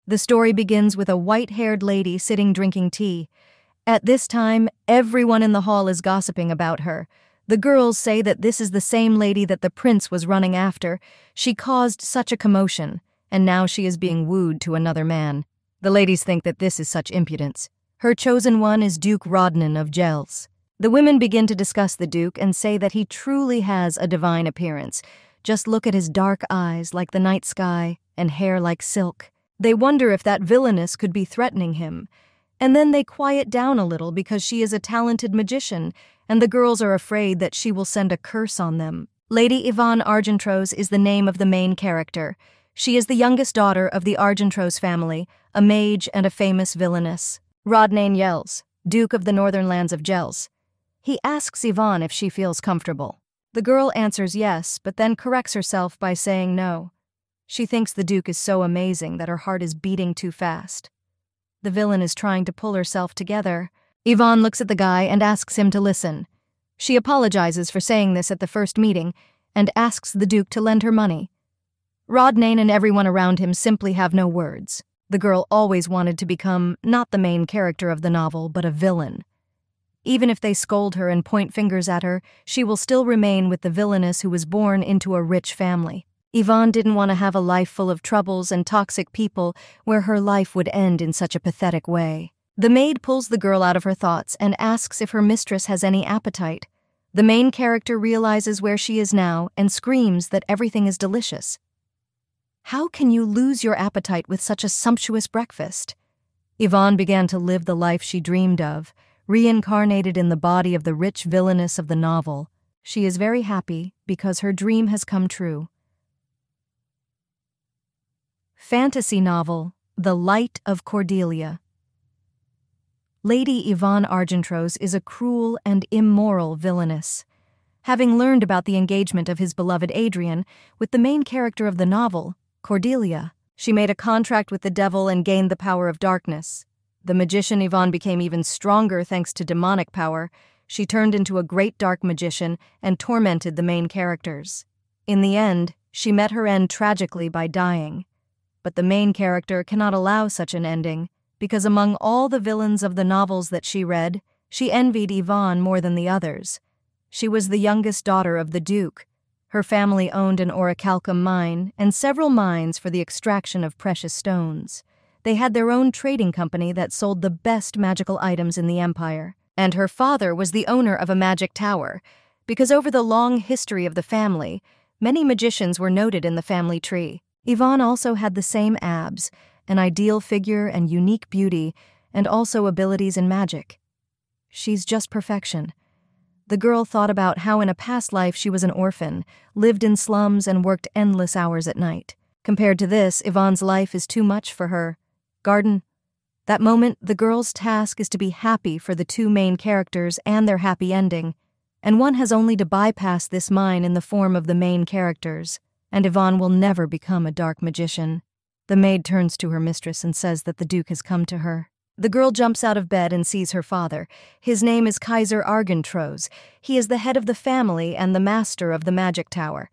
The story begins with a white-haired lady sitting drinking tea. At this time, everyone in the hall is gossiping about her. The girls say that this is the same lady that the prince was running after. She caused such a commotion, and now she is being wooed to another man. The ladies think that this is such impudence. Her chosen one is Duke Rodnan of Gels. The women begin to discuss the Duke and say that he truly has a divine appearance. Just look at his dark eyes like the night sky and hair like silk. They wonder if that villainess could be threatening him. And then they quiet down a little because she is a talented magician, and the girls are afraid that she will send a curse on them. Lady Yvonne Argentros is the name of the main character. She is the youngest daughter of the Argentros family, a mage and a famous villainess. Rodnan yells, Duke of the Northern Lands of Gels. He asks Yvonne if she feels comfortable. The girl answers yes, but then corrects herself by saying no. She thinks the Duke is so amazing that her heart is beating too fast. The villain is trying to pull herself together. Yvonne looks at the guy and asks him to listen. She apologizes for saying this at the first meeting and asks the Duke to lend her money. Rodnan and everyone around him simply have no words. The girl always wanted to become not the main character of the novel, but a villain. Even if they scold her and point fingers at her, she will still remain with the villainess who was born into a rich family. Yvonne didn't want to have a life full of troubles and toxic people where her life would end in such a pathetic way. The maid pulls the girl out of her thoughts and asks if her mistress has any appetite. The main character realizes where she is now and screams that everything is delicious. How can you lose your appetite with such a sumptuous breakfast? Yvonne began to live the life she dreamed of, reincarnated in the body of the rich villainess of the novel. She is very happy because her dream has come true. Fantasy novel, The Light of Cordelia. Lady Yvonne Argentros is a cruel and immoral villainess. Having learned about the engagement of his beloved Adrian with the main character of the novel, Cordelia, she made a contract with the devil and gained the power of darkness. The magician Yvonne became even stronger thanks to demonic power. She turned into a great dark magician and tormented the main characters. In the end, she met her end tragically by dying. But the main character cannot allow such an ending, because among all the villains of the novels that she read, she envied Yvonne more than the others. She was the youngest daughter of the Duke. Her family owned an orichalcum mine and several mines for the extraction of precious stones. They had their own trading company that sold the best magical items in the empire. And her father was the owner of a magic tower, because over the long history of the family, many magicians were noted in the family tree. Yvonne also had the same abs, an ideal figure and unique beauty, and also abilities in magic. She's just perfection. The girl thought about how in a past life she was an orphan, lived in slums, and worked endless hours at night. Compared to this, Yvonne's life is too much for her. Garden. That moment, the girl's task is to be happy for the two main characters and their happy ending, and one has only to bypass this mine in the form of the main characters, and Yvonne will never become a dark magician. The maid turns to her mistress and says that the Duke has come to her. The girl jumps out of bed and sees her father. His name is Kaiser Argentros. He is the head of the family and the master of the magic tower.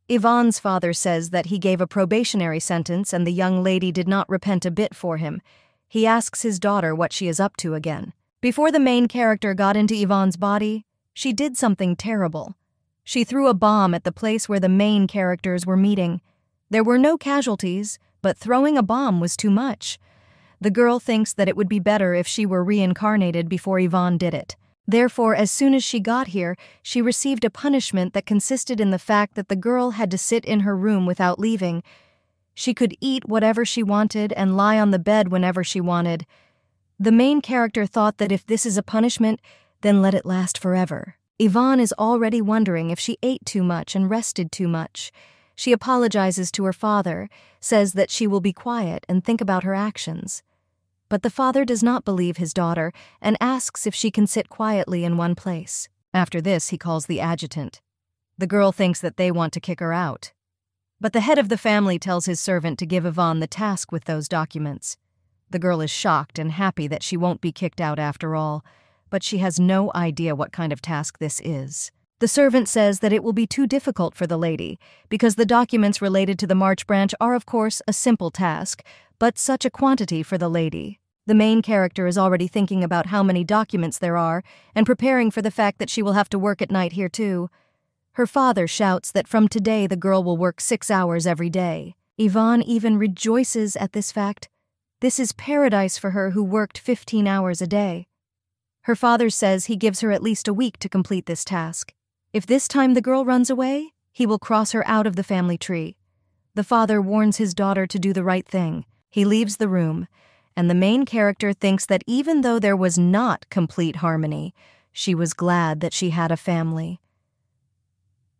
Yvonne's father says that he gave a probationary sentence and the young lady did not repent a bit for him. He asks his daughter what she is up to again. Before the main character got into Yvonne's body, she did something terrible. She threw a bomb at the place where the main characters were meeting. There were no casualties, but throwing a bomb was too much. The girl thinks that it would be better if she were reincarnated before Yvonne did it. Therefore, as soon as she got here, she received a punishment that consisted in the fact that the girl had to sit in her room without leaving. She could eat whatever she wanted and lie on the bed whenever she wanted. The main character thought that if this is a punishment, then let it last forever. Yvonne is already wondering if she ate too much and rested too much. She apologizes to her father, says that she will be quiet and think about her actions. But the father does not believe his daughter and asks if she can sit quietly in one place. After this, he calls the adjutant. The girl thinks that they want to kick her out. But the head of the family tells his servant to give Yvonne the task with those documents. The girl is shocked and happy that she won't be kicked out after all, but she has no idea what kind of task this is. The servant says that it will be too difficult for the lady, because the documents related to the March branch are, of course, a simple task, but such a quantity for the lady. The main character is already thinking about how many documents there are and preparing for the fact that she will have to work at night here too. Her father shouts that from today the girl will work 6 hours every day. Yvonne even rejoices at this fact. This is paradise for her who worked 15 hours a day. Her father says he gives her at least a week to complete this task. If this time the girl runs away, he will cross her out of the family tree. The father warns his daughter to do the right thing. He leaves the room, and the main character thinks that even though there was not complete harmony, she was glad that she had a family.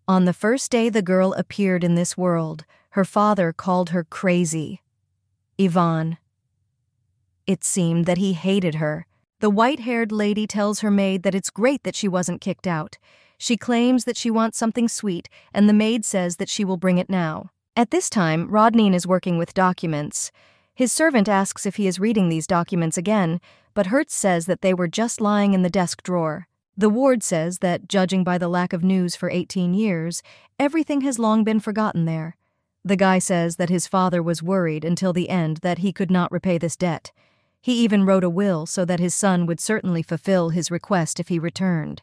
On the first day the girl appeared in this world, her father called her crazy. Yvonne. It seemed that he hated her. The white-haired lady tells her maid that it's great that she wasn't kicked out. She claims that she wants something sweet, and the maid says that she will bring it now. At this time, Rodney is working with documents. His servant asks if he is reading these documents again, but Hertz says that they were just lying in the desk drawer. The ward says that, judging by the lack of news for 18 years, everything has long been forgotten there. The guy says that his father was worried until the end that he could not repay this debt. He even wrote a will so that his son would certainly fulfill his request if he returned.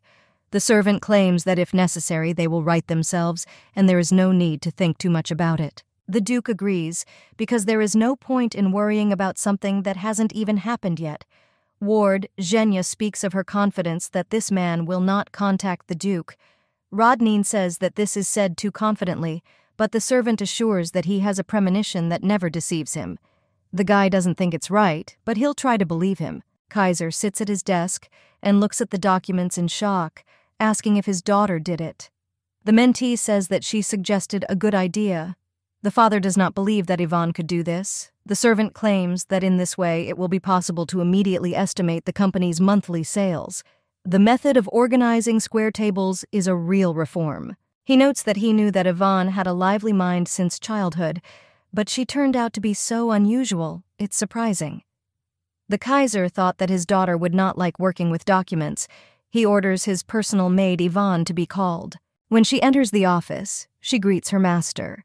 The servant claims that if necessary they will right themselves, and there is no need to think too much about it. The Duke agrees, because there is no point in worrying about something that hasn't even happened yet. Ward, Zhenya, speaks of her confidence that this man will not contact the Duke. Rodney says that this is said too confidently, but the servant assures that he has a premonition that never deceives him. The guy doesn't think it's right, but he'll try to believe him. Kaiser sits at his desk and looks at the documents in shock, asking if his daughter did it. The mentee says that she suggested a good idea. The father does not believe that Yvonne could do this. The servant claims that in this way it will be possible to immediately estimate the company's monthly sales. The method of organizing square tables is a real reform. He notes that he knew that Yvonne had a lively mind since childhood, but she turned out to be so unusual, it's surprising. The Kaiser thought that his daughter would not like working with documents. He orders his personal maid Yvonne to be called. When she enters the office, she greets her master.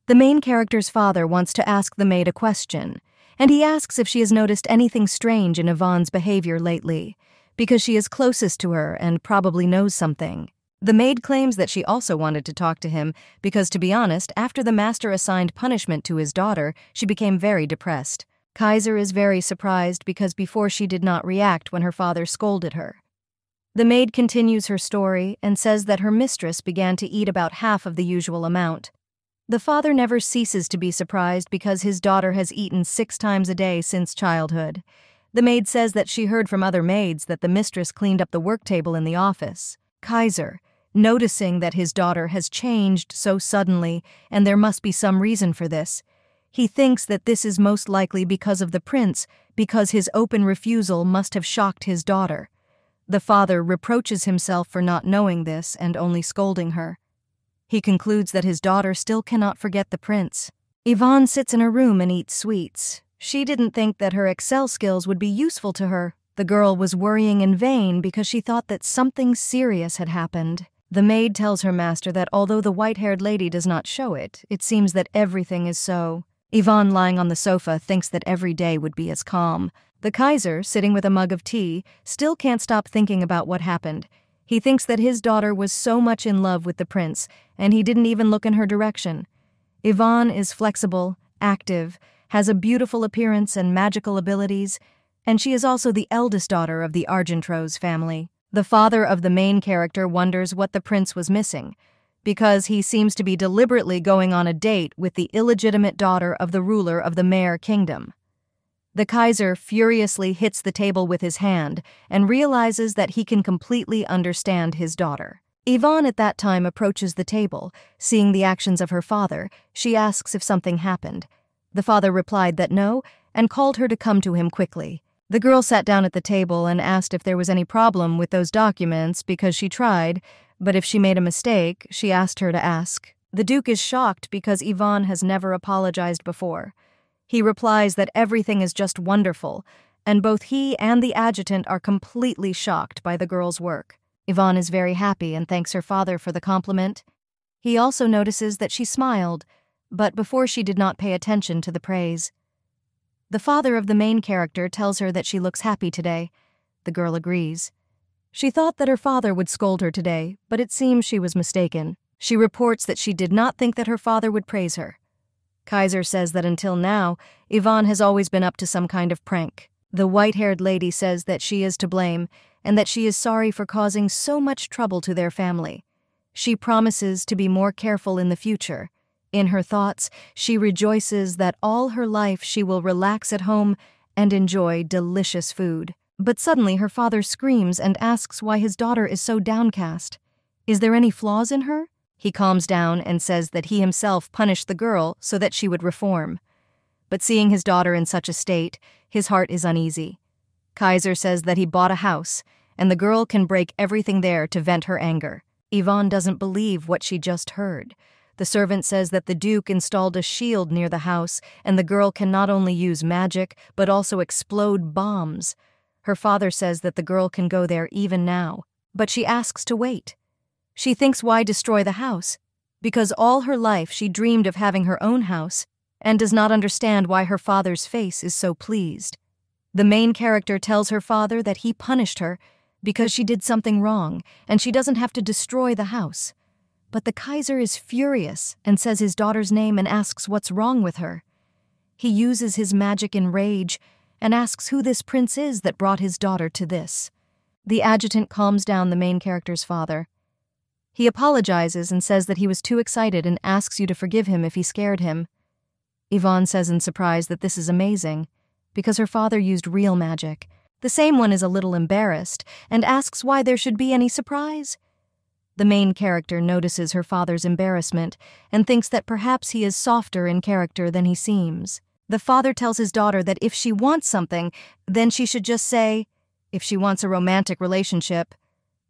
The main character's father wants to ask the maid a question, and he asks if she has noticed anything strange in Yvonne's behavior lately, because she is closest to her and probably knows something. The maid claims that she also wanted to talk to him because, to be honest, after the master assigned punishment to his daughter, she became very depressed. Kaiser is very surprised because before she did not react when her father scolded her. The maid continues her story and says that her mistress began to eat about half of the usual amount. The father never ceases to be surprised because his daughter has eaten 6 times a day since childhood. The maid says that she heard from other maids that the mistress cleaned up the work table in the office. Kaiser, noticing that his daughter has changed so suddenly and there must be some reason for this, he thinks that this is most likely because of the prince, because his open refusal must have shocked his daughter. The father reproaches himself for not knowing this and only scolding her. He concludes that his daughter still cannot forget the prince. Yvonne sits in her room and eats sweets. She didn't think that her Excel skills would be useful to her. The girl was worrying in vain because she thought that something serious had happened. The maid tells her master that although the white-haired lady does not show it, it seems that everything is so. Yvonne, lying on the sofa, thinks that every day would be as calm. The Kaiser, sitting with a mug of tea, still can't stop thinking about what happened. He thinks that his daughter was so much in love with the prince, and he didn't even look in her direction. Yvonne is flexible, active, has a beautiful appearance and magical abilities, and she is also the eldest daughter of the Argentros family. The father of the main character wonders what the prince was missing, because he seems to be deliberately going on a date with the illegitimate daughter of the ruler of the Mare Kingdom. The Kaiser furiously hits the table with his hand and realizes that he can completely understand his daughter. Yvonne at that time approaches the table. Seeing the actions of her father, she asks if something happened. The father replied that no, and called her to come to him quickly. The girl sat down at the table and asked if there was any problem with those documents because she tried, but if she made a mistake, she asked her to ask. The Duke is shocked because Yvonne has never apologized before. He replies that everything is just wonderful, and both he and the adjutant are completely shocked by the girl's work. Yvonne is very happy and thanks her father for the compliment. He also notices that she smiled, but before she did not pay attention to the praise. The father of the main character tells her that she looks happy today. The girl agrees. She thought that her father would scold her today, but it seems she was mistaken. She reports that she did not think that her father would praise her. Kaiser says that until now, Yvonne has always been up to some kind of prank. The white-haired lady says that she is to blame and that she is sorry for causing so much trouble to their family. She promises to be more careful in the future. In her thoughts, she rejoices that all her life she will relax at home and enjoy delicious food. But suddenly her father screams and asks why his daughter is so downcast. Is there any flaws in her? He calms down and says that he himself punished the girl so that she would reform. But seeing his daughter in such a state, his heart is uneasy. Kaiser says that he bought a house, and the girl can break everything there to vent her anger. Yvonne doesn't believe what she just heard. The servant says that the Duke installed a shield near the house, and the girl can not only use magic, but also explode bombs. Her father says that the girl can go there even now, but she asks to wait. She thinks why destroy the house? Because all her life she dreamed of having her own house, and does not understand why her father's face is so pleased. The main character tells her father that he punished her because she did something wrong, and she doesn't have to destroy the house. But the Kaiser is furious and says his daughter's name and asks what's wrong with her. He uses his magic in rage and asks who this prince is that brought his daughter to this. The adjutant calms down the main character's father. He apologizes and says that he was too excited and asks you to forgive him if he scared him. Yvonne says in surprise that this is amazing, because her father used real magic. The same one is a little embarrassed and asks why there should be any surprise. The main character notices her father's embarrassment and thinks that perhaps he is softer in character than he seems. The father tells his daughter that if she wants something, then she should just say, if she wants a romantic relationship,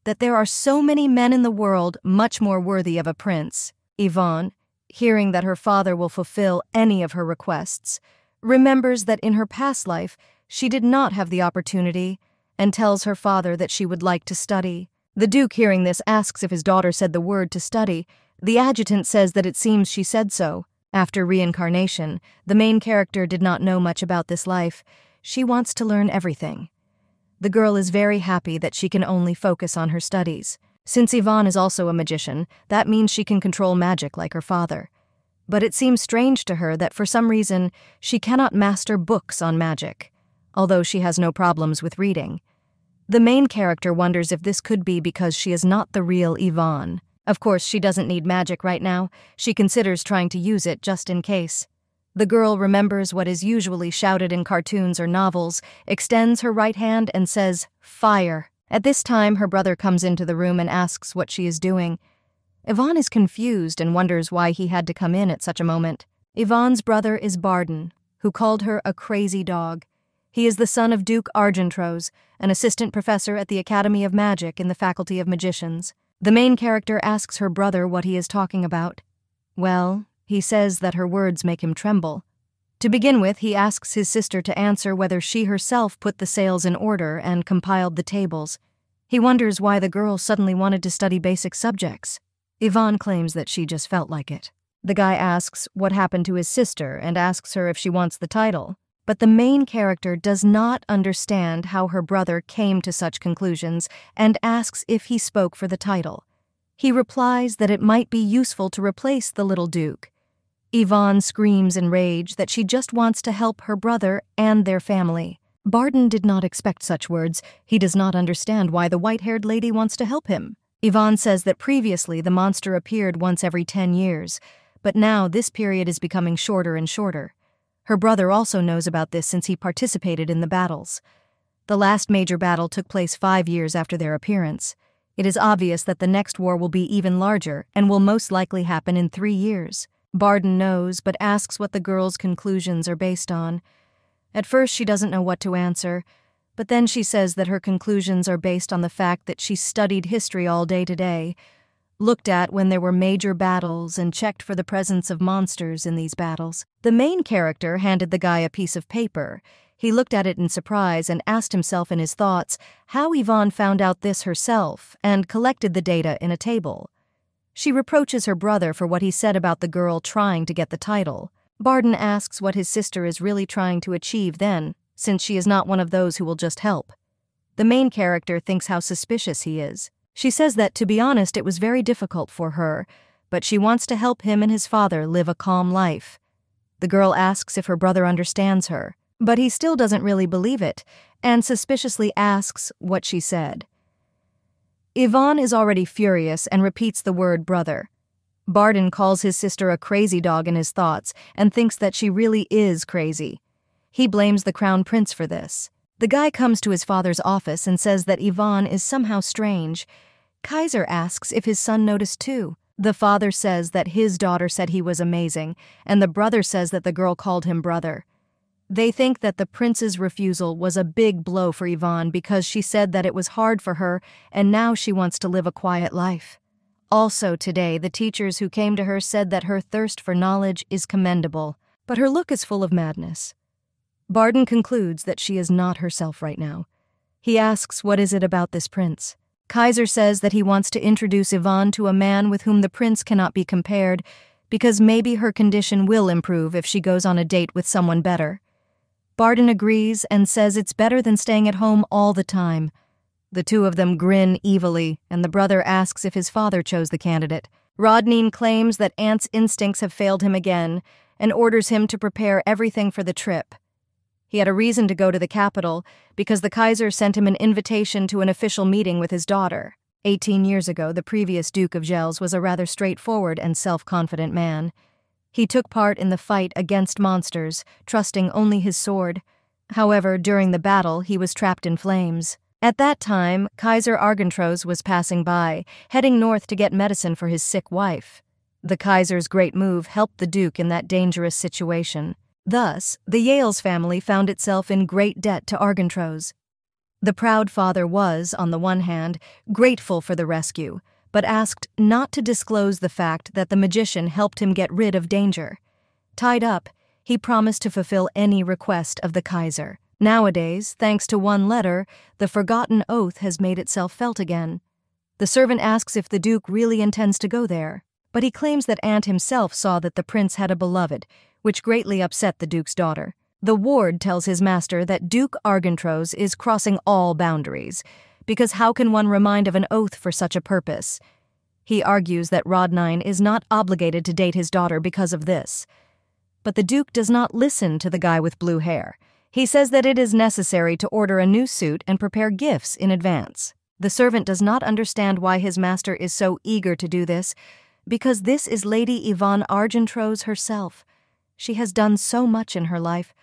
that there are so many men in the world much more worthy of a prince. Yvonne, hearing that her father will fulfill any of her requests, remembers that in her past life she did not have the opportunity and tells her father that she would like to study. The Duke, hearing this, asks if his daughter said the word to study. The adjutant says that it seems she said so. After reincarnation, the main character did not know much about this life. She wants to learn everything. The girl is very happy that she can only focus on her studies. Since Yvonne is also a magician, that means she can control magic like her father. But it seems strange to her that for some reason she cannot master books on magic, although she has no problems with reading. The main character wonders if this could be because she is not the real Yvonne. Of course, she doesn't need magic right now. She considers trying to use it just in case. The girl remembers what is usually shouted in cartoons or novels, extends her right hand and says, "Fire." At this time, her brother comes into the room and asks what she is doing. Yvonne is confused and wonders why he had to come in at such a moment. Yvonne's brother is Barden, who called her a crazy dog. He is the son of Duke Argentros, an assistant professor at the Academy of Magic in the Faculty of Magicians. The main character asks her brother what he is talking about. Well, he says that her words make him tremble. To begin with, he asks his sister to answer whether she herself put the sales in order and compiled the tables. He wonders why the girl suddenly wanted to study basic subjects. Yvonne claims that she just felt like it. The guy asks what happened to his sister and asks her if she wants the title. But the main character does not understand how her brother came to such conclusions and asks if he spoke for the title. He replies that it might be useful to replace the little Duke. Yvonne screams in rage that she just wants to help her brother and their family. Barden did not expect such words. He does not understand why the white-haired lady wants to help him. Yvonne says that previously the monster appeared once every 10 years, but now this period is becoming shorter and shorter. Her brother also knows about this since he participated in the battles. The last major battle took place 5 years after their appearance. It is obvious that the next war will be even larger and will most likely happen in 3 years. Barden knows, but asks what the girl's conclusions are based on. At first she doesn't know what to answer, but then she says that her conclusions are based on the fact that she studied history all day today, looked at when there were major battles and checked for the presence of monsters in these battles. The main character handed the guy a piece of paper. He looked at it in surprise and asked himself in his thoughts how Yvonne found out this herself and collected the data in a table. She reproaches her brother for what he said about the girl trying to get the title. Barden asks what his sister is really trying to achieve then, since she is not one of those who will just help. The main character thinks how suspicious he is. She says that, to be honest, it was very difficult for her, but she wants to help him and his father live a calm life. The girl asks if her brother understands her, but he still doesn't really believe it, and suspiciously asks what she said. Yvonne is already furious and repeats the word brother. Barden calls his sister a crazy dog in his thoughts and thinks that she really is crazy. He blames the crown prince for this. The guy comes to his father's office and says that Yvonne is somehow strange. Kaiser asks if his son noticed too. The father says that his daughter said he was amazing, and the brother says that the girl called him brother. They think that the prince's refusal was a big blow for Yvonne because she said that it was hard for her and now she wants to live a quiet life. Also today, the teachers who came to her said that her thirst for knowledge is commendable, but her look is full of madness. Barden concludes that she is not herself right now. He asks what is it about this prince. Kaiser says that he wants to introduce Yvonne to a man with whom the prince cannot be compared because maybe her condition will improve if she goes on a date with someone better. Barden agrees and says it's better than staying at home all the time. The two of them grin evilly, and the brother asks if his father chose the candidate. Rodney claims that Ant's instincts have failed him again and orders him to prepare everything for the trip. He had a reason to go to the capital because the Kaiser sent him an invitation to an official meeting with his daughter. 18 years ago, the previous Duke of Gels was a rather straightforward and self-confident man. He took part in the fight against monsters, trusting only his sword. However, during the battle, he was trapped in flames. At that time, Kaiser Argentros was passing by, heading north to get medicine for his sick wife. The Kaiser's great move helped the Duke in that dangerous situation. Thus, the Yales family found itself in great debt to Argentros. The proud father was, on the one hand, grateful for the rescue, but asked not to disclose the fact that the magician helped him get rid of danger. Tied up, he promised to fulfill any request of the Kaiser. Nowadays, thanks to one letter, the forgotten oath has made itself felt again. The servant asks if the Duke really intends to go there, but he claims that Ant himself saw that the prince had a beloved, which greatly upset the Duke's daughter. The ward tells his master that Duke Argentros is crossing all boundaries, because how can one remind of an oath for such a purpose? He argues that Rodnine is not obligated to date his daughter because of this. But the Duke does not listen to the guy with blue hair. He says that it is necessary to order a new suit and prepare gifts in advance. The servant does not understand why his master is so eager to do this, because this is Lady Yvonne Argentros herself. She has done so much in her life.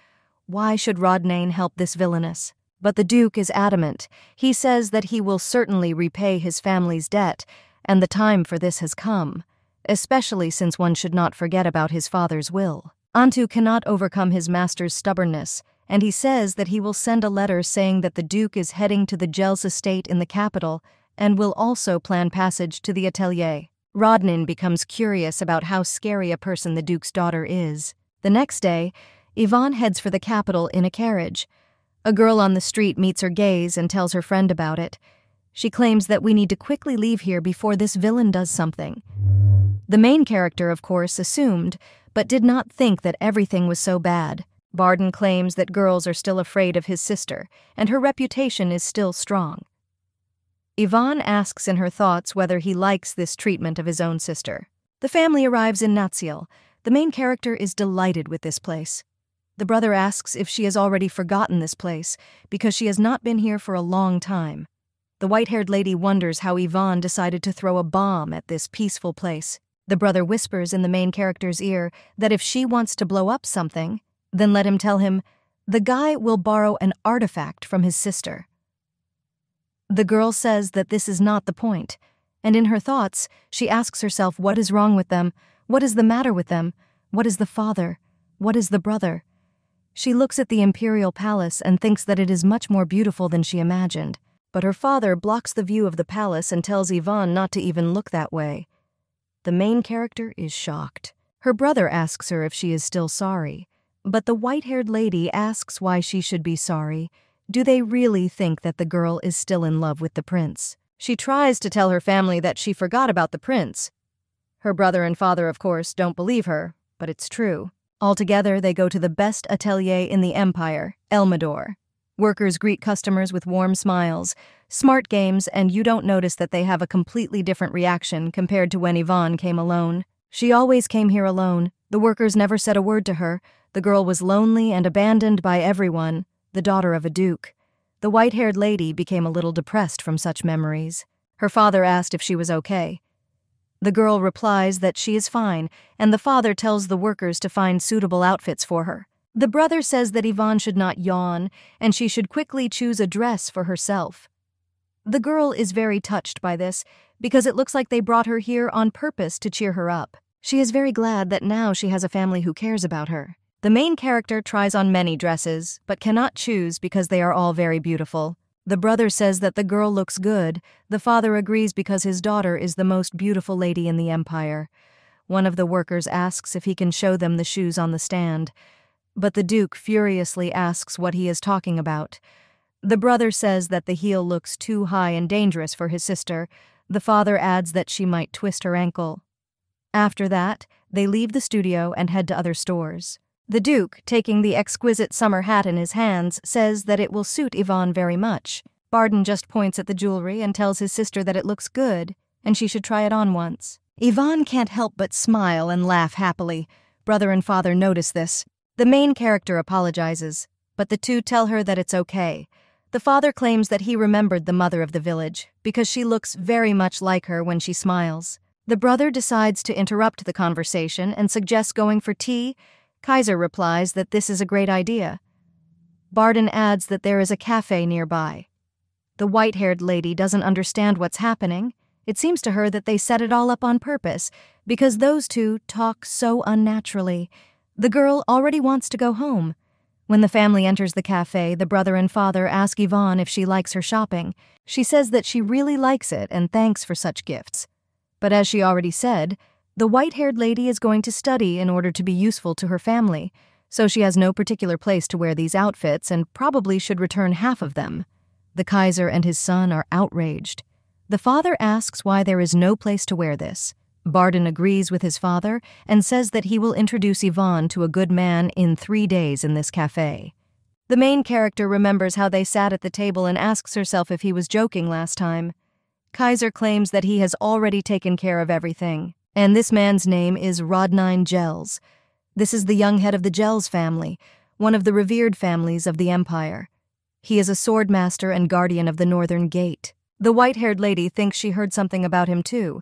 Why should Rodnane help this villainess? But the Duke is adamant. He says that he will certainly repay his family's debt, and the time for this has come, especially since one should not forget about his father's will. Antu cannot overcome his master's stubbornness, and he says that he will send a letter saying that the Duke is heading to the Gels estate in the capital and will also plan passage to the atelier. Rodnine becomes curious about how scary a person the Duke's daughter is. The next day, Yvonne heads for the capital in a carriage. A girl on the street meets her gaze and tells her friend about it. She claims that we need to quickly leave here before this villain does something. The main character, of course, assumed, but did not think that everything was so bad. Barden claims that girls are still afraid of his sister, and her reputation is still strong. Yvonne asks in her thoughts whether he likes this treatment of his own sister. The family arrives in Natsiel. The main character is delighted with this place. The brother asks if she has already forgotten this place, because she has not been here for a long time. The white-haired lady wonders how Yvonne decided to throw a bomb at this peaceful place. The brother whispers in the main character's ear that if she wants to blow up something, then let him tell him, the guy will borrow an artifact from his sister. The girl says that this is not the point, and in her thoughts, she asks herself what is wrong with them, what is the matter with them, what is the father, what is the brother. She looks at the imperial palace and thinks that it is much more beautiful than she imagined, but her father blocks the view of the palace and tells Yvonne not to even look that way. The main character is shocked. Her brother asks her if she is still sorry, but the white-haired lady asks why she should be sorry. Do they really think that the girl is still in love with the prince? She tries to tell her family that she forgot about the prince. Her brother and father, of course, don't believe her, but it's true. Altogether, they go to the best atelier in the empire, Elmador. Workers greet customers with warm smiles, smart games, and you don't notice that they have a completely different reaction compared to when Yvonne came alone. She always came here alone. The workers never said a word to her. The girl was lonely and abandoned by everyone, the daughter of a duke. The white-haired lady became a little depressed from such memories. Her father asked if she was okay. The girl replies that she is fine, and the father tells the workers to find suitable outfits for her. The brother says that Yvonne should not yawn, and she should quickly choose a dress for herself. The girl is very touched by this, because it looks like they brought her here on purpose to cheer her up. She is very glad that now she has a family who cares about her. The main character tries on many dresses, but cannot choose because they are all very beautiful. The brother says that the girl looks good. The father agrees because his daughter is the most beautiful lady in the empire. One of the workers asks if he can show them the shoes on the stand, but the duke furiously asks what he is talking about. The brother says that the heel looks too high and dangerous for his sister. The father adds that she might twist her ankle. After that, they leave the studio and head to other stores. The duke, taking the exquisite summer hat in his hands, says that it will suit Yvonne very much. Barden just points at the jewelry and tells his sister that it looks good, and she should try it on once. Yvonne can't help but smile and laugh happily. Brother and father notice this. The main character apologizes, but the two tell her that it's okay. The father claims that he remembered the mother of the village, because she looks very much like her when she smiles. The brother decides to interrupt the conversation and suggests going for tea. Kaiser replies that this is a great idea. Barden adds that there is a cafe nearby. The white-haired lady doesn't understand what's happening. It seems to her that they set it all up on purpose, because those two talk so unnaturally. The girl already wants to go home. When the family enters the cafe, the brother and father ask Yvonne if she likes her shopping. She says that she really likes it and thanks for such gifts. But as she already said, the white-haired lady is going to study in order to be useful to her family, so she has no particular place to wear these outfits and probably should return half of them. The Kaiser and his son are outraged. The father asks why there is no place to wear this. Barden agrees with his father and says that he will introduce Yvonne to a good man in 3 days in this cafe. The main character remembers how they sat at the table and asks herself if he was joking last time. Kaiser claims that he has already taken care of everything, and this man's name is Rodnine Gels. This is the young head of the Gels family, one of the revered families of the empire. He is a swordmaster and guardian of the Northern Gate. The white-haired lady thinks she heard something about him too.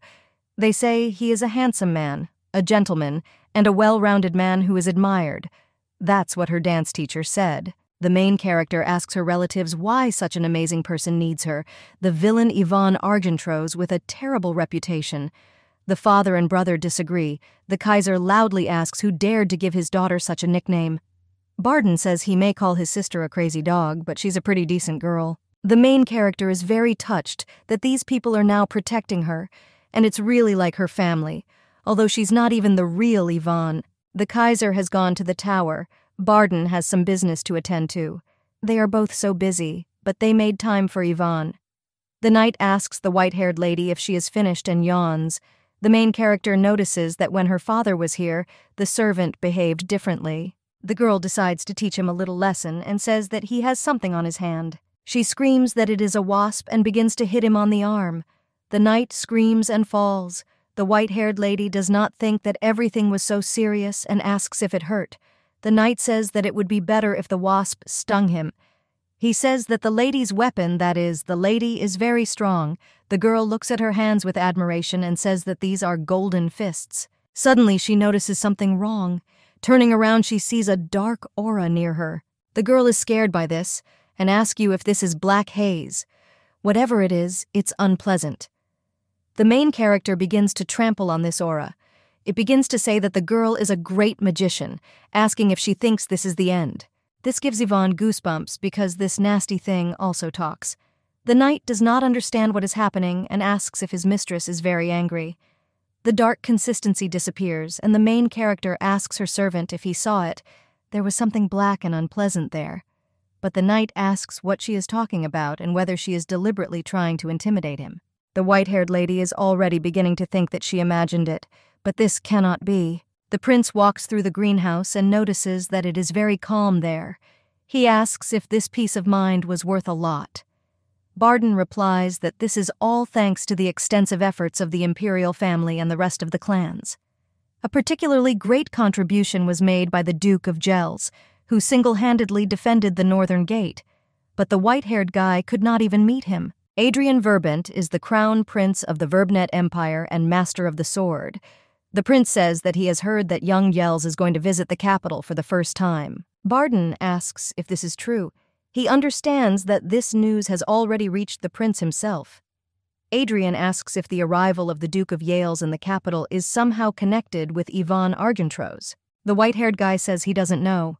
They say he is a handsome man, a gentleman, and a well-rounded man who is admired. That's what her dance teacher said. The main character asks her relatives why such an amazing person needs her, the villain Yvonne Argentros with a terrible reputation. The father and brother disagree. The Kaiser loudly asks who dared to give his daughter such a nickname. Barden says he may call his sister a crazy dog, but she's a pretty decent girl. The main character is very touched that these people are now protecting her, and it's really like her family, although she's not even the real Yvonne. The Kaiser has gone to the tower. Barden has some business to attend to. They are both so busy, but they made time for Yvonne. The knight asks the white-haired lady if she is finished and yawns. The main character notices that when her father was here, the servant behaved differently. The girl decides to teach him a little lesson and says that he has something on his hand. She screams that it is a wasp and begins to hit him on the arm. The knight screams and falls. The white-haired lady does not think that everything was so serious and asks if it hurt. The knight says that it would be better if the wasp stung him. He says that the lady's weapon, that is, the lady, is very strong. The girl looks at her hands with admiration and says that these are golden fists. Suddenly she notices something wrong. Turning around, she sees a dark aura near her. The girl is scared by this and asks you if this is black haze. Whatever it is, it's unpleasant. The main character begins to trample on this aura. It begins to say that the girl is a great magician, asking if she thinks this is the end. This gives Yvonne goosebumps because this nasty thing also talks. The knight does not understand what is happening and asks if his mistress is very angry. The dark consistency disappears, and the main character asks her servant if he saw it. There was something black and unpleasant there. But the knight asks what she is talking about and whether she is deliberately trying to intimidate him. The white-haired lady is already beginning to think that she imagined it, but this cannot be. The prince walks through the greenhouse and notices that it is very calm there. He asks if this peace of mind was worth a lot. Barden replies that this is all thanks to the extensive efforts of the imperial family and the rest of the clans. A particularly great contribution was made by the Duke of Gels, who single-handedly defended the northern gate, but the white-haired guy could not even meet him. Adrian Verbant is the crown prince of the Verbnet Empire and master of the sword. The prince says that he has heard that young Yels is going to visit the capital for the first time. Barden asks if this is true. He understands that this news has already reached the prince himself. Adrian asks if the arrival of the Duke of Yales in the capital is somehow connected with Yvonne Argentros. The white-haired guy says he doesn't know.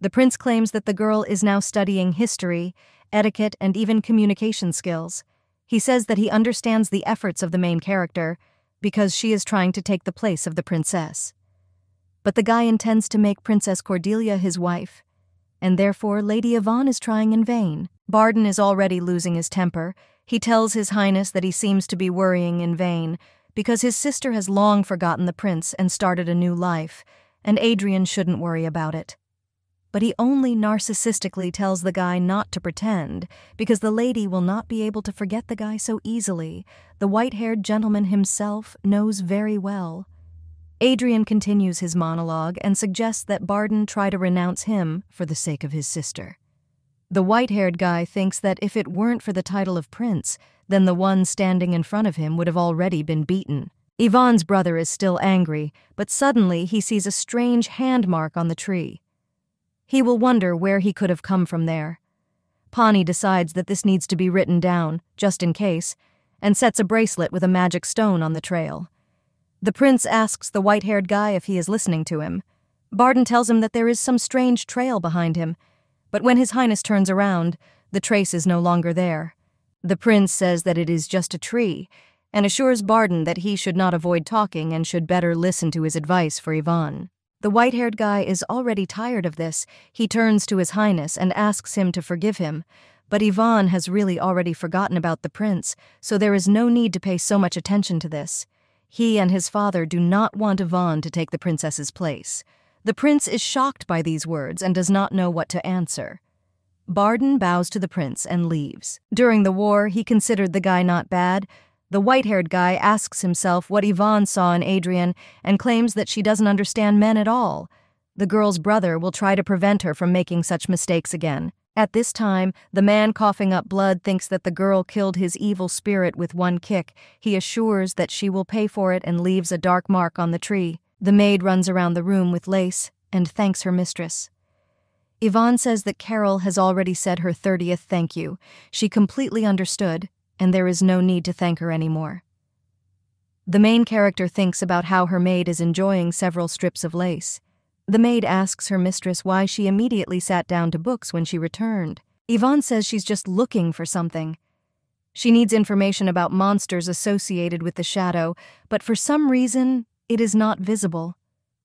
The prince claims that the girl is now studying history, etiquette, and even communication skills. He says that he understands the efforts of the main character because she is trying to take the place of the princess. But the guy intends to make Princess Cordelia his wife, and therefore Lady Yvonne is trying in vain. Barden is already losing his temper. He tells His Highness that he seems to be worrying in vain because his sister has long forgotten the prince and started a new life, and Adrian shouldn't worry about it. But he only narcissistically tells the guy not to pretend, because the lady will not be able to forget the guy so easily. The white-haired gentleman himself knows very well. Adrian continues his monologue and suggests that Barden try to renounce him for the sake of his sister. The white-haired guy thinks that if it weren't for the title of prince, then the one standing in front of him would have already been beaten. Yvonne's brother is still angry, but suddenly he sees a strange hand mark on the tree. He will wonder where he could have come from there. Pawnee decides that this needs to be written down, just in case, and sets a bracelet with a magic stone on the trail. The prince asks the white-haired guy if he is listening to him. Barden tells him that there is some strange trail behind him, but when His Highness turns around, the trace is no longer there. The prince says that it is just a tree, and assures Barden that he should not avoid talking and should better listen to his advice for Yvonne. The white-haired guy is already tired of this. He turns to His Highness and asks him to forgive him, but Yvonne has really already forgotten about the prince, so there is no need to pay so much attention to this. He and his father do not want Yvonne to take the princess's place. The prince is shocked by these words and does not know what to answer. Barden bows to the prince and leaves. During the war, he considered the guy not bad. The white-haired guy asks himself what Yvonne saw in Adrian and claims that she doesn't understand men at all. The girl's brother will try to prevent her from making such mistakes again. At this time, the man coughing up blood thinks that the girl killed his evil spirit with one kick. He assures that she will pay for it and leaves a dark mark on the tree. The maid runs around the room with lace and thanks her mistress. Yvonne says that Carol has already said her 30th thank you. She completely understood, and there is no need to thank her anymore. The main character thinks about how her maid is enjoying several strips of lace. The maid asks her mistress why she immediately sat down to books when she returned. Yvonne says she's just looking for something. She needs information about monsters associated with the shadow, but for some reason, it is not visible.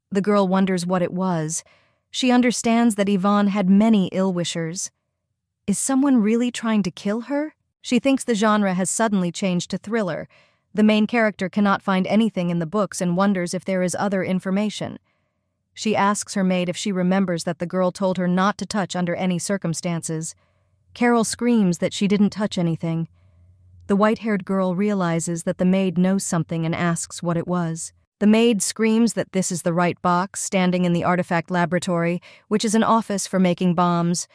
The girl wonders what it was. She understands that Yvonne had many ill-wishers. Is someone really trying to kill her? She thinks the genre has suddenly changed to thriller. The main character cannot find anything in the books and wonders if there is other information. She asks her maid if she remembers that the girl told her not to touch under any circumstances. Carol screams that she didn't touch anything. The white-haired girl realizes that the maid knows something and asks what it was. The maid screams that this is the right box, standing in the artifact laboratory, which is an office for making bombs.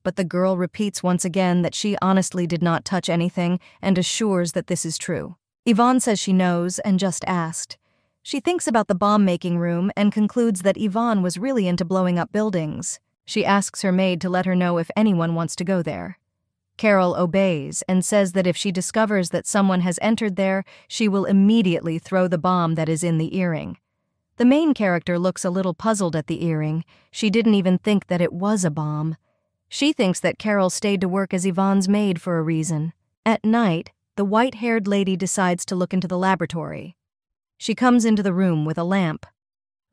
But the girl repeats once again that she honestly did not touch anything and assures that this is true. Yvonne says she knows and just asked. She thinks about the bomb-making room and concludes that Yvonne was really into blowing up buildings. She asks her maid to let her know if anyone wants to go there. Carol obeys and says that if she discovers that someone has entered there, she will immediately throw the bomb that is in the earring. The main character looks a little puzzled at the earring. She didn't even think that it was a bomb. She thinks that Carol stayed to work as Yvonne's maid for a reason. At night, the white-haired lady decides to look into the laboratory. She comes into the room with a lamp.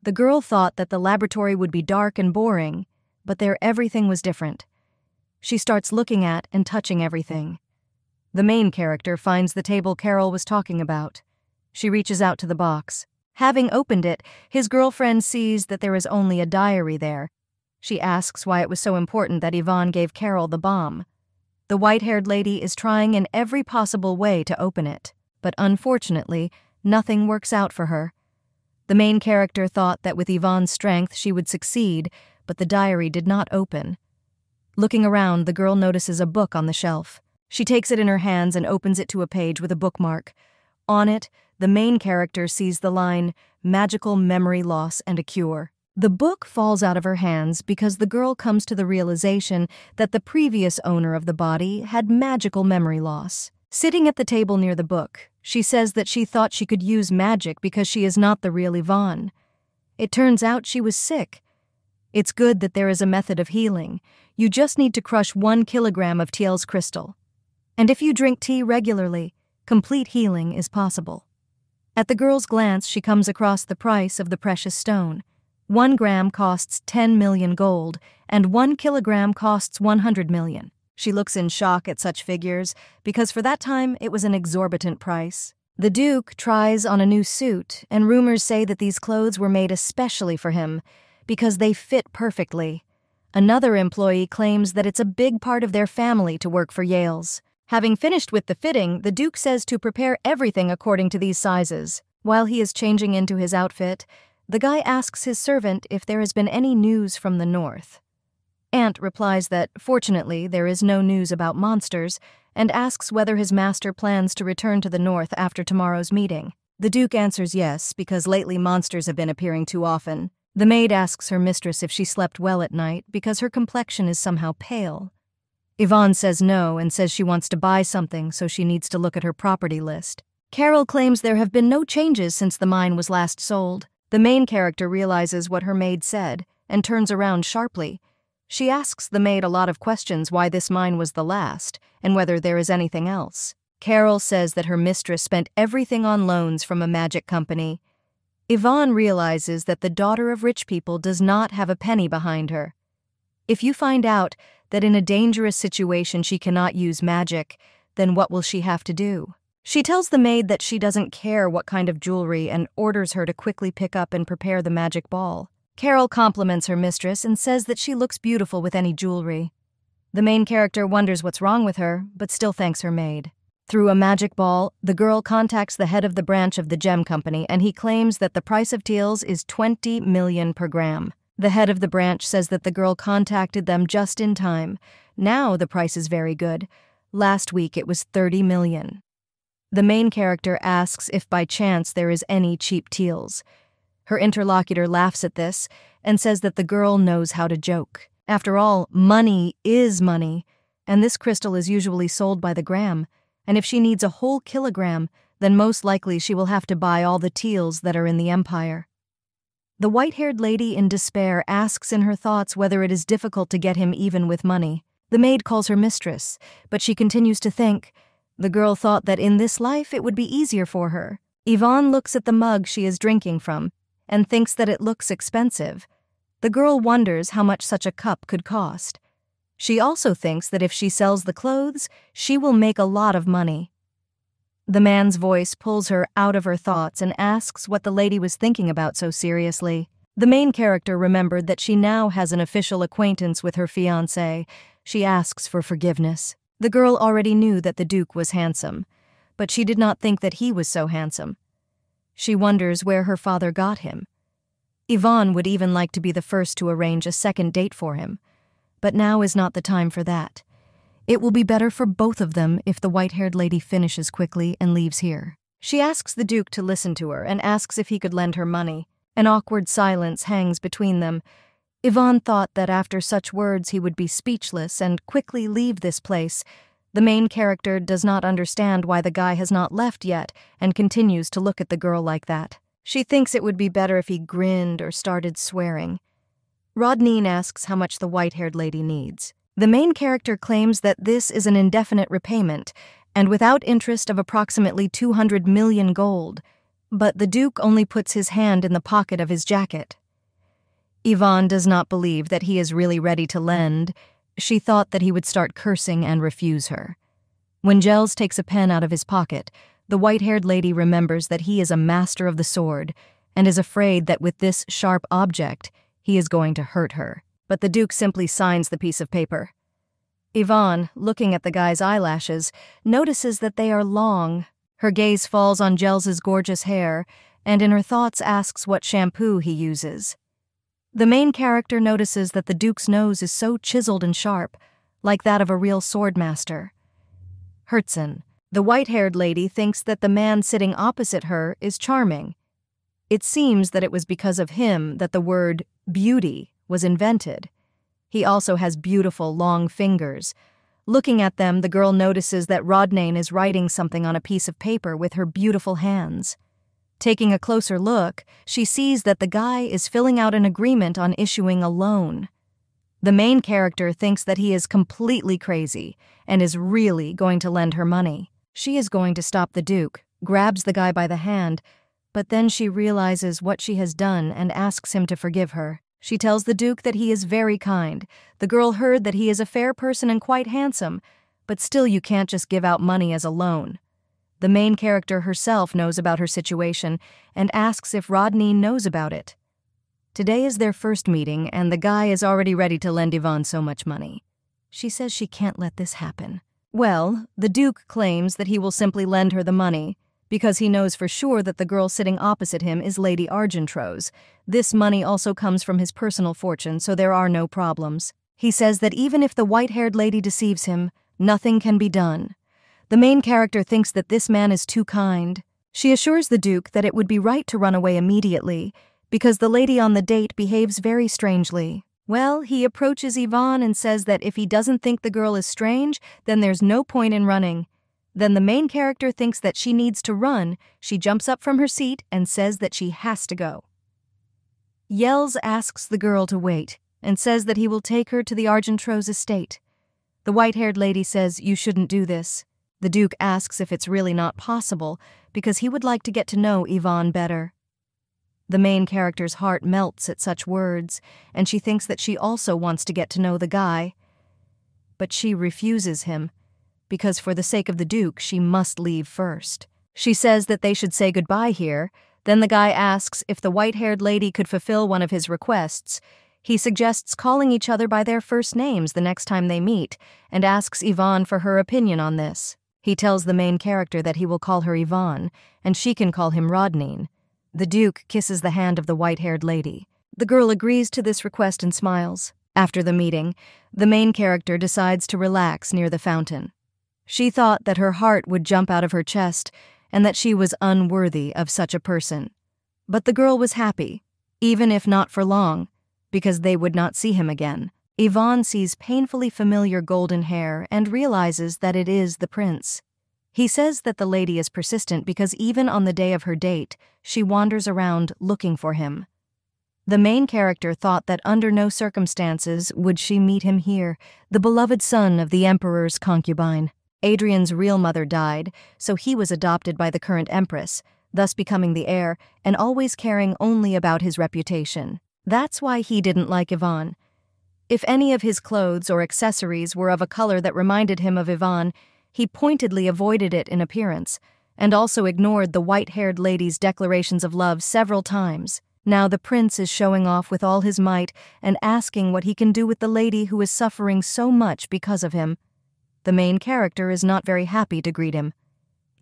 The girl thought that the laboratory would be dark and boring, but there everything was different. She starts looking at and touching everything. The main character finds the table Carol was talking about. She reaches out to the box. Having opened it, his girlfriend sees that there is only a diary there. She asks why it was so important that Yvonne gave Carol the bomb. The white-haired lady is trying in every possible way to open it, but unfortunately, nothing works out for her. The main character thought that with Yvonne's strength she would succeed, but the diary did not open. Looking around, the girl notices a book on the shelf. She takes it in her hands and opens it to a page with a bookmark. On it, the main character sees the line, "Magical memory loss and a cure." The book falls out of her hands because the girl comes to the realization that the previous owner of the body had magical memory loss. Sitting at the table near the book, she says that she thought she could use magic because she is not the real Yvonne. It turns out she was sick. It's good that there is a method of healing. You just need to crush 1 kilogram of Thiel's crystal. And if you drink tea regularly, complete healing is possible. At the girl's glance, she comes across the price of the precious stone. 1 gram costs 10 million gold, and 1 kilogram costs 100 million. She looks in shock at such figures, because for that time it was an exorbitant price. The Duke tries on a new suit, and rumors say that these clothes were made especially for him, because they fit perfectly. Another employee claims that it's a big part of their family to work for Yale's. Having finished with the fitting, the Duke says to prepare everything according to these sizes. While he is changing into his outfit, the guy asks his servant if there has been any news from the north. Ant replies that, fortunately, there is no news about monsters, and asks whether his master plans to return to the north after tomorrow's meeting. The Duke answers yes, because lately monsters have been appearing too often. The maid asks her mistress if she slept well at night because her complexion is somehow pale. Yvonne says no and says she wants to buy something, so she needs to look at her property list. Carol claims there have been no changes since the mine was last sold. The main character realizes what her maid said and turns around sharply. She asks the maid a lot of questions why this mine was the last and whether there is anything else. Carol says that her mistress spent everything on loans from a magic company. Yvonne realizes that the daughter of rich people does not have a penny behind her. If you find out that in a dangerous situation she cannot use magic, then what will she have to do? She tells the maid that she doesn't care what kind of jewelry and orders her to quickly pick up and prepare the magic ball. Carol compliments her mistress and says that she looks beautiful with any jewelry. The main character wonders what's wrong with her, but still thanks her maid. Through a magic ball, the girl contacts the head of the branch of the gem company, and he claims that the price of Thiel's is 20 million per gram. The head of the branch says that the girl contacted them just in time. Now the price is very good. Last week it was 30 million. The main character asks if by chance there is any cheap Thiel's. Her interlocutor laughs at this and says that the girl knows how to joke. After all, money is money, and this crystal is usually sold by the gram, and if she needs a whole kilogram, then most likely she will have to buy all the Thiel's that are in the empire. The white-haired lady in despair asks in her thoughts whether it is difficult to get him even with money. The maid calls her mistress, but she continues to think. The girl thought that in this life it would be easier for her. Yvonne looks at the mug she is drinking from and thinks that it looks expensive. The girl wonders how much such a cup could cost. She also thinks that if she sells the clothes, she will make a lot of money. The man's voice pulls her out of her thoughts and asks what the lady was thinking about so seriously. The main character remembered that she now has an official acquaintance with her fiancé. She asks for forgiveness. The girl already knew that the Duke was handsome, but she did not think that he was so handsome. She wonders where her father got him. Yvonne would even like to be the first to arrange a second date for him, but now is not the time for that. It will be better for both of them if the white-haired lady finishes quickly and leaves here. She asks the Duke to listen to her and asks if he could lend her money. An awkward silence hangs between them. Yvonne thought that after such words he would be speechless and quickly leave this place. The main character does not understand why the guy has not left yet and continues to look at the girl like that. She thinks it would be better if he grinned or started swearing. Rodneen asks how much the white-haired lady needs. The main character claims that this is an indefinite repayment and without interest of approximately 200 million gold, but the Duke only puts his hand in the pocket of his jacket. Yvonne does not believe that he is really ready to lend. She thought that he would start cursing and refuse her. When Gels takes a pen out of his pocket, the white-haired lady remembers that he is a master of the sword, and is afraid that with this sharp object, he is going to hurt her. But the Duke simply signs the piece of paper. Yvonne, looking at the guy's eyelashes, notices that they are long. Her gaze falls on Gels's gorgeous hair, and in her thoughts asks what shampoo he uses. The main character notices that the Duke's nose is so chiseled and sharp, like that of a real swordmaster. Herzen, the white-haired lady, thinks that the man sitting opposite her is charming. It seems that it was because of him that the word beauty was invented. He also has beautiful, long fingers. Looking at them, the girl notices that Rodnane is writing something on a piece of paper with her beautiful hands. Taking a closer look, she sees that the guy is filling out an agreement on issuing a loan. The main character thinks that he is completely crazy and is really going to lend her money. She is going to stop the Duke, grabs the guy by the hand, but then she realizes what she has done and asks him to forgive her. She tells the Duke that he is very kind. The girl heard that he is a fair person and quite handsome, but still you can't just give out money as a loan. The main character herself knows about her situation and asks if Rodnane knows about it. Today is their first meeting, and the guy is already ready to lend Yvonne so much money. She says she can't let this happen. Well, the Duke claims that he will simply lend her the money, because he knows for sure that the girl sitting opposite him is Lady Argentrose. This money also comes from his personal fortune, so there are no problems. He says that even if the white-haired lady deceives him, nothing can be done. The main character thinks that this man is too kind. She assures the Duke that it would be right to run away immediately, because the lady on the date behaves very strangely. Well, he approaches Yvonne and says that if he doesn't think the girl is strange, then there's no point in running. Then the main character thinks that she needs to run. She jumps up from her seat and says that she has to go. Yels asks the girl to wait and says that he will take her to the Argentrose estate. The white-haired lady says, "You shouldn't do this." The Duke asks if it's really not possible because he would like to get to know Yvonne better. The main character's heart melts at such words, and she thinks that she also wants to get to know the guy. But she refuses him, because for the sake of the Duke, she must leave first. She says that they should say goodbye here. Then the guy asks if the white-haired lady could fulfill one of his requests. He suggests calling each other by their first names the next time they meet, and asks Yvonne for her opinion on this. He tells the main character that he will call her Yvonne, and she can call him Rodnane. The Duke kisses the hand of the white-haired lady. The girl agrees to this request and smiles. After the meeting, the main character decides to relax near the fountain. She thought that her heart would jump out of her chest and that she was unworthy of such a person. But the girl was happy, even if not for long, because they would not see him again. Yvonne sees painfully familiar golden hair and realizes that it is the prince. He says that the lady is persistent because even on the day of her date, she wanders around looking for him. The main character thought that under no circumstances would she meet him here, the beloved son of the emperor's concubine. Adrian's real mother died, so he was adopted by the current empress, thus becoming the heir and always caring only about his reputation. That's why he didn't like Yvonne. If any of his clothes or accessories were of a color that reminded him of Yvonne, he pointedly avoided it in appearance, and also ignored the white-haired lady's declarations of love several times. Now the prince is showing off with all his might and asking what he can do with the lady who is suffering so much because of him. The main character is not very happy to greet him.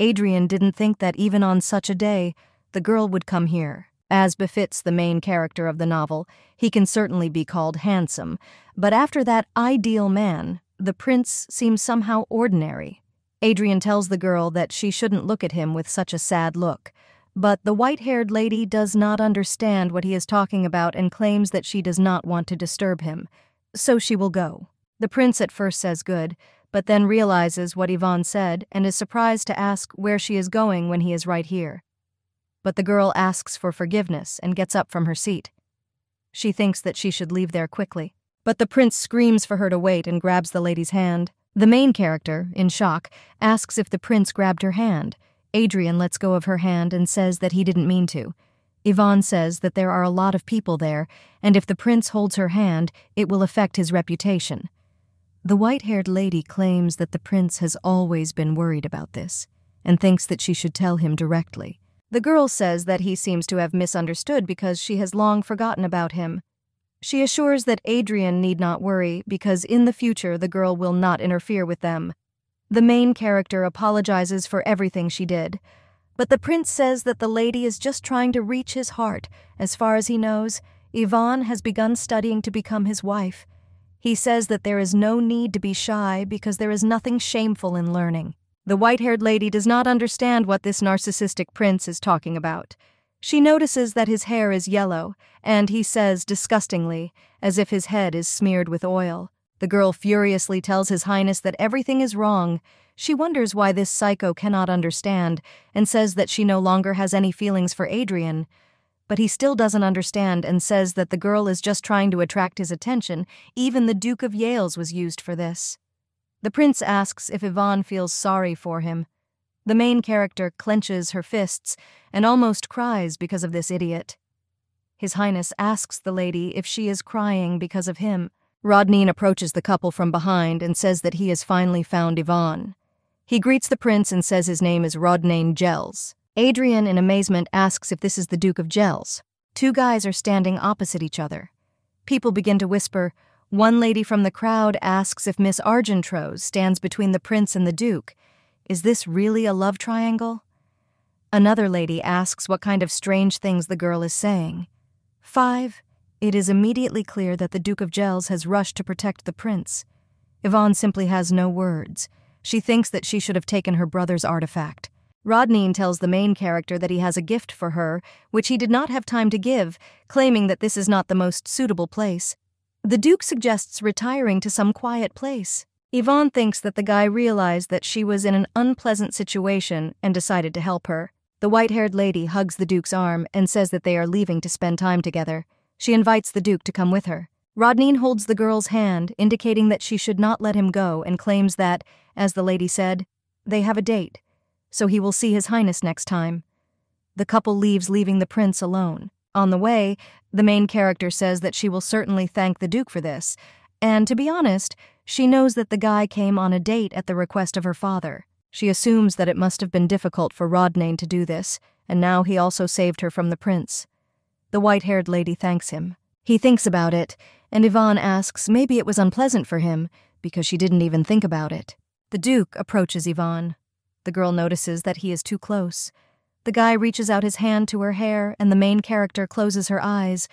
Adrian didn't think that even on such a day, the girl would come here. As befits the main character of the novel, he can certainly be called handsome, but after that ideal man, the prince seems somehow ordinary. Adrian tells the girl that she shouldn't look at him with such a sad look, but the white-haired lady does not understand what he is talking about and claims that she does not want to disturb him, so she will go. The prince at first says good, but then realizes what Yvonne said and is surprised to ask where she is going when he is right here. But the girl asks for forgiveness and gets up from her seat. She thinks that she should leave there quickly, but the prince screams for her to wait and grabs the lady's hand. The main character, in shock, asks if the prince grabbed her hand. Adrian lets go of her hand and says that he didn't mean to. Yvonne says that there are a lot of people there, and if the prince holds her hand, it will affect his reputation. The white-haired lady claims that the prince has always been worried about this, and thinks that she should tell him directly. The girl says that he seems to have misunderstood because she has long forgotten about him. She assures that Adrian need not worry because in the future the girl will not interfere with them. The main character apologizes for everything she did, but the prince says that the lady is just trying to reach his heart. As far as he knows, Yvonne has begun studying to become his wife. He says that there is no need to be shy because there is nothing shameful in learning. The white-haired lady does not understand what this narcissistic prince is talking about. She notices that his hair is yellow, and he says disgustingly, as if his head is smeared with oil. The girl furiously tells His Highness that everything is wrong. She wonders why this psycho cannot understand and says that she no longer has any feelings for Adrian. But he still doesn't understand and says that the girl is just trying to attract his attention. Even the Duke of Yale's was used for this. The prince asks if Yvonne feels sorry for him. The main character clenches her fists and almost cries because of this idiot. His Highness asks the lady if she is crying because of him. Rodnine approaches the couple from behind and says that he has finally found Yvonne. He greets the prince and says his name is Rodnine Gels. Adrian, in amazement, asks if this is the Duke of Gels. Two guys are standing opposite each other. People begin to whisper. One lady from the crowd asks if Miss Argentrose stands between the prince and the Duke. Is this really a love triangle? Another lady asks what kind of strange things the girl is saying. 5. It is immediately clear that the Duke of Gels has rushed to protect the prince. Yvonne simply has no words. She thinks that she should have taken her brother's artifact. Rodnine tells the main character that he has a gift for her, which he did not have time to give, claiming that this is not the most suitable place. The Duke suggests retiring to some quiet place. Yvonne thinks that the guy realized that she was in an unpleasant situation and decided to help her. The white-haired lady hugs the Duke's arm and says that they are leaving to spend time together. She invites the Duke to come with her. Rodnine holds the girl's hand, indicating that she should not let him go, and claims that, as the lady said, they have a date, so he will see His Highness next time. The couple leaves, leaving the prince alone. On the way, the main character says that she will certainly thank the Duke for this, and to be honest, she knows that the guy came on a date at the request of her father. She assumes that it must have been difficult for Rodnine to do this, and now he also saved her from the prince. The white-haired lady thanks him. He thinks about it, and Yvonne asks maybe it was unpleasant for him, because she didn't even think about it. The Duke approaches Yvonne. The girl notices that he is too close. The guy reaches out his hand to her hair, and the main character closes her eyes,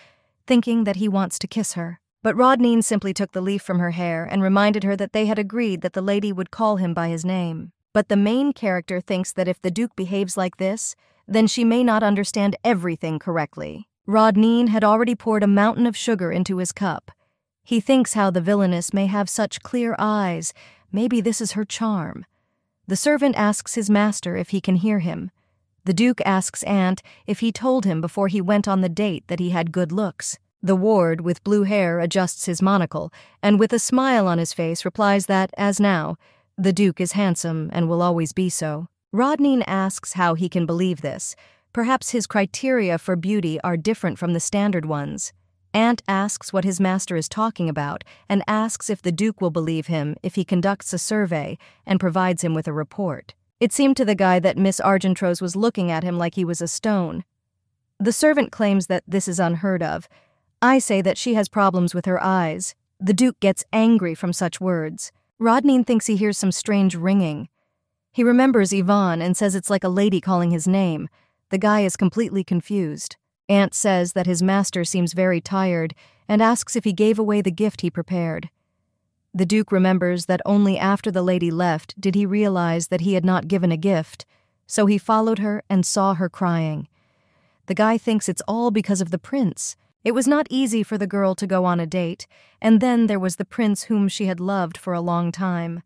thinking that he wants to kiss her. But Rodnine simply took the leaf from her hair and reminded her that they had agreed that the lady would call him by his name. But the main character thinks that if the Duke behaves like this, then she may not understand everything correctly. Rodnine had already poured a mountain of sugar into his cup. He thinks how the villainess may have such clear eyes. Maybe this is her charm. The servant asks his master if he can hear him. The Duke asks Aunt if he told him before he went on the date that he had good looks. The ward with blue hair adjusts his monocle, and with a smile on his face replies that, as now, the Duke is handsome and will always be so. Rodnine asks how he can believe this. Perhaps his criteria for beauty are different from the standard ones. Aunt asks what his master is talking about and asks if the Duke will believe him if he conducts a survey and provides him with a report. It seemed to the guy that Miss Argentrose was looking at him like he was a stone. The servant claims that this is unheard of. I say that she has problems with her eyes. The Duke gets angry from such words. Rodnine thinks he hears some strange ringing. He remembers Yvonne and says it's like a lady calling his name. The guy is completely confused. Aunt says that his master seems very tired and asks if he gave away the gift he prepared. The Duke remembers that only after the lady left did he realize that he had not given a gift, so he followed her and saw her crying. The guy thinks it's all because of the prince. It was not easy for the girl to go on a date, and then there was the prince whom she had loved for a long time.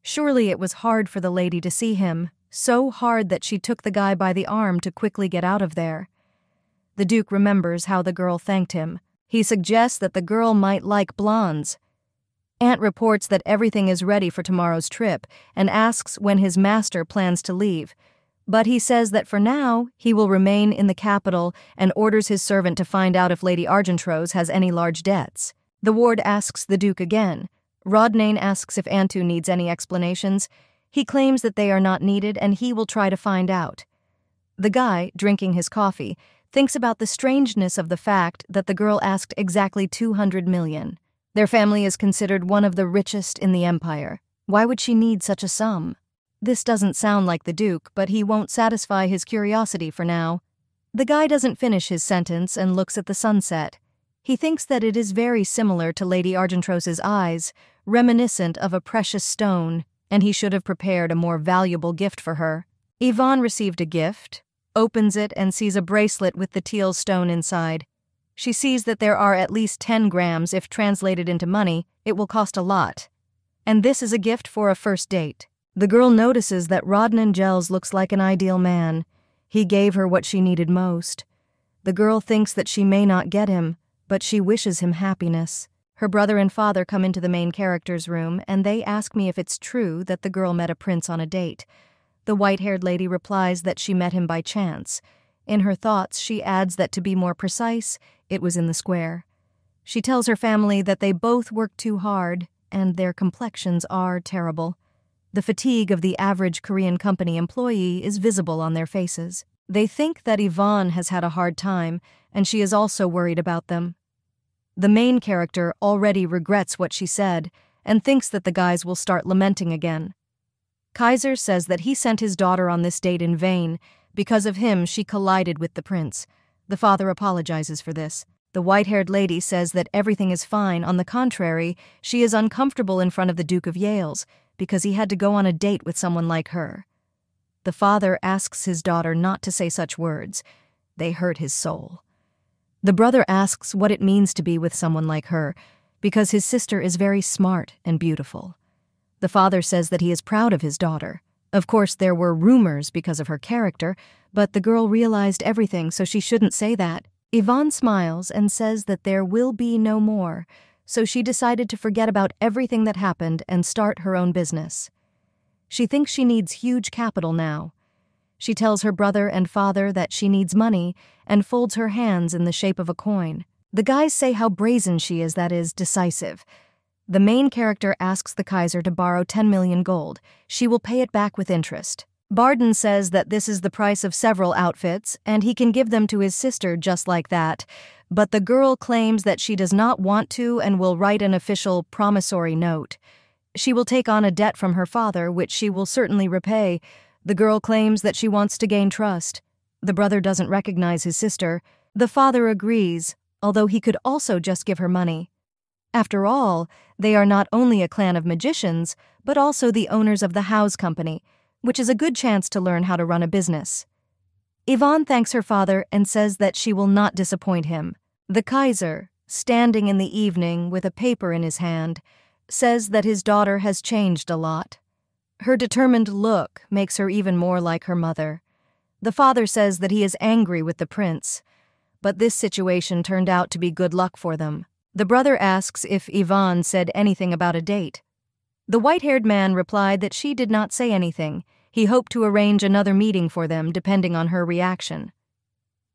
Surely it was hard for the lady to see him, so hard that she took the guy by the arm to quickly get out of there. The Duke remembers how the girl thanked him. He suggests that the girl might like blondes. Aunt reports that everything is ready for tomorrow's trip and asks when his master plans to leave. But he says that for now, he will remain in the capital and orders his servant to find out if Lady Argentrose has any large debts. The ward asks the Duke again. Rodnine asks if Antu needs any explanations. He claims that they are not needed and he will try to find out. The guy, drinking his coffee, thinks about the strangeness of the fact that the girl asked exactly 200 million. Their family is considered one of the richest in the empire. Why would she need such a sum? This doesn't sound like the Duke, but he won't satisfy his curiosity for now. The guy doesn't finish his sentence and looks at the sunset. He thinks that it is very similar to Lady Argentros's eyes, reminiscent of a precious stone, and he should have prepared a more valuable gift for her. Yvonne received a gift, opens it and sees a bracelet with the teal stone inside. She sees that there are at least 10 grams. If translated into money, it will cost a lot. And this is a gift for a first date. The girl notices that Rodnan Gels looks like an ideal man. He gave her what she needed most. The girl thinks that she may not get him, but she wishes him happiness. Her brother and father come into the main character's room, and they ask me if it's true that the girl met a prince on a date. The white-haired lady replies that she met him by chance. In her thoughts, she adds that to be more precise, it was in the square. She tells her family that they both work too hard, and their complexions are terrible. The fatigue of the average Korean company employee is visible on their faces. They think that Yvonne has had a hard time, and she is also worried about them. The main character already regrets what she said, and thinks that the guys will start lamenting again. Kaiser says that he sent his daughter on this date in vain. Because of him, she collided with the prince. The father apologizes for this. The white-haired lady says that everything is fine. On the contrary, she is uncomfortable in front of the Duke of Yales because he had to go on a date with someone like her. The father asks his daughter not to say such words. They hurt his soul. The brother asks what it means to be with someone like her, because his sister is very smart and beautiful. The father says that he is proud of his daughter. Of course, there were rumors because of her character, but the girl realized everything, so she shouldn't say that. Yvonne smiles and says that there will be no more, so she decided to forget about everything that happened and start her own business. She thinks she needs huge capital now. She tells her brother and father that she needs money and folds her hands in the shape of a coin. The guys say how brazen she is, that is, decisive. The main character asks the Kaiser to borrow 10 million gold. She will pay it back with interest. Barden says that this is the price of several outfits, and he can give them to his sister just like that. But the girl claims that she does not want to and will write an official promissory note. She will take on a debt from her father, which she will certainly repay. The girl claims that she wants to gain trust. The brother doesn't recognize his sister. The father agrees, although he could also just give her money. After all, they are not only a clan of magicians, but also the owners of the House Company, which is a good chance to learn how to run a business. Yvonne thanks her father and says that she will not disappoint him. The Kaiser, standing in the evening with a paper in his hand, says that his daughter has changed a lot. Her determined look makes her even more like her mother. The father says that he is angry with the prince, but this situation turned out to be good luck for them. The brother asks if Yvonne said anything about a date. The white-haired man replied that she did not say anything. He hoped to arrange another meeting for them, depending on her reaction.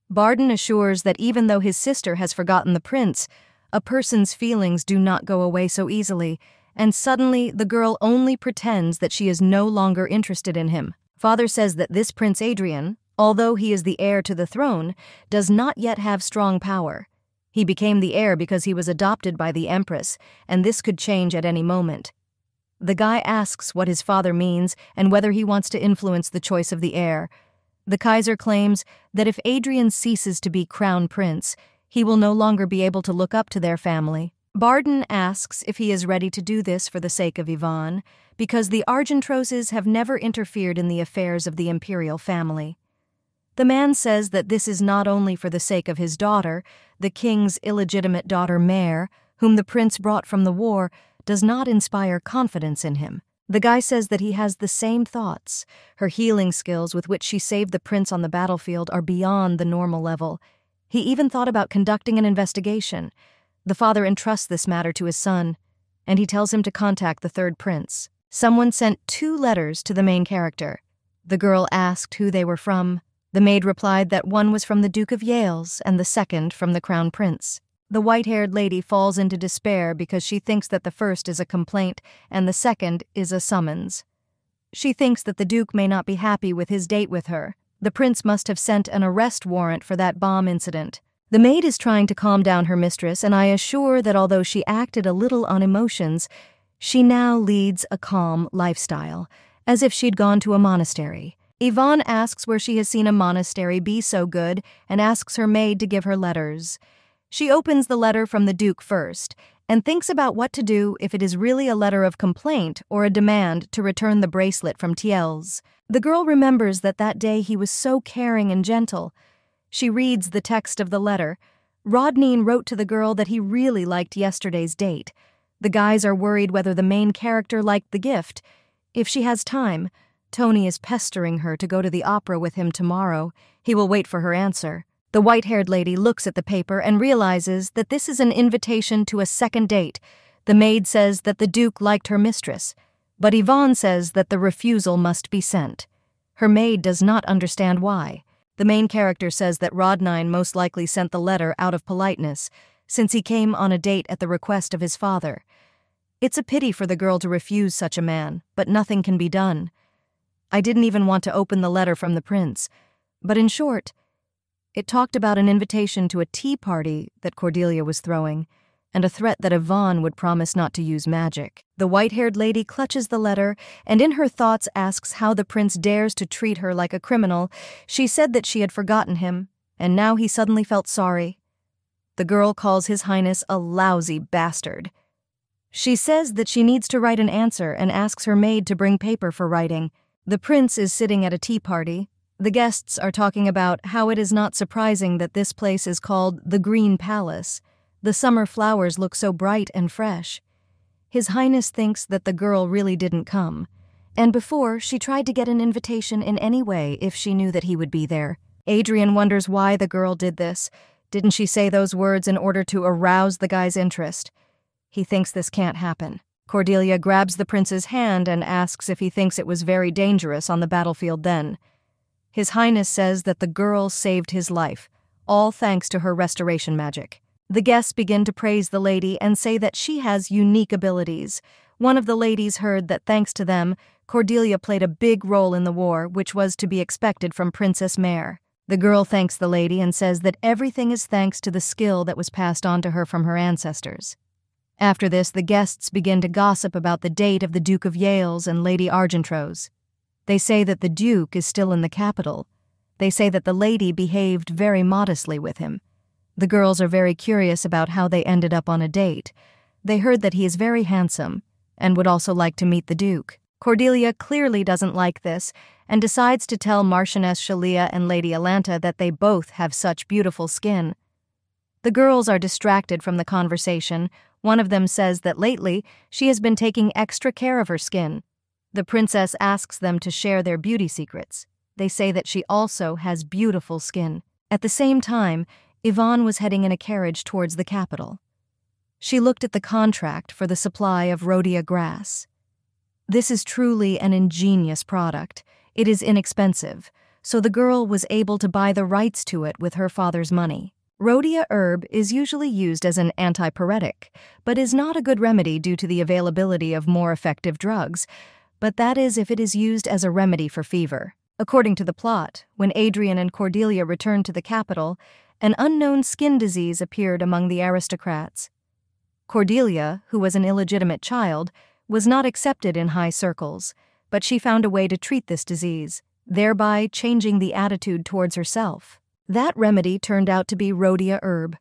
Barden assures that even though his sister has forgotten the prince, a person's feelings do not go away so easily, and suddenly the girl only pretends that she is no longer interested in him. Father says that this Prince Adrian, although he is the heir to the throne, does not yet have strong power. He became the heir because he was adopted by the Empress, and this could change at any moment. The guy asks what his father means and whether he wants to influence the choice of the heir. The Kaiser claims that if Adrian ceases to be crown prince, he will no longer be able to look up to their family. Barden asks if he is ready to do this for the sake of Yvonne, because the Argentroses have never interfered in the affairs of the imperial family. The man says that this is not only for the sake of his daughter, the king's illegitimate daughter Mare, whom the prince brought from the war, does not inspire confidence in him. The guy says that he has the same thoughts. Her healing skills with which she saved the prince on the battlefield are beyond the normal level. He even thought about conducting an investigation. The father entrusts this matter to his son, and he tells him to contact the third prince. Someone sent 2 letters to the main character. The girl asked who they were from. The maid replied that one was from the Duke of Yales and the second from the Crown Prince. The white-haired lady falls into despair because she thinks that the first is a complaint and the second is a summons. She thinks that the Duke may not be happy with his date with her. The prince must have sent an arrest warrant for that bomb incident. The maid is trying to calm down her mistress, and I assure that although she acted a little on emotions, she now leads a calm lifestyle, as if she'd gone to a monastery. Yvonne asks where she has seen a monastery be so good and asks her maid to give her letters. She opens the letter from the Duke first and thinks about what to do if it is really a letter of complaint or a demand to return the bracelet from Thiel's. The girl remembers that day he was so caring and gentle. She reads the text of the letter. Rodney wrote to the girl that he really liked yesterday's date. The guys are worried whether the main character liked the gift. If she has time, Tony is pestering her to go to the opera with him tomorrow. He will wait for her answer. The white-haired lady looks at the paper and realizes that this is an invitation to a second date. The maid says that the Duke liked her mistress, but Yvonne says that the refusal must be sent. Her maid does not understand why. The main character says that Rodney most likely sent the letter out of politeness, since he came on a date at the request of his father. It's a pity for the girl to refuse such a man, but nothing can be done. I didn't even want to open the letter from the prince, but in short, it talked about an invitation to a tea party that Cordelia was throwing, and a threat that Yvonne would promise not to use magic. The white-haired lady clutches the letter, and in her thoughts asks how the prince dares to treat her like a criminal. She said that she had forgotten him, and now he suddenly felt sorry. The girl calls His Highness a lousy bastard. She says that she needs to write an answer and asks her maid to bring paper for writing. The prince is sitting at a tea party. The guests are talking about how it is not surprising that this place is called the Green Palace. The summer flowers look so bright and fresh. His Highness thinks that the girl really didn't come, and before she tried to get an invitation in any way if she knew that he would be there. Adrian wonders why the girl did this. Didn't she say those words in order to arouse the guy's interest? He thinks this can't happen. Cordelia grabs the prince's hand and asks if he thinks it was very dangerous on the battlefield then. His Highness says that the girl saved his life, all thanks to her restoration magic. The guests begin to praise the lady and say that she has unique abilities. One of the ladies heard that thanks to them, Cordelia played a big role in the war, which was to be expected from Princess Mare. The girl thanks the lady and says that everything is thanks to the skill that was passed on to her from her ancestors. After this, the guests begin to gossip about the date of the Duke of Yale's and Lady Argentro's. They say that the Duke is still in the capital. They say that the lady behaved very modestly with him. The girls are very curious about how they ended up on a date. They heard that he is very handsome and would also like to meet the Duke. Cordelia clearly doesn't like this and decides to tell Marchioness Shalia and Lady Alanta that they both have such beautiful skin. The girls are distracted from the conversation. One of them says that lately she has been taking extra care of her skin. The princess asks them to share their beauty secrets. They say that she also has beautiful skin. At the same time, Yvonne was heading in a carriage towards the capital. She looked at the contract for the supply of rhodia grass. This is truly an ingenious product. It is inexpensive, so the girl was able to buy the rights to it with her father's money. Rhodia herb is usually used as an antipyretic, but is not a good remedy due to the availability of more effective drugs, but that is if it is used as a remedy for fever. According to the plot, when Adrian and Cordelia returned to the capital, an unknown skin disease appeared among the aristocrats. Cordelia, who was an illegitimate child, was not accepted in high circles, but she found a way to treat this disease, thereby changing the attitude towards herself. That remedy turned out to be rhodia herb.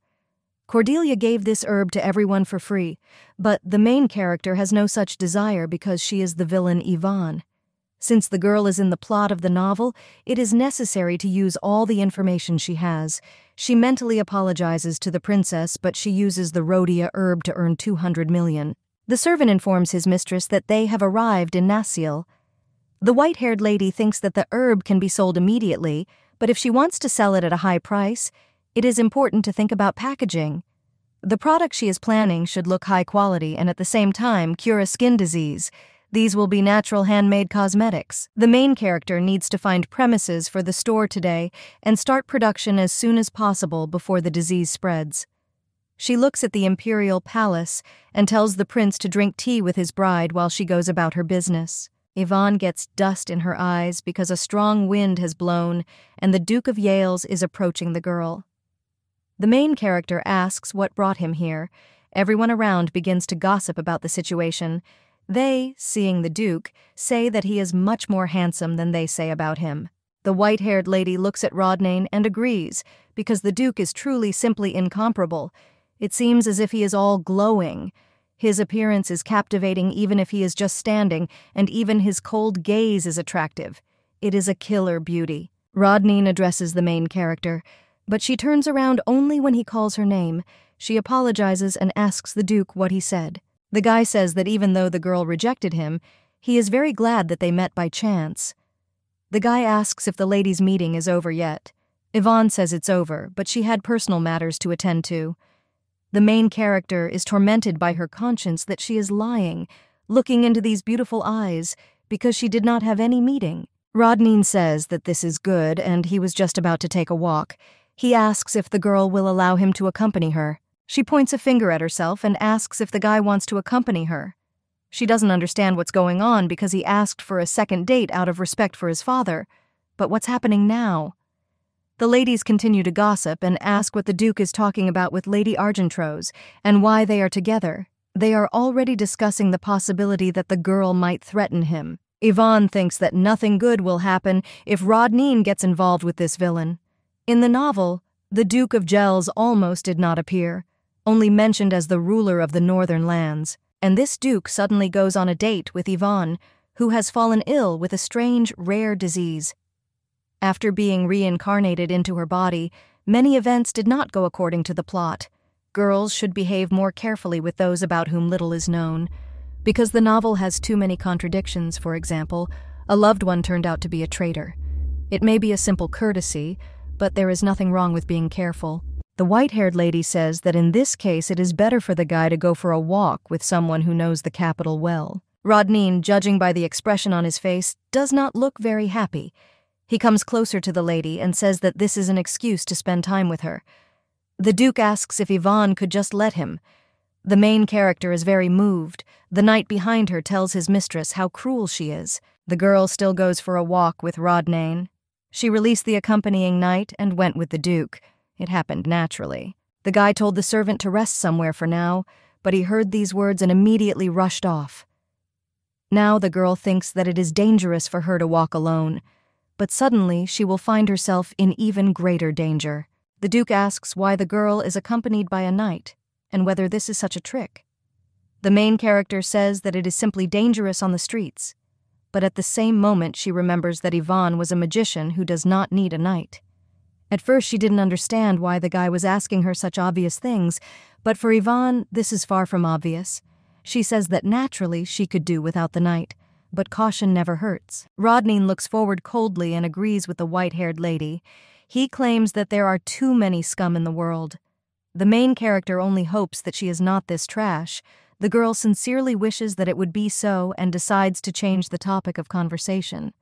Cordelia gave this herb to everyone for free, but the main character has no such desire because she is the villain Yvonne. Since the girl is in the plot of the novel, it is necessary to use all the information she has. She mentally apologizes to the princess, but she uses the rhodia herb to earn 200 million. The servant informs his mistress that they have arrived in Nasil. The white-haired lady thinks that the herb can be sold immediately, but if she wants to sell it at a high price, it is important to think about packaging. The product she is planning should look high quality and at the same time cure a skin disease. These will be natural handmade cosmetics. The main character needs to find premises for the store today and start production as soon as possible before the disease spreads. She looks at the imperial palace and tells the prince to drink tea with his bride while she goes about her business. Yvonne gets dust in her eyes because a strong wind has blown and the Duke of Yales is approaching the girl. The main character asks what brought him here. Everyone around begins to gossip about the situation. They, seeing the Duke, say that he is much more handsome than they say about him. The white-haired lady looks at Rodnane and agrees, because the Duke is truly simply incomparable. It seems as if he is all glowing. His appearance is captivating even if he is just standing, and even his cold gaze is attractive. It is a killer beauty. Rodnane addresses the main character, but she turns around only when he calls her name. She apologizes and asks the Duke what he said. The guy says that even though the girl rejected him, he is very glad that they met by chance. The guy asks if the ladies' meeting is over yet. Yvonne says it's over, but she had personal matters to attend to. The main character is tormented by her conscience that she is lying, looking into these beautiful eyes, because she did not have any meeting. Rodnane says that this is good and he was just about to take a walk. He asks if the girl will allow him to accompany her. She points a finger at herself and asks if the guy wants to accompany her. She doesn't understand what's going on because he asked for a second date out of respect for his father. But what's happening now? The ladies continue to gossip and ask what the Duke is talking about with Lady Argentrose and why they are together. They are already discussing the possibility that the girl might threaten him. Yvonne thinks that nothing good will happen if Rodnane gets involved with this villain. In the novel, the Duke of Gels almost did not appear, only mentioned as the ruler of the northern lands. And this Duke suddenly goes on a date with Yvonne, who has fallen ill with a strange, rare disease. After being reincarnated into her body, many events did not go according to the plot. Girls should behave more carefully with those about whom little is known. Because the novel has too many contradictions, for example, a loved one turned out to be a traitor. It may be a simple courtesy, but there is nothing wrong with being careful. The white-haired lady says that in this case it is better for the guy to go for a walk with someone who knows the capital well. Rodnane, judging by the expression on his face, does not look very happy. He comes closer to the lady and says that this is an excuse to spend time with her. The Duke asks if Yvonne could just let him. The main character is very moved. The knight behind her tells his mistress how cruel she is. The girl still goes for a walk with Rodnane. She released the accompanying knight and went with the Duke. It happened naturally. The guy told the servant to rest somewhere for now, but he heard these words and immediately rushed off. Now the girl thinks that it is dangerous for her to walk alone, but suddenly she will find herself in even greater danger. The Duke asks why the girl is accompanied by a knight, and whether this is such a trick. The main character says that it is simply dangerous on the streets, but at the same moment she remembers that Yvonne was a magician who does not need a knight. At first she didn't understand why the guy was asking her such obvious things, but for Yvonne this is far from obvious. She says that naturally she could do without the knight, but caution never hurts. Rodnane looks forward coldly and agrees with the white-haired lady. He claims that there are too many scum in the world. The main character only hopes that she is not this trash. The girl sincerely wishes that it would be so and decides to change the topic of conversation.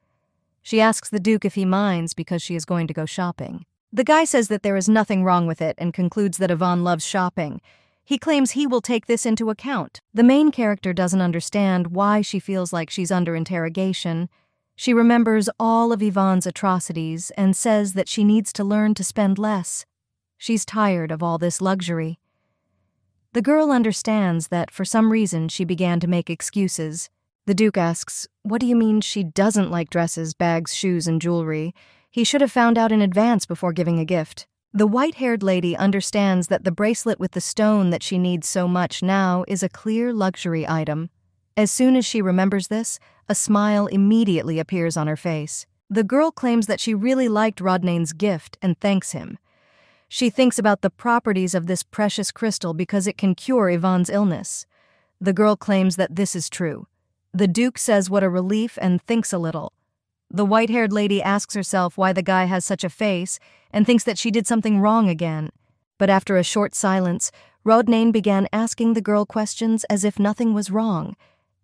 She asks the Duke if he minds because she is going to go shopping. The guy says that there is nothing wrong with it and concludes that Yvonne loves shopping. He claims he will take this into account. The main character doesn't understand why she feels like she's under interrogation. She remembers all of Yvonne's atrocities and says that she needs to learn to spend less. She's tired of all this luxury. The girl understands that for some reason she began to make excuses. The Duke asks, "What do you mean she doesn't like dresses, bags, shoes, and jewelry?" He should have found out in advance before giving a gift. The white-haired lady understands that the bracelet with the stone that she needs so much now is a clear luxury item. As soon as she remembers this, a smile immediately appears on her face. The girl claims that she really liked Rodnane's gift and thanks him. She thinks about the properties of this precious crystal because it can cure Yvonne's illness. The girl claims that this is true. The Duke says what a relief and thinks a little. The white-haired lady asks herself why the guy has such a face and thinks that she did something wrong again. But after a short silence, Rodnane began asking the girl questions as if nothing was wrong,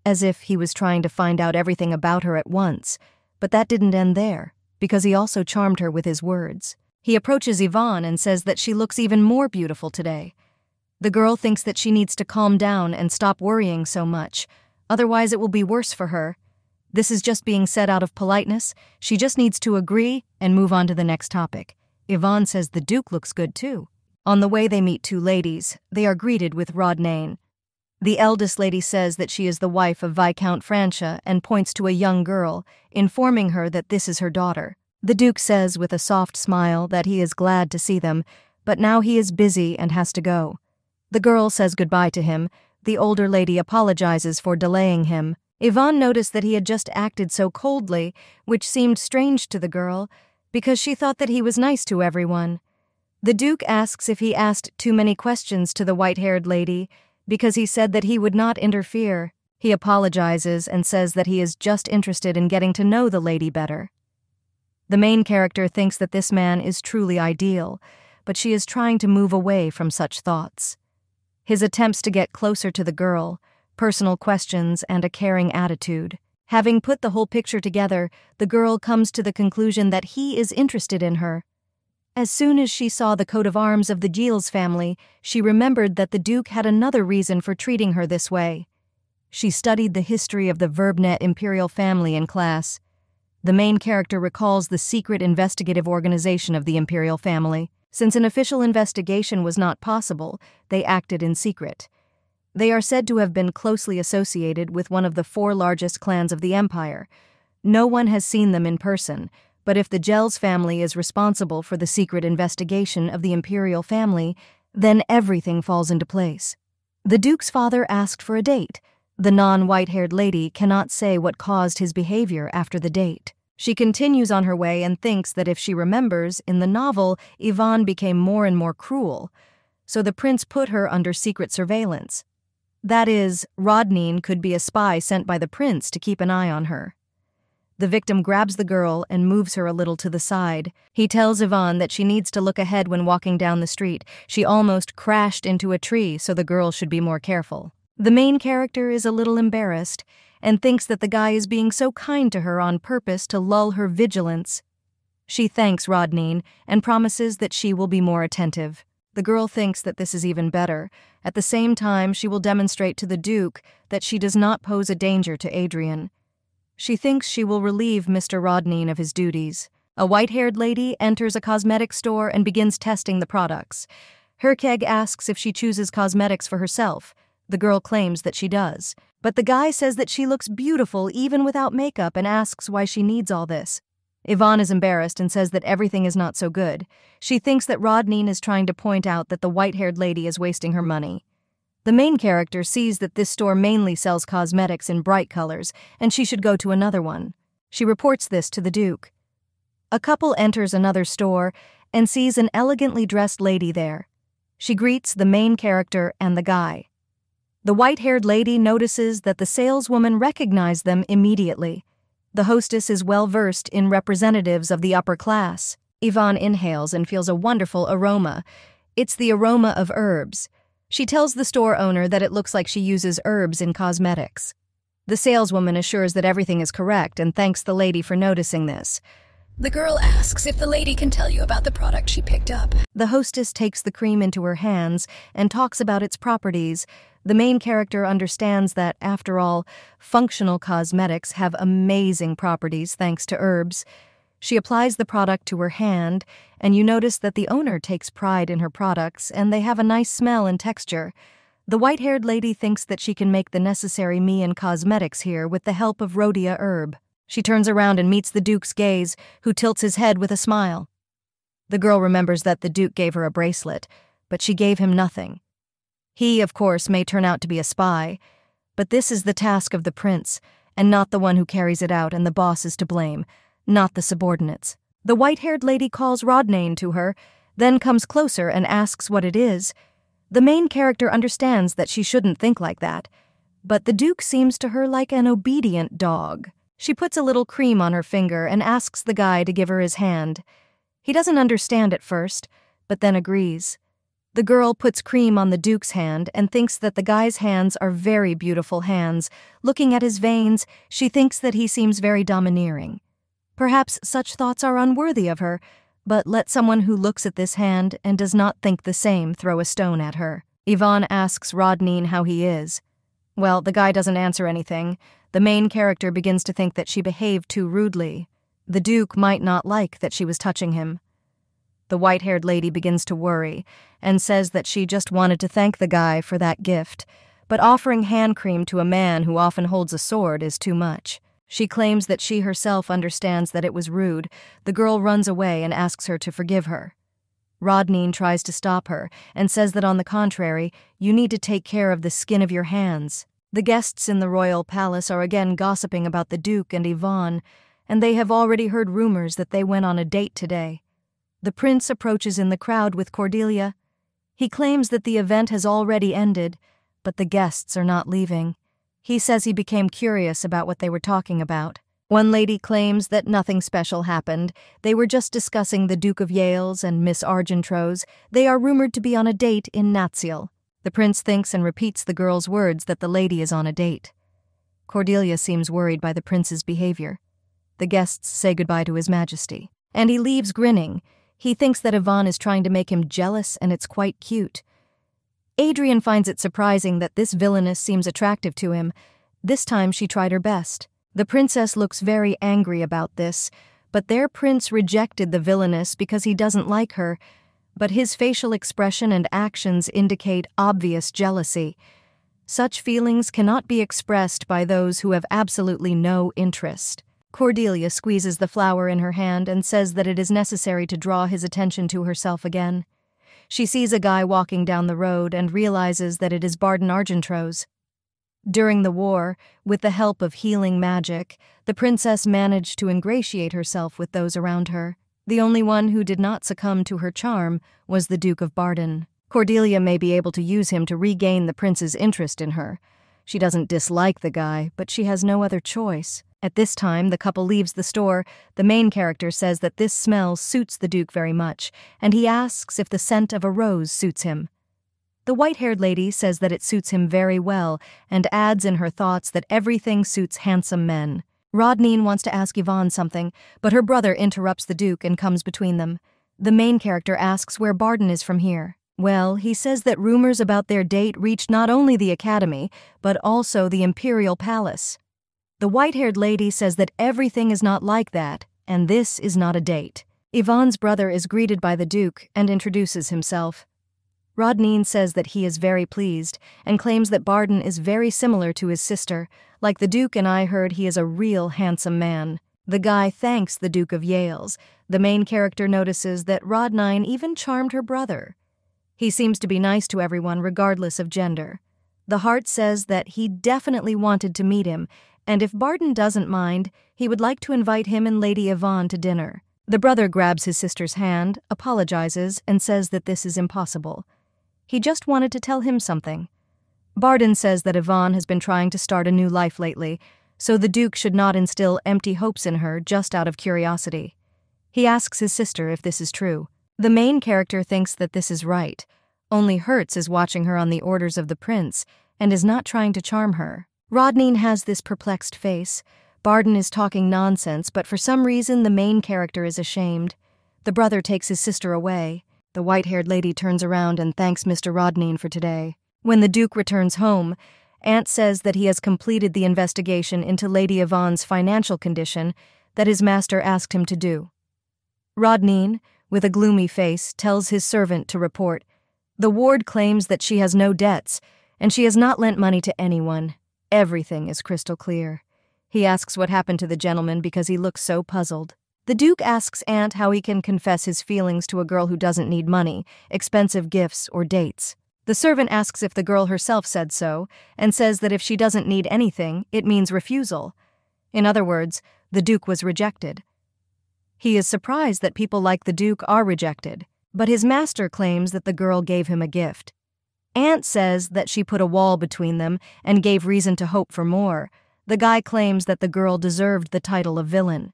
as if he was trying to find out everything about her at once. But that didn't end there, because he also charmed her with his words. He approaches Yvonne and says that she looks even more beautiful today. The girl thinks that she needs to calm down and stop worrying so much, otherwise it will be worse for her. This is just being said out of politeness. She just needs to agree and move on to the next topic. Yvonne says the Duke looks good too. On the way they meet two ladies. They are greeted with Rodnane. The eldest lady says that she is the wife of Viscount Francia and points to a young girl, informing her that this is her daughter. The Duke says with a soft smile that he is glad to see them, but now he is busy and has to go. The girl says goodbye to him. The older lady apologizes for delaying him. Yvonne noticed that he had just acted so coldly, which seemed strange to the girl, because she thought that he was nice to everyone. The Duke asks if he asked too many questions to the white-haired lady, because he said that he would not interfere. He apologizes and says that he is just interested in getting to know the lady better. The main character thinks that this man is truly ideal, but she is trying to move away from such thoughts. His attempts to get closer to the girl, personal questions, and a caring attitude. Having put the whole picture together, the girl comes to the conclusion that he is interested in her. As soon as she saw the coat of arms of the Gilles family, she remembered that the Duke had another reason for treating her this way. She studied the history of the Verbnet imperial family in class. The main character recalls the secret investigative organization of the imperial family. Since an official investigation was not possible, they acted in secret. They are said to have been closely associated with one of the 4 largest clans of the empire. No one has seen them in person, but if the Gilles family is responsible for the secret investigation of the imperial family, then everything falls into place. The Duke's father asked for a date. The non-white-haired lady cannot say what caused his behavior after the date. She continues on her way and thinks that if she remembers, in the novel, Yvonne became more and more cruel, so the prince put her under secret surveillance. That is, Rodnane could be a spy sent by the prince to keep an eye on her. The victim grabs the girl and moves her a little to the side. He tells Yvonne that she needs to look ahead when walking down the street. She almost crashed into a tree, so the girl should be more careful. The main character is a little embarrassed and thinks that the guy is being so kind to her on purpose to lull her vigilance. She thanks Rodnane and promises that she will be more attentive. The girl thinks that this is even better. At the same time, she will demonstrate to the Duke that she does not pose a danger to Adrian. She thinks she will relieve Mr. Rodnane of his duties. A white-haired lady enters a cosmetic store and begins testing the products. Herkeg asks if she chooses cosmetics for herself. The girl claims that she does. But the guy says that she looks beautiful even without makeup and asks why she needs all this. Yvonne is embarrassed and says that everything is not so good. She thinks that Rodnane is trying to point out that the white-haired lady is wasting her money. The main character sees that this store mainly sells cosmetics in bright colors, and she should go to another one. She reports this to the Duke. A couple enters another store and sees an elegantly dressed lady there. She greets the main character and the guy. The white-haired lady notices that the saleswoman recognized them immediately. The hostess is well-versed in representatives of the upper class. Yvonne inhales and feels a wonderful aroma. It's the aroma of herbs. She tells the store owner that it looks like she uses herbs in cosmetics. The saleswoman assures that everything is correct and thanks the lady for noticing this. The girl asks if the lady can tell you about the product she picked up. The hostess takes the cream into her hands and talks about its properties. The main character understands that, after all, functional cosmetics have amazing properties thanks to herbs. She applies the product to her hand, and you notice that the owner takes pride in her products, and they have a nice smell and texture. The white-haired lady thinks that she can make the necessary me-and cosmetics here with the help of rhodia herb. She turns around and meets the Duke's gaze, who tilts his head with a smile. The girl remembers that the Duke gave her a bracelet, but she gave him nothing. He, of course, may turn out to be a spy, but this is the task of the prince, and not the one who carries it out, and the boss is to blame, not the subordinates. The white-haired lady calls Rodnane to her, then comes closer and asks what it is. The main character understands that she shouldn't think like that, but the Duke seems to her like an obedient dog. She puts a little cream on her finger and asks the guy to give her his hand. He doesn't understand at first, but then agrees. The girl puts cream on the Duke's hand and thinks that the guy's hands are very beautiful hands. Looking at his veins, she thinks that he seems very domineering. Perhaps such thoughts are unworthy of her, but let someone who looks at this hand and does not think the same throw a stone at her. Yvonne asks Rodnane how he is. Well, the guy doesn't answer anything. The main character begins to think that she behaved too rudely. The Duke might not like that she was touching him. The white-haired lady begins to worry and says that she just wanted to thank the guy for that gift, but offering hand cream to a man who often holds a sword is too much. She claims that she herself understands that it was rude. The girl runs away and asks her to forgive her. Rodney tries to stop her and says that on the contrary, you need to take care of the skin of your hands. The guests in the royal palace are again gossiping about the Duke and Yvonne, and they have already heard rumors that they went on a date today. The prince approaches in the crowd with Cordelia. He claims that the event has already ended, but the guests are not leaving. He says he became curious about what they were talking about. One lady claims that nothing special happened. They were just discussing the Duke of Yale's and Miss Argentro's. They are rumored to be on a date in Natsiel. The prince thinks and repeats the girl's words that the lady is on a date. Cordelia seems worried by the prince's behavior. The guests say goodbye to His Majesty, and he leaves grinning. He thinks that Yvonne is trying to make him jealous, and it's quite cute. Adrian finds it surprising that this villainess seems attractive to him. This time she tried her best. The princess looks very angry about this, but their prince rejected the villainess because he doesn't like her, but his facial expression and actions indicate obvious jealousy. Such feelings cannot be expressed by those who have absolutely no interest. Cordelia squeezes the flower in her hand and says that it is necessary to draw his attention to herself again. She sees a guy walking down the road and realizes that it is Barden Argentro's. During the war, with the help of healing magic, the princess managed to ingratiate herself with those around her. The only one who did not succumb to her charm was the Duke of Barden. Cordelia may be able to use him to regain the prince's interest in her. She doesn't dislike the guy, but she has no other choice. At this time, the couple leaves the store. The main character says that this smell suits the Duke very much, and he asks if the scent of a rose suits him. The white-haired lady says that it suits him very well, and adds in her thoughts that everything suits handsome men. Rodney wants to ask Yvonne something, but her brother interrupts the Duke and comes between them. The main character asks where Barden is from here. Well, he says that rumors about their date reached not only the academy, but also the imperial palace. The white-haired lady says that everything is not like that, and this is not a date. Yvonne's brother is greeted by the Duke and introduces himself. Rodney says that he is very pleased and claims that Barden is very similar to his sister. Like the Duke and I heard, he is a real handsome man. The guy thanks the Duke of Yale's. The main character notices that Rodney even charmed her brother. He seems to be nice to everyone regardless of gender. The heart says that he definitely wanted to meet him, and if Barden doesn't mind, he would like to invite him and Lady Yvonne to dinner. The brother grabs his sister's hand, apologizes, and says that this is impossible. He just wanted to tell him something. Barden says that Yvonne has been trying to start a new life lately, so the Duke should not instill empty hopes in her just out of curiosity. He asks his sister if this is true. The main character thinks that this is right. Only Hertz is watching her on the orders of the prince and is not trying to charm her. Rodney has this perplexed face. Barden is talking nonsense, but for some reason the main character is ashamed. The brother takes his sister away. The white-haired lady turns around and thanks Mr. Rodney for today. When the Duke returns home, Aunt says that he has completed the investigation into Lady Yvonne's financial condition that his master asked him to do. Rodney, with a gloomy face, tells his servant to report. The ward claims that she has no debts, and she has not lent money to anyone. Everything is crystal clear. He asks what happened to the gentleman because he looks so puzzled. The Duke asks Aunt how he can confess his feelings to a girl who doesn't need money, expensive gifts, or dates. The servant asks if the girl herself said so, and says that if she doesn't need anything, it means refusal. In other words, the Duke was rejected. He is surprised that people like the Duke are rejected, but his master claims that the girl gave him a gift. Aunt says that she put a wall between them and gave reason to hope for more. The guy claims that the girl deserved the title of villain.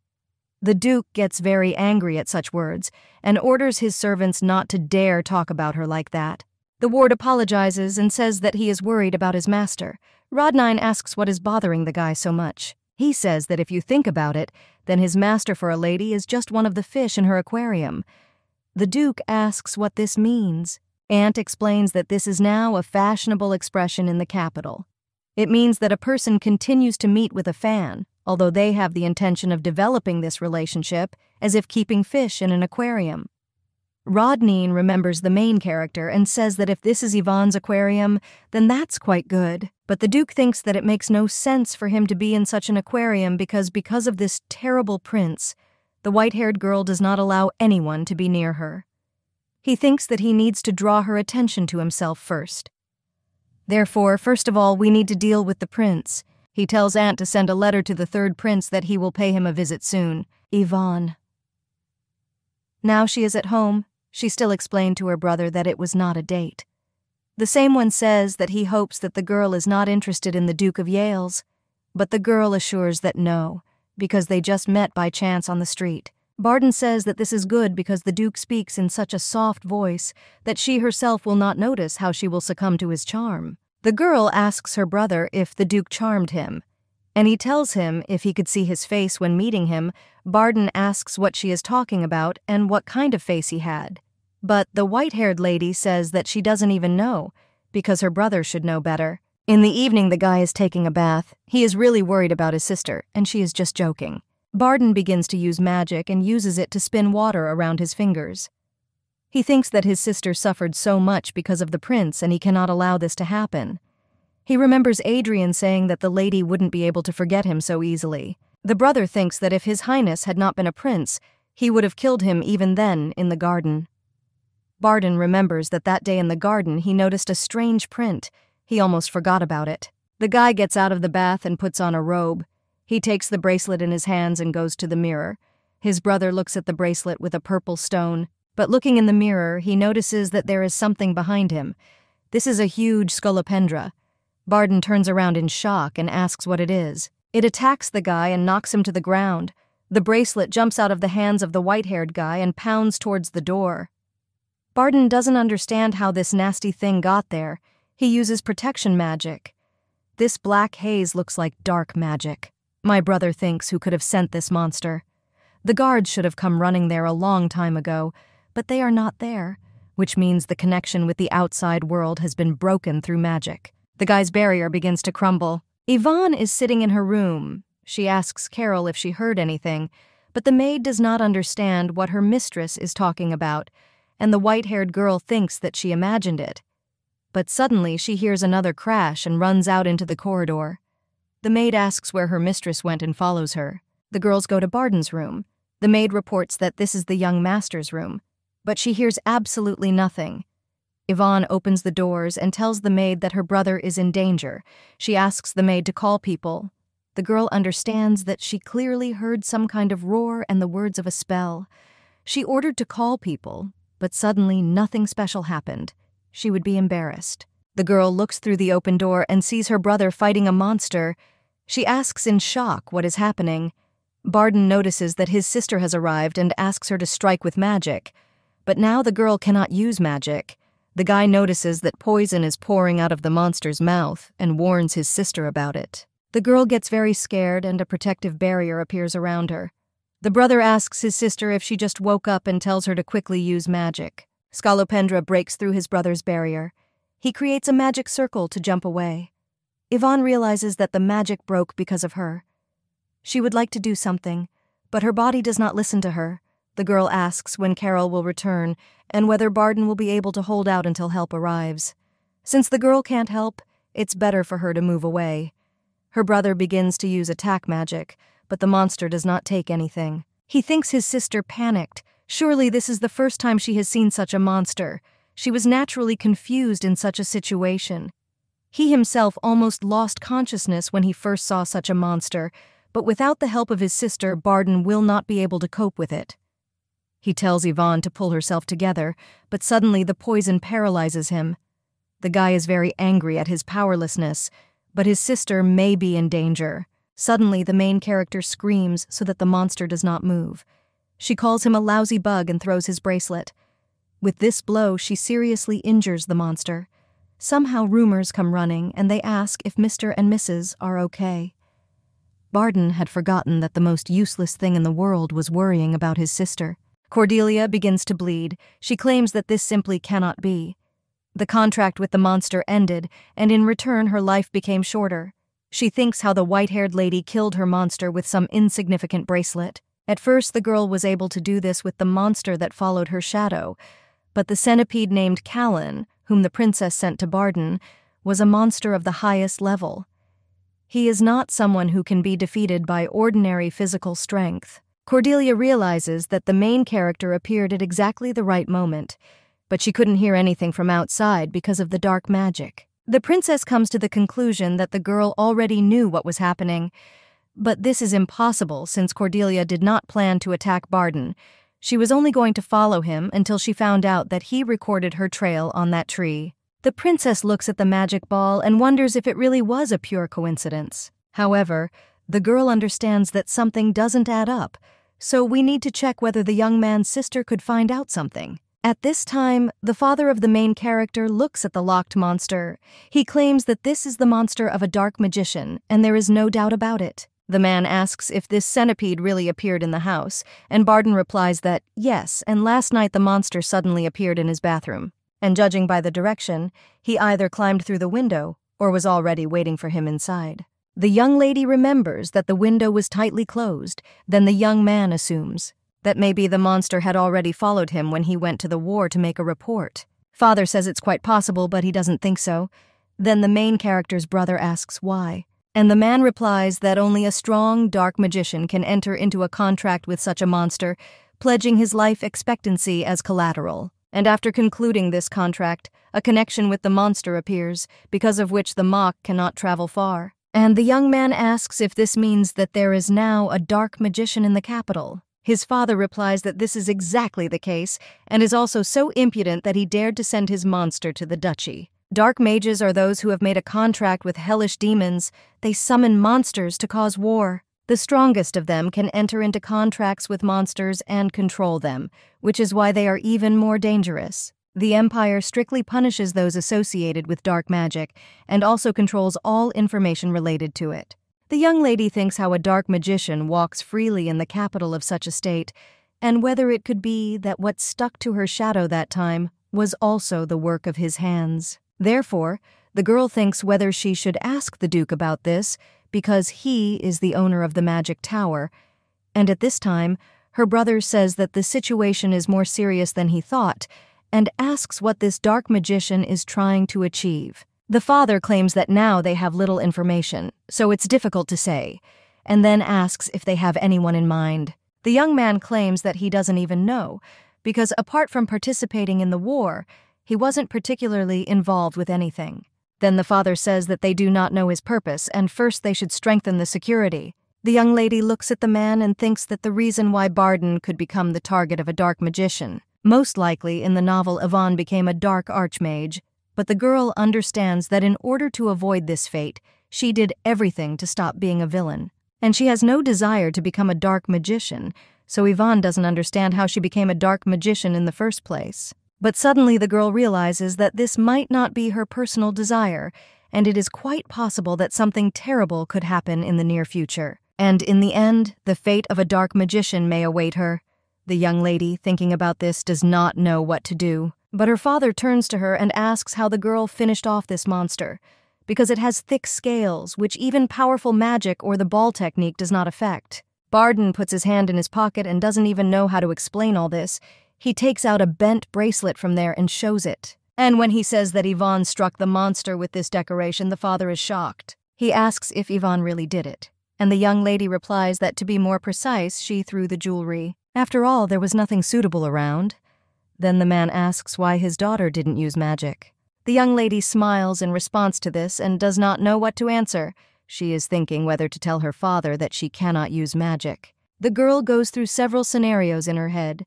The Duke gets very angry at such words and orders his servants not to dare talk about her like that. The ward apologizes and says that he is worried about his master. Rodney asks what is bothering the guy so much. He says that if you think about it, then his master for a lady is just one of the fish in her aquarium. The Duke asks what this means. Aunt explains that this is now a fashionable expression in the capital. It means that a person continues to meet with a fan, although they have the intention of developing this relationship, as if keeping fish in an aquarium. Rodney remembers the main character and says that if this is Yvonne's aquarium, then that's quite good. But the Duke thinks that it makes no sense for him to be in such an aquarium because of this terrible prince, the white-haired girl does not allow anyone to be near her. He thinks that he needs to draw her attention to himself first. Therefore, first of all, we need to deal with the prince. He tells Aunt to send a letter to the third prince that he will pay him a visit soon. Yvonne. Now she is at home. She still explained to her brother that it was not a date. The same one says that he hopes that the girl is not interested in the Duke of Yale's, but the girl assures that no, because they just met by chance on the street. Barden says that this is good because the Duke speaks in such a soft voice that she herself will not notice how she will succumb to his charm. The girl asks her brother if the Duke charmed him, and he tells him if he could see his face when meeting him. Barden asks what she is talking about and what kind of face he had. But the white-haired lady says that she doesn't even know, because her brother should know better. In the evening, the guy is taking a bath. He is really worried about his sister, and she is just joking. Barden begins to use magic and uses it to spin water around his fingers. He thinks that his sister suffered so much because of the prince and he cannot allow this to happen. He remembers Adrian saying that the lady wouldn't be able to forget him so easily. The brother thinks that if His Highness had not been a prince, he would have killed him even then in the garden. Barden remembers that day in the garden he noticed a strange print. He almost forgot about it. The guy gets out of the bath and puts on a robe. He takes the bracelet in his hands and goes to the mirror. His brother looks at the bracelet with a purple stone, but looking in the mirror, he notices that there is something behind him. This is a huge scolopendra. Barden turns around in shock and asks what it is. It attacks the guy and knocks him to the ground. The bracelet jumps out of the hands of the white-haired guy and pounds towards the door. Barden doesn't understand how this nasty thing got there. He uses protection magic. This black haze looks like dark magic. My brother thinks who could have sent this monster. The guards should have come running there a long time ago, but they are not there, which means the connection with the outside world has been broken through magic. The guy's barrier begins to crumble. Yvonne is sitting in her room. She asks Carol if she heard anything, but the maid does not understand what her mistress is talking about, and the white-haired girl thinks that she imagined it. But suddenly she hears another crash and runs out into the corridor. The maid asks where her mistress went and follows her. The girls go to Barden's room. The maid reports that this is the young master's room, but she hears absolutely nothing. Yvonne opens the doors and tells the maid that her brother is in danger. She asks the maid to call people. The girl understands that she clearly heard some kind of roar and the words of a spell. She ordered to call people, but suddenly nothing special happened. She would be embarrassed. The girl looks through the open door and sees her brother fighting a monster. She asks in shock what is happening. Barden notices that his sister has arrived and asks her to strike with magic. But now the girl cannot use magic. The guy notices that poison is pouring out of the monster's mouth and warns his sister about it. The girl gets very scared and a protective barrier appears around her. The brother asks his sister if she just woke up and tells her to quickly use magic. Scolopendra breaks through his brother's barrier. He creates a magic circle to jump away. Yvonne realizes that the magic broke because of her. She would like to do something, but her body does not listen to her. The girl asks when Carol will return and whether Barden will be able to hold out until help arrives. Since the girl can't help, it's better for her to move away. Her brother begins to use attack magic, but the monster does not take anything. He thinks his sister panicked. Surely this is the first time she has seen such a monster. She was naturally confused in such a situation. He himself almost lost consciousness when he first saw such a monster, but without the help of his sister, Barden will not be able to cope with it. He tells Yvonne to pull herself together, but suddenly the poison paralyzes him. The guy is very angry at his powerlessness, but his sister may be in danger. Suddenly, the main character screams so that the monster does not move. She calls him a lousy bug and throws his bracelet. With this blow, she seriously injures the monster. Somehow rumors come running, and they ask if Mr. and Mrs. are okay. Barden had forgotten that the most useless thing in the world was worrying about his sister. Cordelia begins to bleed. She claims that this simply cannot be. The contract with the monster ended, and in return her life became shorter. She thinks how the white-haired lady killed her monster with some insignificant bracelet. At first the girl was able to do this with the monster that followed her shadow, but the centipede named Callan, whom the princess sent to Barden, was a monster of the highest level. He is not someone who can be defeated by ordinary physical strength. Cordelia realizes that the main character appeared at exactly the right moment, but she couldn't hear anything from outside because of the dark magic. The princess comes to the conclusion that the girl already knew what was happening, but this is impossible since Cordelia did not plan to attack Barden. She was only going to follow him until she found out that he recorded her trail on that tree. The princess looks at the magic ball and wonders if it really was a pure coincidence. However, the girl understands that something doesn't add up, so we need to check whether the young man's sister could find out something. At this time, the father of the main character looks at the locked monster. He claims that this is the monster of a dark magician, and there is no doubt about it. The man asks if this centipede really appeared in the house, and Barden replies that yes, and last night the monster suddenly appeared in his bathroom. And judging by the direction, he either climbed through the window or was already waiting for him inside. The young lady remembers that the window was tightly closed. Then the young man assumes that maybe the monster had already followed him when he went to the war to make a report. Father says it's quite possible, but he doesn't think so. Then the main character's brother asks why. And the man replies that only a strong, dark magician can enter into a contract with such a monster, pledging his life expectancy as collateral. And after concluding this contract, a connection with the monster appears, because of which the mock cannot travel far. And the young man asks if this means that there is now a dark magician in the capital. His father replies that this is exactly the case, and is also so impudent that he dared to send his monster to the duchy. Dark mages are those who have made a contract with hellish demons. They summon monsters to cause war. The strongest of them can enter into contracts with monsters and control them, which is why they are even more dangerous. The Empire strictly punishes those associated with dark magic, and also controls all information related to it. The young lady thinks how a dark magician walks freely in the capital of such a state, and whether it could be that what stuck to her shadow that time was also the work of his hands. Therefore, the girl thinks whether she should ask the Duke about this, because he is the owner of the magic tower, and at this time, her brother says that the situation is more serious than he thought, and asks what this dark magician is trying to achieve. The father claims that now they have little information, so it's difficult to say, and then asks if they have anyone in mind. The young man claims that he doesn't even know, because apart from participating in the war, he wasn't particularly involved with anything. Then the father says that they do not know his purpose, and first they should strengthen the security. The young lady looks at the man and thinks that the reason why Barden could become the target of a dark magician. Most likely, in the novel, Yvonne became a dark archmage, but the girl understands that in order to avoid this fate, she did everything to stop being a villain. And she has no desire to become a dark magician, so Yvonne doesn't understand how she became a dark magician in the first place. But suddenly the girl realizes that this might not be her personal desire, and it is quite possible that something terrible could happen in the near future. And in the end, the fate of a dark magician may await her. The young lady, thinking about this, does not know what to do. But her father turns to her and asks how the girl finished off this monster, because it has thick scales, which even powerful magic or the ball technique does not affect. Barden puts his hand in his pocket and doesn't even know how to explain all this. He takes out a bent bracelet from there and shows it. And when he says that Yvonne struck the monster with this decoration, the father is shocked. He asks if Yvonne really did it, and the young lady replies that to be more precise, she threw the jewelry. After all, there was nothing suitable around. Then the man asks why his daughter didn't use magic. The young lady smiles in response to this and does not know what to answer. She is thinking whether to tell her father that she cannot use magic. The girl goes through several scenarios in her head.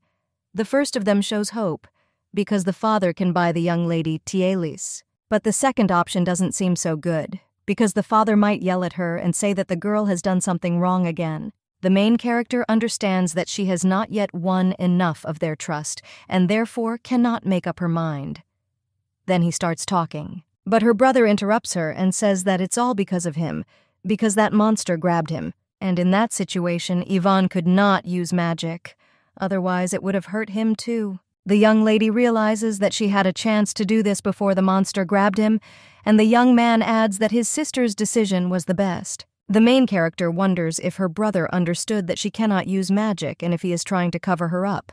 The first of them shows hope, because the father can buy the young lady Tielis. But the second option doesn't seem so good, because the father might yell at her and say that the girl has done something wrong again. The main character understands that she has not yet won enough of their trust, and therefore cannot make up her mind. Then he starts talking. But her brother interrupts her and says that it's all because of him, because that monster grabbed him, and in that situation, Yvonne could not use magic. Otherwise, it would have hurt him too. The young lady realizes that she had a chance to do this before the monster grabbed him, and the young man adds that his sister's decision was the best. The main character wonders if her brother understood that she cannot use magic and if he is trying to cover her up.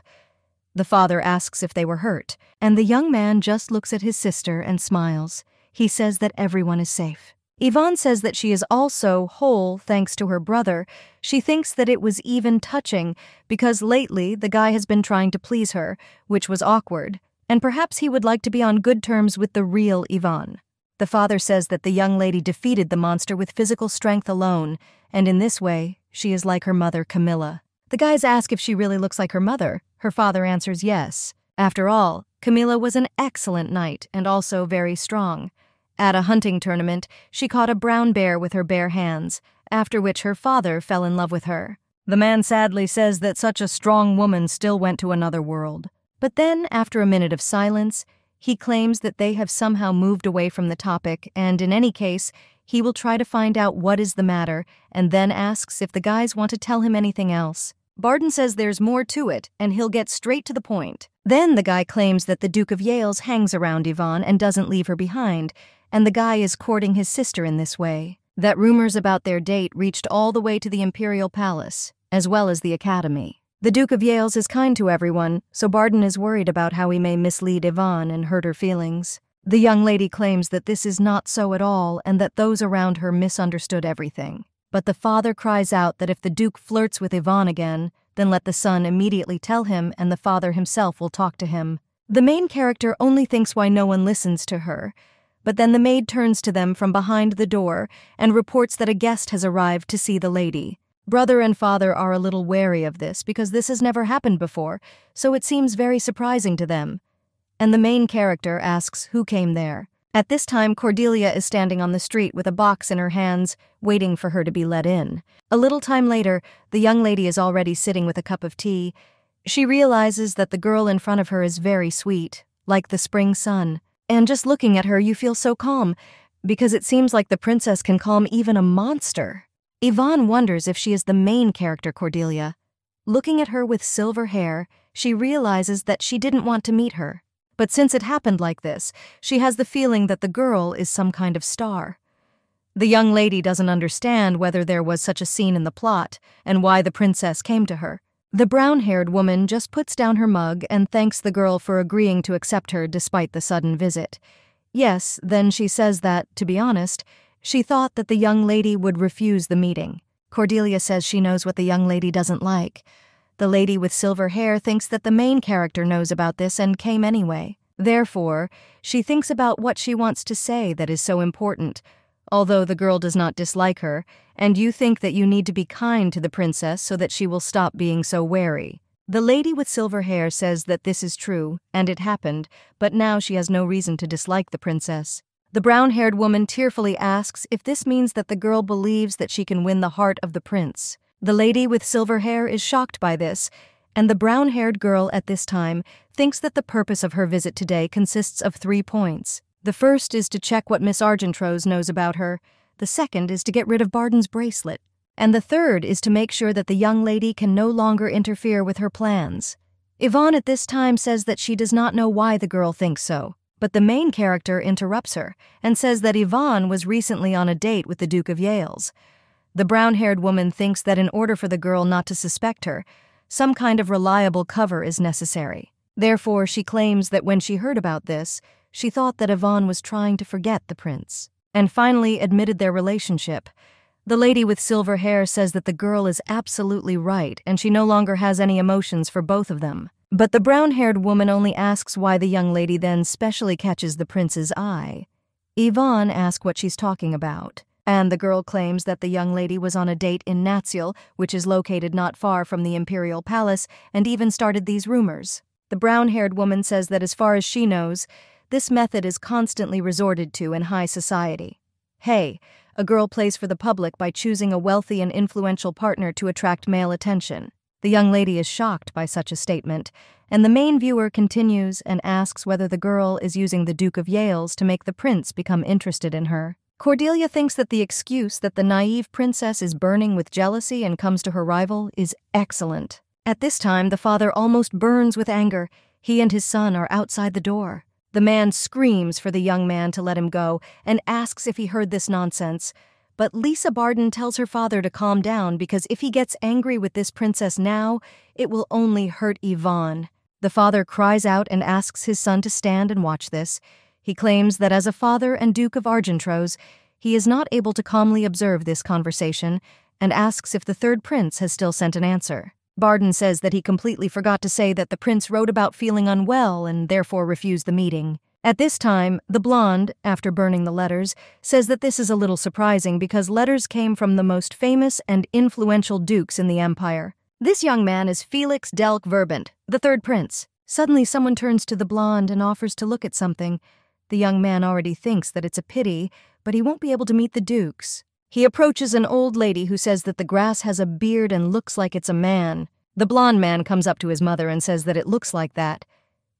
The father asks if they were hurt, and the young man just looks at his sister and smiles. He says that everyone is safe. Yvonne says that she is also whole thanks to her brother. She thinks that it was even touching because lately the guy has been trying to please her, which was awkward, and perhaps he would like to be on good terms with the real Yvonne. The father says that the young lady defeated the monster with physical strength alone, and in this way, she is like her mother, Camilla. The guys ask if she really looks like her mother. Her father answers yes. After all, Camilla was an excellent knight and also very strong. At a hunting tournament, she caught a brown bear with her bare hands, after which her father fell in love with her. The man sadly says that such a strong woman still went to another world. But then, after a minute of silence, he claims that they have somehow moved away from the topic, and in any case, he will try to find out what is the matter, and then asks if the guys want to tell him anything else. Barden says there's more to it, and he'll get straight to the point. Then the guy claims that the Duke of Yales hangs around Yvonne and doesn't leave her behind, and the guy is courting his sister in this way. That rumors about their date reached all the way to the Imperial Palace, as well as the Academy. The Duke of Yales is kind to everyone, so Barden is worried about how he may mislead Yvonne and hurt her feelings. The young lady claims that this is not so at all and that those around her misunderstood everything. But the father cries out that if the Duke flirts with Yvonne again, then let the son immediately tell him and the father himself will talk to him. The main character only thinks why no one listens to her, but then the maid turns to them from behind the door and reports that a guest has arrived to see the lady. Brother and father are a little wary of this because this has never happened before, so it seems very surprising to them. And the main character asks who came there. At this time, Cordelia is standing on the street with a box in her hands, waiting for her to be let in. A little time later, the young lady is already sitting with a cup of tea. She realizes that the girl in front of her is very sweet, like the spring sun. And just looking at her, you feel so calm, because it seems like the princess can calm even a monster. Yvonne wonders if she is the main character, Cordelia. Looking at her with silver hair, she realizes that she didn't want to meet her. But since it happened like this, she has the feeling that the girl is some kind of star. The young lady doesn't understand whether there was such a scene in the plot and why the princess came to her. The brown-haired woman just puts down her mug and thanks the girl for agreeing to accept her despite the sudden visit. Yes, then she says that, to be honest, she thought that the young lady would refuse the meeting. Cordelia says she knows what the young lady doesn't like. The lady with silver hair thinks that the main character knows about this and came anyway. Therefore, she thinks about what she wants to say that is so important, although the girl does not dislike her, and you think that you need to be kind to the princess so that she will stop being so wary. The lady with silver hair says that this is true, and it happened, but now she has no reason to dislike the princess. The brown-haired woman tearfully asks if this means that the girl believes that she can win the heart of the prince. The lady with silver hair is shocked by this, and the brown-haired girl at this time thinks that the purpose of her visit today consists of 3 points. The first is to check what Miss Argentrose knows about her, the second is to get rid of Barden's bracelet, and the third is to make sure that the young lady can no longer interfere with her plans. Yvonne at this time says that she does not know why the girl thinks so, but the main character interrupts her and says that Yvonne was recently on a date with the Duke of Yales. The brown-haired woman thinks that in order for the girl not to suspect her, some kind of reliable cover is necessary. Therefore, she claims that when she heard about this, she thought that Yvonne was trying to forget the prince, and finally admitted their relationship. The lady with silver hair says that the girl is absolutely right, and she no longer has any emotions for both of them. But the brown-haired woman only asks why the young lady then specially catches the prince's eye. Yvonne asks what she's talking about, and the girl claims that the young lady was on a date in Natsiel, which is located not far from the Imperial Palace, and even started these rumors. The brown-haired woman says that as far as she knows, this method is constantly resorted to in high society. Hey, a girl plays for the public by choosing a wealthy and influential partner to attract male attention. The young lady is shocked by such a statement, and the main viewer continues and asks whether the girl is using the Duke of Yales to make the prince become interested in her. Cordelia thinks that the excuse that the naive princess is burning with jealousy and comes to her rival is excellent. At this time, the father almost burns with anger. He and his son are outside the door. The man screams for the young man to let him go and asks if he heard this nonsense. But Lisa Barden tells her father to calm down because if he gets angry with this princess now, it will only hurt Yvonne. The father cries out and asks his son to stand and watch this. He claims that as a father and Duke of Argentros, he is not able to calmly observe this conversation and asks if the third prince has still sent an answer. Barden says that he completely forgot to say that the prince wrote about feeling unwell and therefore refused the meeting. At this time, the blonde, after burning the letters, says that this is a little surprising because letters came from the most famous and influential dukes in the empire. This young man is Felix Delk Verbant, the third prince. Suddenly someone turns to the blonde and offers to look at something. The young man already thinks that it's a pity, but he won't be able to meet the dukes. He approaches an old lady who says that the grass has a beard and looks like it's a man. The blonde man comes up to his mother and says that it looks like that.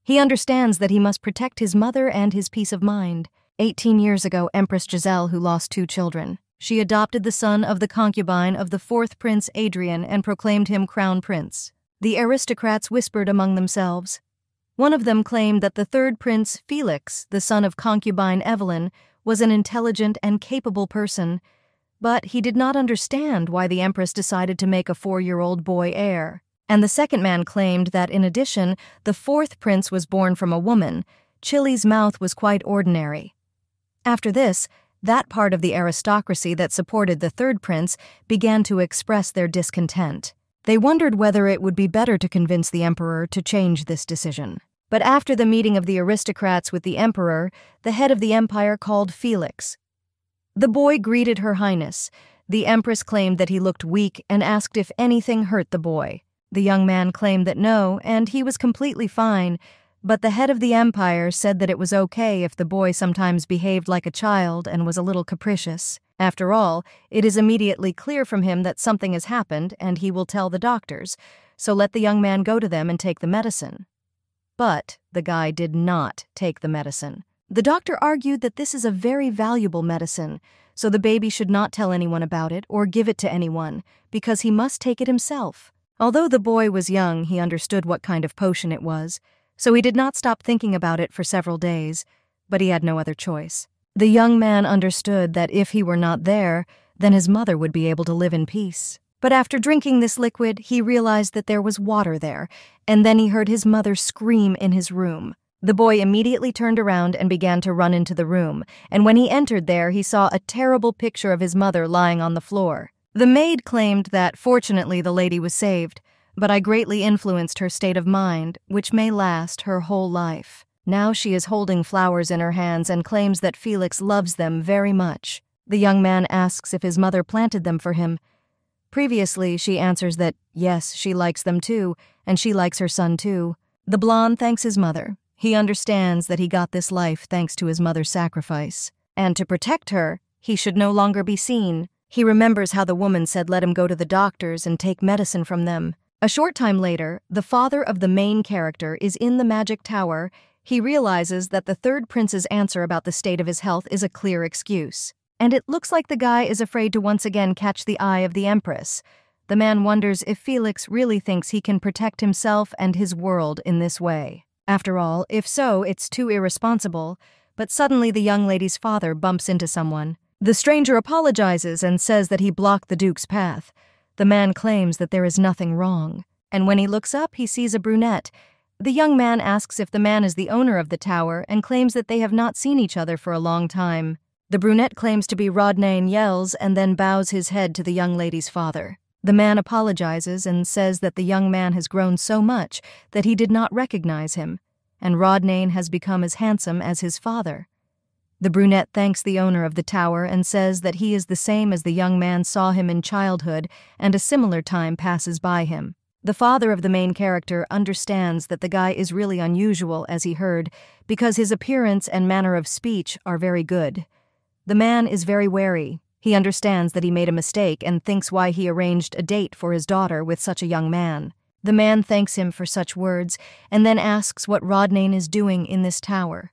He understands that he must protect his mother and his peace of mind. 18 years ago, Empress Giselle, who lost 2 children. She adopted the son of the concubine of the 4th Prince Adrian and proclaimed him crown prince. The aristocrats whispered among themselves. One of them claimed that the 3rd Prince, Felix, the son of concubine Evelyn, was an intelligent and capable person, but he did not understand why the Empress decided to make a 4-year-old boy heir. And the second man claimed that, in addition, the 4th prince was born from a woman. Chili's mouth was quite ordinary. After this, that part of the aristocracy that supported the 3rd prince began to express their discontent. They wondered whether it would be better to convince the emperor to change this decision. But after the meeting of the aristocrats with the emperor, the head of the empire called Felix. The boy greeted Her Highness. The empress claimed that he looked weak and asked if anything hurt the boy. The young man claimed that no, and he was completely fine, but the head of the empire said that it was okay if the boy sometimes behaved like a child and was a little capricious. After all, it is immediately clear from him that something has happened and he will tell the doctors, so let the young man go to them and take the medicine. But the guy did not take the medicine. The doctor argued that this is a very valuable medicine, so the baby should not tell anyone about it or give it to anyone, because he must take it himself. Although the boy was young, he understood what kind of potion it was, so he did not stop thinking about it for several days, but he had no other choice. The young man understood that if he were not there, then his mother would be able to live in peace. But after drinking this liquid, he realized that there was water there, and then he heard his mother scream in his room. The boy immediately turned around and began to run into the room, and when he entered there, he saw a terrible picture of his mother lying on the floor. The maid claimed that, fortunately, the lady was saved, but I greatly influenced her state of mind, which may last her whole life. Now she is holding flowers in her hands and claims that Felix loves them very much. The young man asks if his mother planted them for him. Previously, she answers that, yes, she likes them too, and she likes her son too. The blonde thanks his mother. He understands that he got this life thanks to his mother's sacrifice. And to protect her, he should no longer be seen. He remembers how the woman said let him go to the doctors and take medicine from them. A short time later, the father of the main character is in the magic tower. He realizes that the 3rd prince's answer about the state of his health is a clear excuse. And it looks like the guy is afraid to once again catch the eye of the empress. The man wonders if Felix really thinks he can protect himself and his world in this way. After all, if so, it's too irresponsible. But suddenly the young lady's father bumps into someone. The stranger apologizes and says that he blocked the Duke's path. The man claims that there is nothing wrong. And when he looks up, he sees a brunette. The young man asks if the man is the owner of the tower and claims that they have not seen each other for a long time. The brunette claims to be Rodney and yells and then bows his head to the young lady's father. The man apologizes and says that the young man has grown so much that he did not recognize him, and Rodney has become as handsome as his father. The brunette thanks the owner of the tower and says that he is the same as the young man saw him in childhood and a similar time passes by him. The father of the main character understands that the guy is really unusual, as he heard, because his appearance and manner of speech are very good. The man is very wary. He understands that he made a mistake and thinks why he arranged a date for his daughter with such a young man. The man thanks him for such words and then asks what Rodney is doing in this tower.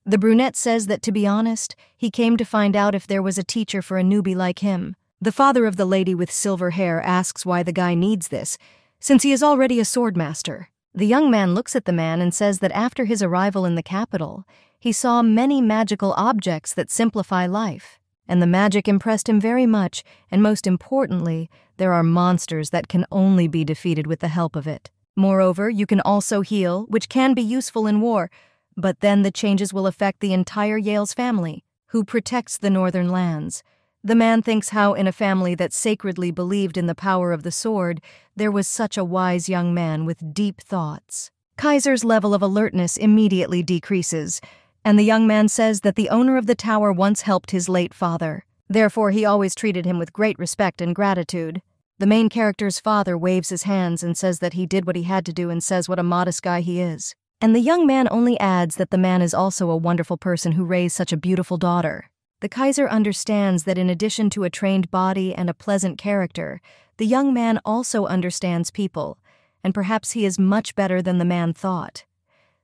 The brunette says that, to be honest, he came to find out if there was a teacher for a newbie like him. The father of the lady with silver hair asks why the guy needs this, since he is already a sword master. The young man looks at the man and says that after his arrival in the capital, he saw many magical objects that simplify life. And the magic impressed him very much, and most importantly, there are monsters that can only be defeated with the help of it. Moreover, you can also heal, which can be useful in war, but then the changes will affect the entire Yale's family, who protects the northern lands. The man thinks how in a family that sacredly believed in the power of the sword, there was such a wise young man with deep thoughts. Kaiser's level of alertness immediately decreases, and the young man says that the owner of the tower once helped his late father. Therefore, he always treated him with great respect and gratitude. The main character's father waves his hands and says that he did what he had to do and says what a modest guy he is. And the young man only adds that the man is also a wonderful person who raised such a beautiful daughter. The Kaiser understands that in addition to a trained body and a pleasant character, the young man also understands people, and perhaps he is much better than the man thought.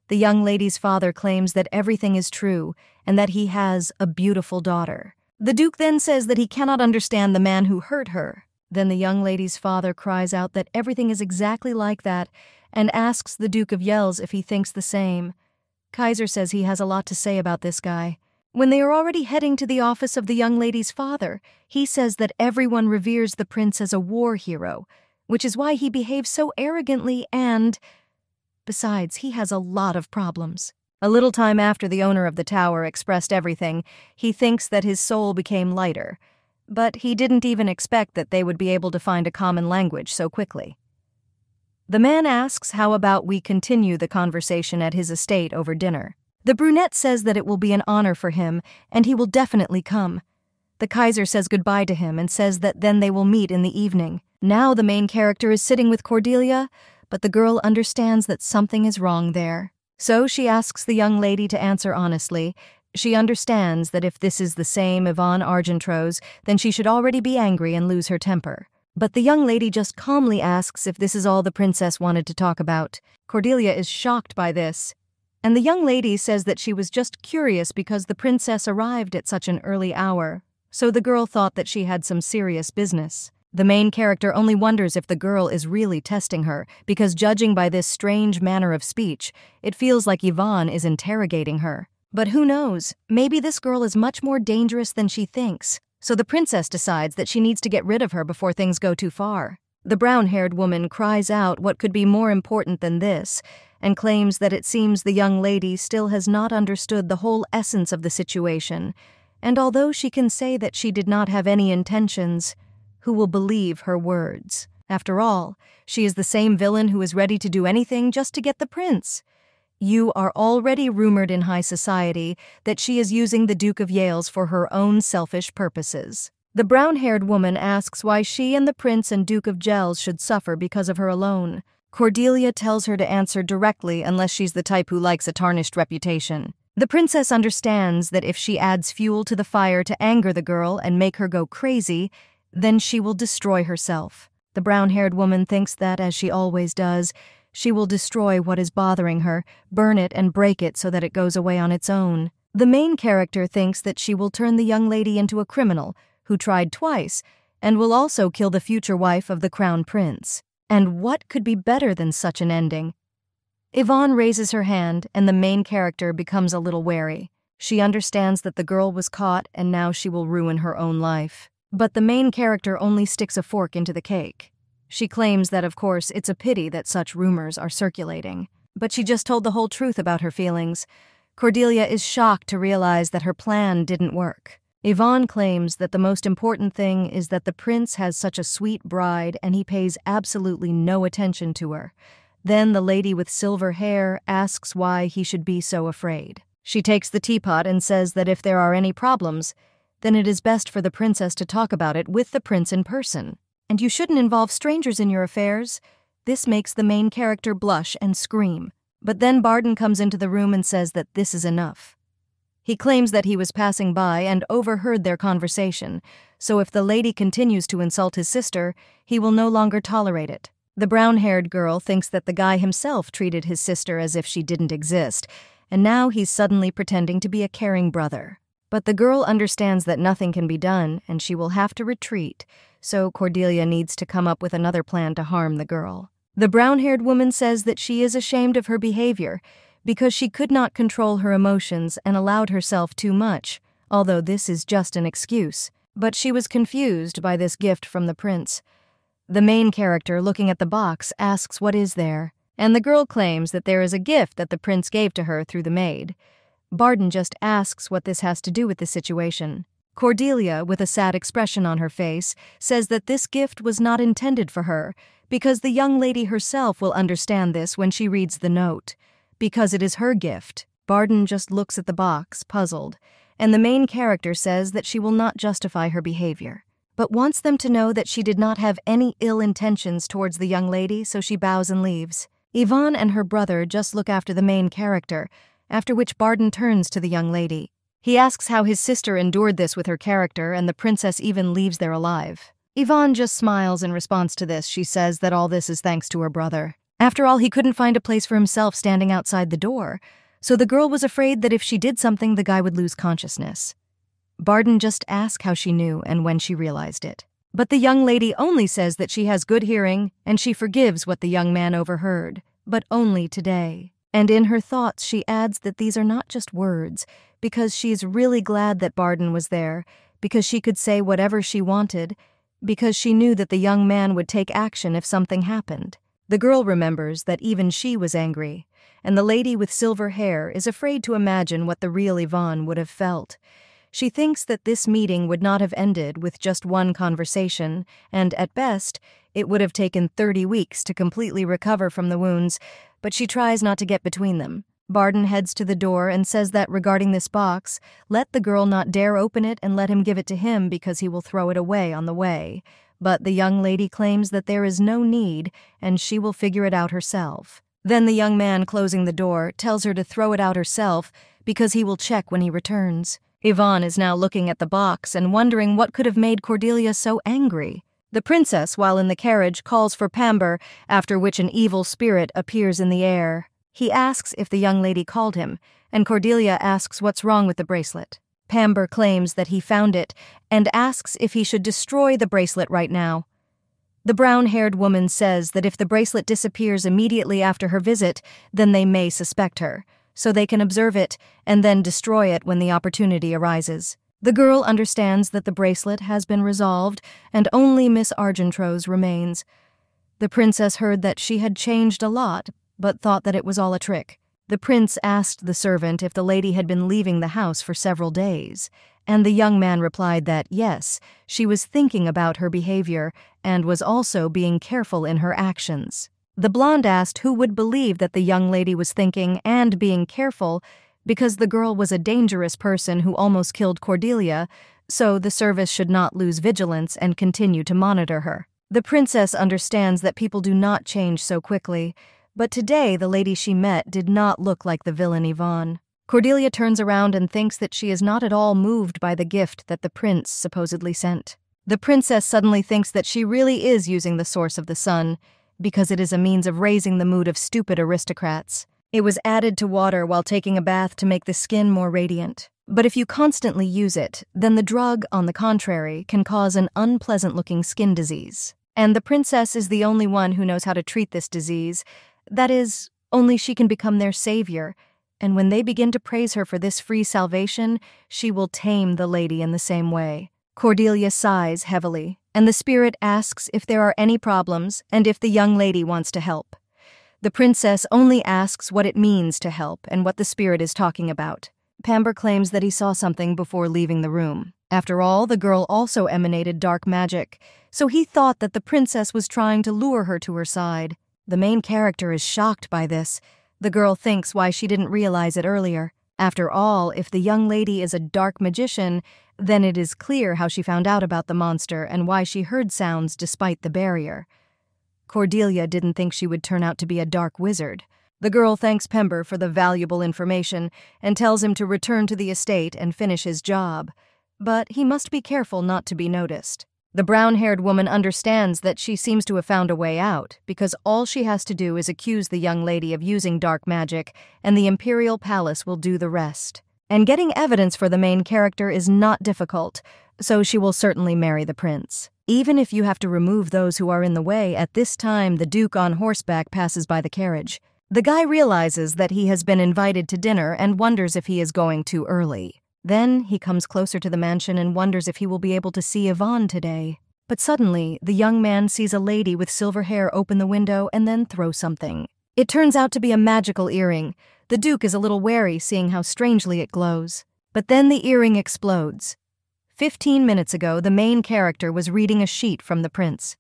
The young lady's father claims that everything is true and that he has a beautiful daughter. The Duke then says that he cannot understand the man who hurt her. Then the young lady's father cries out that everything is exactly like that and asks the Duke of Yells if he thinks the same. Kaiser says he has a lot to say about this guy. When they are already heading to the office of the young lady's father, he says that everyone reveres the prince as a war hero, which is why he behaves so arrogantly and, besides, he has a lot of problems. A little time after the owner of the tower expressed everything, he thinks that his soul became lighter, but he didn't even expect that they would be able to find a common language so quickly. The man asks how about we continue the conversation at his estate over dinner. The brunette says that it will be an honor for him, and he will definitely come. The Kaiser says goodbye to him and says that then they will meet in the evening. Now the main character is sitting with Cordelia, but the girl understands that something is wrong there. So she asks the young lady to answer honestly. She understands that if this is the same Yvonne Argentrose, then she should already be angry and lose her temper. But the young lady just calmly asks if this is all the princess wanted to talk about. Cordelia is shocked by this. And the young lady says that she was just curious because the princess arrived at such an early hour, so the girl thought that she had some serious business. The main character only wonders if the girl is really testing her, because judging by this strange manner of speech, it feels like Yvonne is interrogating her. But who knows, maybe this girl is much more dangerous than she thinks, so the princess decides that she needs to get rid of her before things go too far. The brown-haired woman cries out what could be more important than this, and claims that it seems the young lady still has not understood the whole essence of the situation, and although she can say that she did not have any intentions, who will believe her words? After all, she is the same villain who is ready to do anything just to get the prince. You are already rumored in high society that she is using the Duke of Yales for her own selfish purposes. The brown-haired woman asks why she and the prince and Duke of Yales should suffer because of her alone. Cordelia tells her to answer directly unless she's the type who likes a tarnished reputation. The princess understands that if she adds fuel to the fire to anger the girl and make her go crazy, then she will destroy herself. The brown-haired woman thinks that, as she always does, she will destroy what is bothering her, burn it and break it so that it goes away on its own. The main character thinks that she will turn the young lady into a criminal who tried twice and will also kill the future wife of the crown prince. And what could be better than such an ending? Yvonne raises her hand, and the main character becomes a little wary. She understands that the girl was caught, and now she will ruin her own life. But the main character only sticks a fork into the cake. She claims that, of course, it's a pity that such rumors are circulating. But she just told the whole truth about her feelings. Cordelia is shocked to realize that her plan didn't work. Yvonne claims that the most important thing is that the prince has such a sweet bride and he pays absolutely no attention to her. Then the lady with silver hair asks why he should be so afraid. She takes the teapot and says that if there are any problems, then it is best for the princess to talk about it with the prince in person. And you shouldn't involve strangers in your affairs. This makes the main character blush and scream. But then Barden comes into the room and says that this is enough. He claims that he was passing by and overheard their conversation, so if the lady continues to insult his sister, he will no longer tolerate it. The brown-haired girl thinks that the guy himself treated his sister as if she didn't exist, and now he's suddenly pretending to be a caring brother. But the girl understands that nothing can be done, and she will have to retreat, so Cordelia needs to come up with another plan to harm the girl. The brown-haired woman says that she is ashamed of her behavior because she could not control her emotions and allowed herself too much, although this is just an excuse. But she was confused by this gift from the prince. The main character, looking at the box, asks what is there, and the girl claims that there is a gift that the prince gave to her through the maid. Barden just asks what this has to do with the situation. Cordelia, with a sad expression on her face, says that this gift was not intended for her, because the young lady herself will understand this when she reads the note. Because it is her gift. Barden just looks at the box, puzzled, and the main character says that she will not justify her behavior, but wants them to know that she did not have any ill intentions towards the young lady, so she bows and leaves. Yvonne and her brother just look after the main character, after which Barden turns to the young lady. He asks how his sister endured this with her character, and the princess even leaves there alive. Yvonne just smiles in response to this. She says that all this is thanks to her brother. After all, he couldn't find a place for himself standing outside the door, so the girl was afraid that if she did something, the guy would lose consciousness. Barden just asks how she knew and when she realized it. But the young lady only says that she has good hearing and she forgives what the young man overheard, but only today. And in her thoughts, she adds that these are not just words, because she is really glad that Barden was there, because she could say whatever she wanted, because she knew that the young man would take action if something happened. The girl remembers that even she was angry, and the lady with silver hair is afraid to imagine what the real Yvonne would have felt. She thinks that this meeting would not have ended with just one conversation, and at best, it would have taken 30 weeks to completely recover from the wounds, but she tries not to get between them. Barden heads to the door and says that regarding this box, let the girl not dare open it and let him give it to him because he will throw it away on the way. But the young lady claims that there is no need and she will figure it out herself. Then the young man, closing the door, tells her to throw it out herself because he will check when he returns. Yvonne is now looking at the box and wondering what could have made Cordelia so angry. The princess, while in the carriage, calls for Pamber, after which an evil spirit appears in the air. He asks if the young lady called him, and Cordelia asks what's wrong with the bracelet. Pamber claims that he found it and asks if he should destroy the bracelet right now. The brown-haired woman says that if the bracelet disappears immediately after her visit, then they may suspect her, so they can observe it and then destroy it when the opportunity arises. The girl understands that the bracelet has been resolved and only Miss Argentrose remains. The princess heard that she had changed a lot, but thought that it was all a trick. The prince asked the servant if the lady had been leaving the house for several days, and the young man replied that yes, she was thinking about her behavior and was also being careful in her actions. The blonde asked who would believe that the young lady was thinking and being careful because the girl was a dangerous person who almost killed Cordelia, so the service should not lose vigilance and continue to monitor her. The princess understands that people do not change so quickly, but today the lady she met did not look like the villain Yvonne. Cordelia turns around and thinks that she is not at all moved by the gift that the prince supposedly sent. The princess suddenly thinks that she really is using the source of the sun, because it is a means of raising the mood of stupid aristocrats. It was added to water while taking a bath to make the skin more radiant. But if you constantly use it, then the drug, on the contrary, can cause an unpleasant-looking skin disease. And the princess is the only one who knows how to treat this disease. That is, only she can become their savior, and when they begin to praise her for this free salvation, she will tame the lady in the same way. Cordelia sighs heavily, and the spirit asks if there are any problems and if the young lady wants to help. The princess only asks what it means to help and what the spirit is talking about. Pamber claims that he saw something before leaving the room. After all, the girl also emanated dark magic, so he thought that the princess was trying to lure her to her side. The main character is shocked by this. The girl thinks why she didn't realize it earlier. After all, if the young lady is a dark magician, then it is clear how she found out about the monster and why she heard sounds despite the barrier. Cordelia didn't think she would turn out to be a dark wizard. The girl thanks Pember for the valuable information and tells him to return to the estate and finish his job. But he must be careful not to be noticed. The brown-haired woman understands that she seems to have found a way out, because all she has to do is accuse the young lady of using dark magic, and the Imperial Palace will do the rest. And getting evidence for the main character is not difficult, so she will certainly marry the prince. Even if you have to remove those who are in the way, at this time the Duke on horseback passes by the carriage. The guy realizes that he has been invited to dinner and wonders if he is going too early. Then he comes closer to the mansion and wonders if he will be able to see Yvonne today. But suddenly, the young man sees a lady with silver hair open the window and then throw something. It turns out to be a magical earring. The Duke is a little wary, seeing how strangely it glows. But then the earring explodes. 15 minutes ago, the main character was reading a sheet from the prince.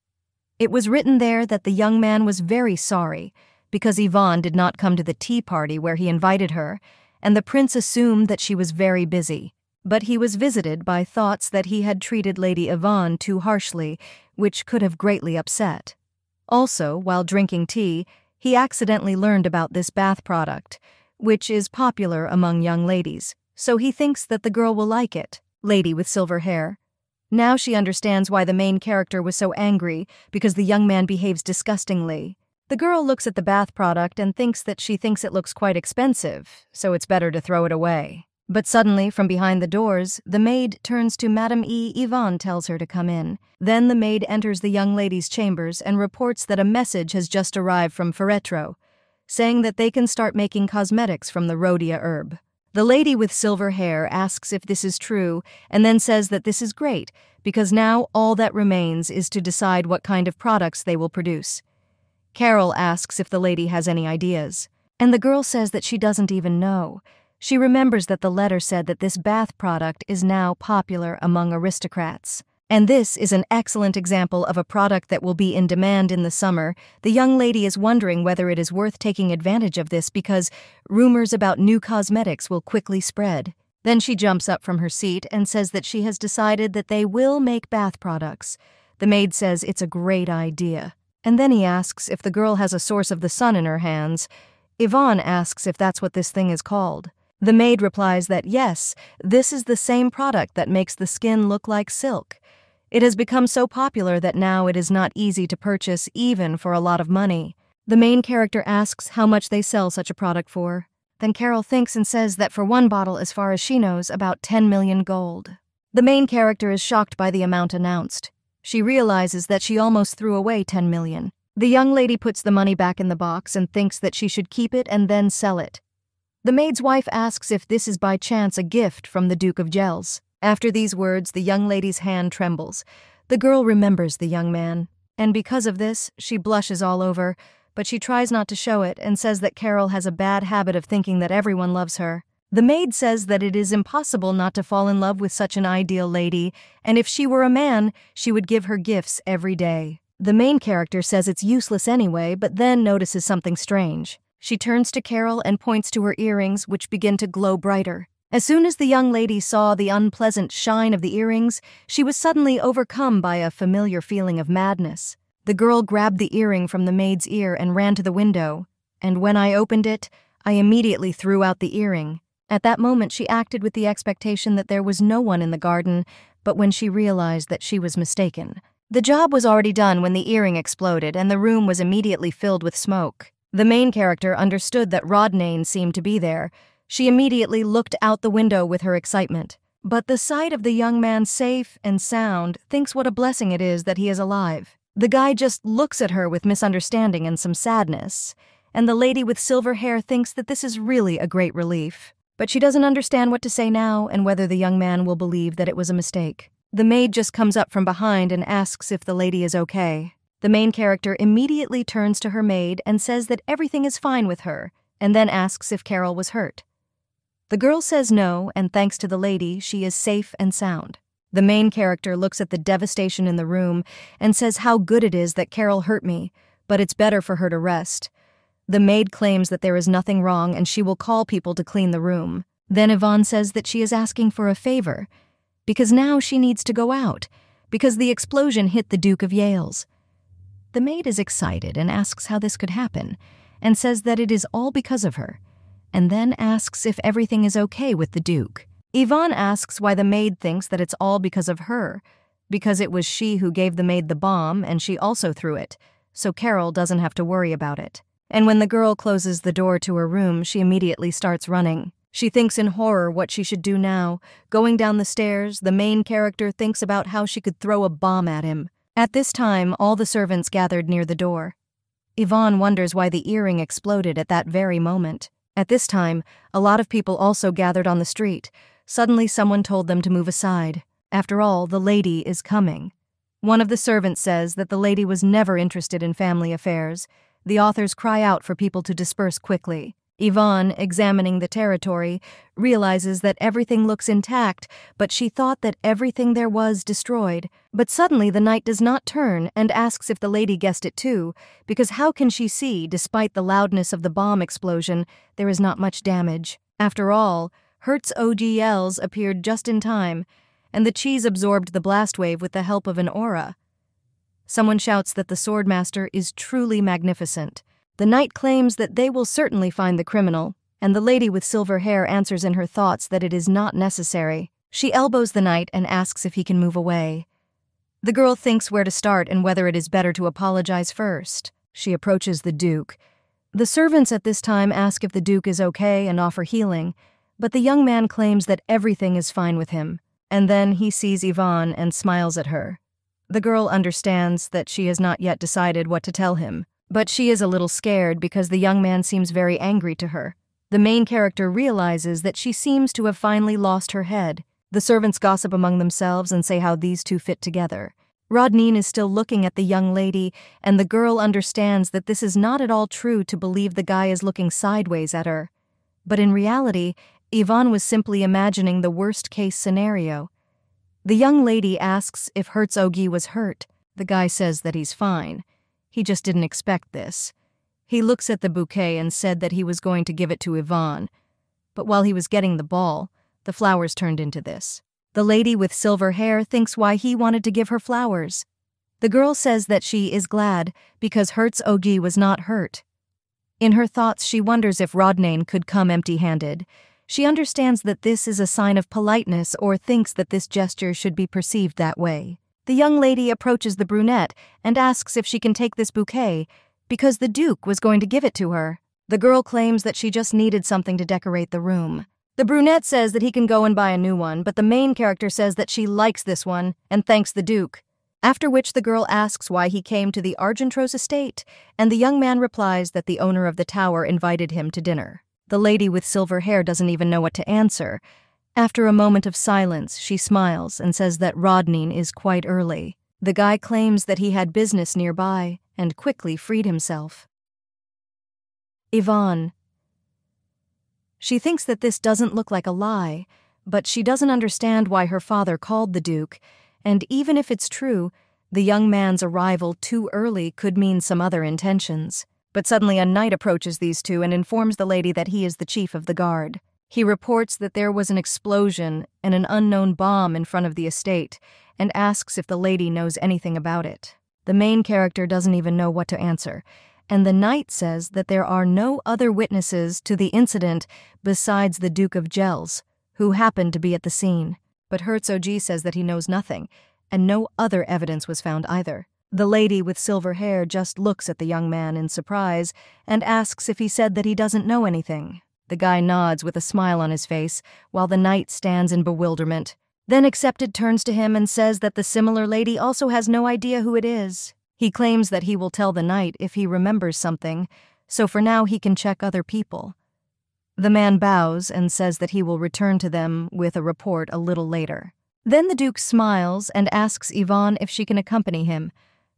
It was written there that the young man was very sorry because Yvonne did not come to the tea party where he invited her, and the prince assumed that she was very busy. But he was visited by thoughts that he had treated Lady Yvonne too harshly, which could have greatly upset. Also, while drinking tea, he accidentally learned about this bath product, which is popular among young ladies, so he thinks that the girl will like it. Lady with silver hair. Now she understands why the main character was so angry, because the young man behaves disgustingly. The girl looks at the bath product and thinks that she thinks it looks quite expensive, so it's better to throw it away. But suddenly, from behind the doors, the maid turns to Madame Yvonne tells her to come in. Then the maid enters the young lady's chambers and reports that a message has just arrived from Ferretro, saying that they can start making cosmetics from the rhodia herb. The lady with silver hair asks if this is true and then says that this is great because now all that remains is to decide what kind of products they will produce. Carol asks if the lady has any ideas, and the girl says that she doesn't even know. She remembers that the letter said that this bath product is now popular among aristocrats. And this is an excellent example of a product that will be in demand in the summer. The young lady is wondering whether it is worth taking advantage of this because rumors about new cosmetics will quickly spread. Then she jumps up from her seat and says that she has decided that they will make bath products. The maid says it's a great idea. And then he asks if the girl has a source of the sun in her hands. Yvonne asks if that's what this thing is called. The maid replies that yes, this is the same product that makes the skin look like silk. It has become so popular that now it is not easy to purchase even for a lot of money. The main character asks how much they sell such a product for. Then Carol thinks and says that for one bottle, as far as she knows, about 10 million gold. The main character is shocked by the amount announced. She realizes that she almost threw away 10 million. The young lady puts the money back in the box and thinks that she should keep it and then sell it. The maid's wife asks if this is by chance a gift from the Duke of Gels. After these words, the young lady's hand trembles. The girl remembers the young man, and because of this, she blushes all over, but she tries not to show it and says that Carol has a bad habit of thinking that everyone loves her. The maid says that it is impossible not to fall in love with such an ideal lady, and if she were a man, she would give her gifts every day. The main character says it's useless anyway, but then notices something strange. She turns to Carol and points to her earrings, which begin to glow brighter. As soon as the young lady saw the unpleasant shine of the earrings, she was suddenly overcome by a familiar feeling of madness. The girl grabbed the earring from the maid's ear and ran to the window, and when I opened it, I immediately threw out the earring. At that moment, she acted with the expectation that there was no one in the garden, but when she realized that she was mistaken. The job was already done when the earring exploded, and the room was immediately filled with smoke. The main character understood that Rodnane seemed to be there. She immediately looked out the window with her excitement. But the sight of the young man safe and sound thinks what a blessing it is that he is alive. The guy just looks at her with misunderstanding and some sadness, and the lady with silver hair thinks that this is really a great relief. But she doesn't understand what to say now and whether the young man will believe that it was a mistake. The maid just comes up from behind and asks if the lady is okay. The main character immediately turns to her maid and says that everything is fine with her, and then asks if Carol was hurt. The girl says no, and thanks to the lady, she is safe and sound. The main character looks at the devastation in the room and says how good it is that Carol hurt me, but it's better for her to rest. The maid claims that there is nothing wrong and she will call people to clean the room. Then Yvonne says that she is asking for a favor, because now she needs to go out, because the explosion hit the Duke of Yales. The maid is excited and asks how this could happen, and says that it is all because of her, and then asks if everything is okay with the Duke. Yvonne asks why the maid thinks that it's all because of her, because it was she who gave the maid the bomb and she also threw it, so Carol doesn't have to worry about it. And when the girl closes the door to her room, she immediately starts running. She thinks in horror what she should do now. Going down the stairs, the main character thinks about how she could throw a bomb at him. At this time, all the servants gathered near the door. Yvonne wonders why the earring exploded at that very moment. At this time, a lot of people also gathered on the street. Suddenly, someone told them to move aside. After all, the lady is coming. One of the servants says that the lady was never interested in family affairs. The authors cry out for people to disperse quickly. Yvonne, examining the territory, realizes that everything looks intact, but she thought that everything there was destroyed. But suddenly the knight does not turn and asks if the lady guessed it too, because how can she see, despite the loudness of the bomb explosion, there is not much damage. After all, Hertz OGLs appeared just in time, and the cheese absorbed the blast wave with the help of an aura. Someone shouts that the swordmaster is truly magnificent. The knight claims that they will certainly find the criminal, and the lady with silver hair answers in her thoughts that it is not necessary. She elbows the knight and asks if he can move away. The girl thinks where to start and whether it is better to apologize first. She approaches the duke. The servants at this time ask if the duke is okay and offer healing, but the young man claims that everything is fine with him. And then he sees Yvonne and smiles at her. The girl understands that she has not yet decided what to tell him, but she is a little scared because the young man seems very angry to her. The main character realizes that she seems to have finally lost her head. The servants gossip among themselves and say how these two fit together. Rodnine is still looking at the young lady, and the girl understands that this is not at all true to believe the guy is looking sideways at her. But in reality, Yvonne was simply imagining the worst-case scenario. The young lady asks if Hertz Ogi was hurt. The guy says that he's fine. He just didn't expect this. He looks at the bouquet and said that he was going to give it to Yvonne. But while he was getting the ball, the flowers turned into this. The lady with silver hair thinks why he wanted to give her flowers. The girl says that she is glad because Hertz Ogi was not hurt. In her thoughts, she wonders if Rodnane could come empty-handed. She understands that this is a sign of politeness or thinks that this gesture should be perceived that way. The young lady approaches the brunette and asks if she can take this bouquet because the duke was going to give it to her. The girl claims that she just needed something to decorate the room. The brunette says that he can go and buy a new one, but the main character says that she likes this one and thanks the duke. After which the girl asks why he came to the Argentros estate, and the young man replies that the owner of the tower invited him to dinner. The lady with silver hair doesn't even know what to answer. After a moment of silence, she smiles and says that Rodnine is quite early. The guy claims that he had business nearby and quickly freed himself. Yvonne. She thinks that this doesn't look like a lie, but she doesn't understand why her father called the duke, and even if it's true, the young man's arrival too early could mean some other intentions. But suddenly a knight approaches these two and informs the lady that he is the chief of the guard. He reports that there was an explosion and an unknown bomb in front of the estate and asks if the lady knows anything about it. The main character doesn't even know what to answer, and the knight says that there are no other witnesses to the incident besides the Duke of Gels, who happened to be at the scene. But Herzog says that he knows nothing, and no other evidence was found either. The lady with silver hair just looks at the young man in surprise and asks if he said that he doesn't know anything. The guy nods with a smile on his face, while the knight stands in bewilderment. Then Accepted turns to him and says that the similar lady also has no idea who it is. He claims that he will tell the knight if he remembers something, so for now he can check other people. The man bows and says that he will return to them with a report a little later. Then the Duke smiles and asks Yvonne if she can accompany him.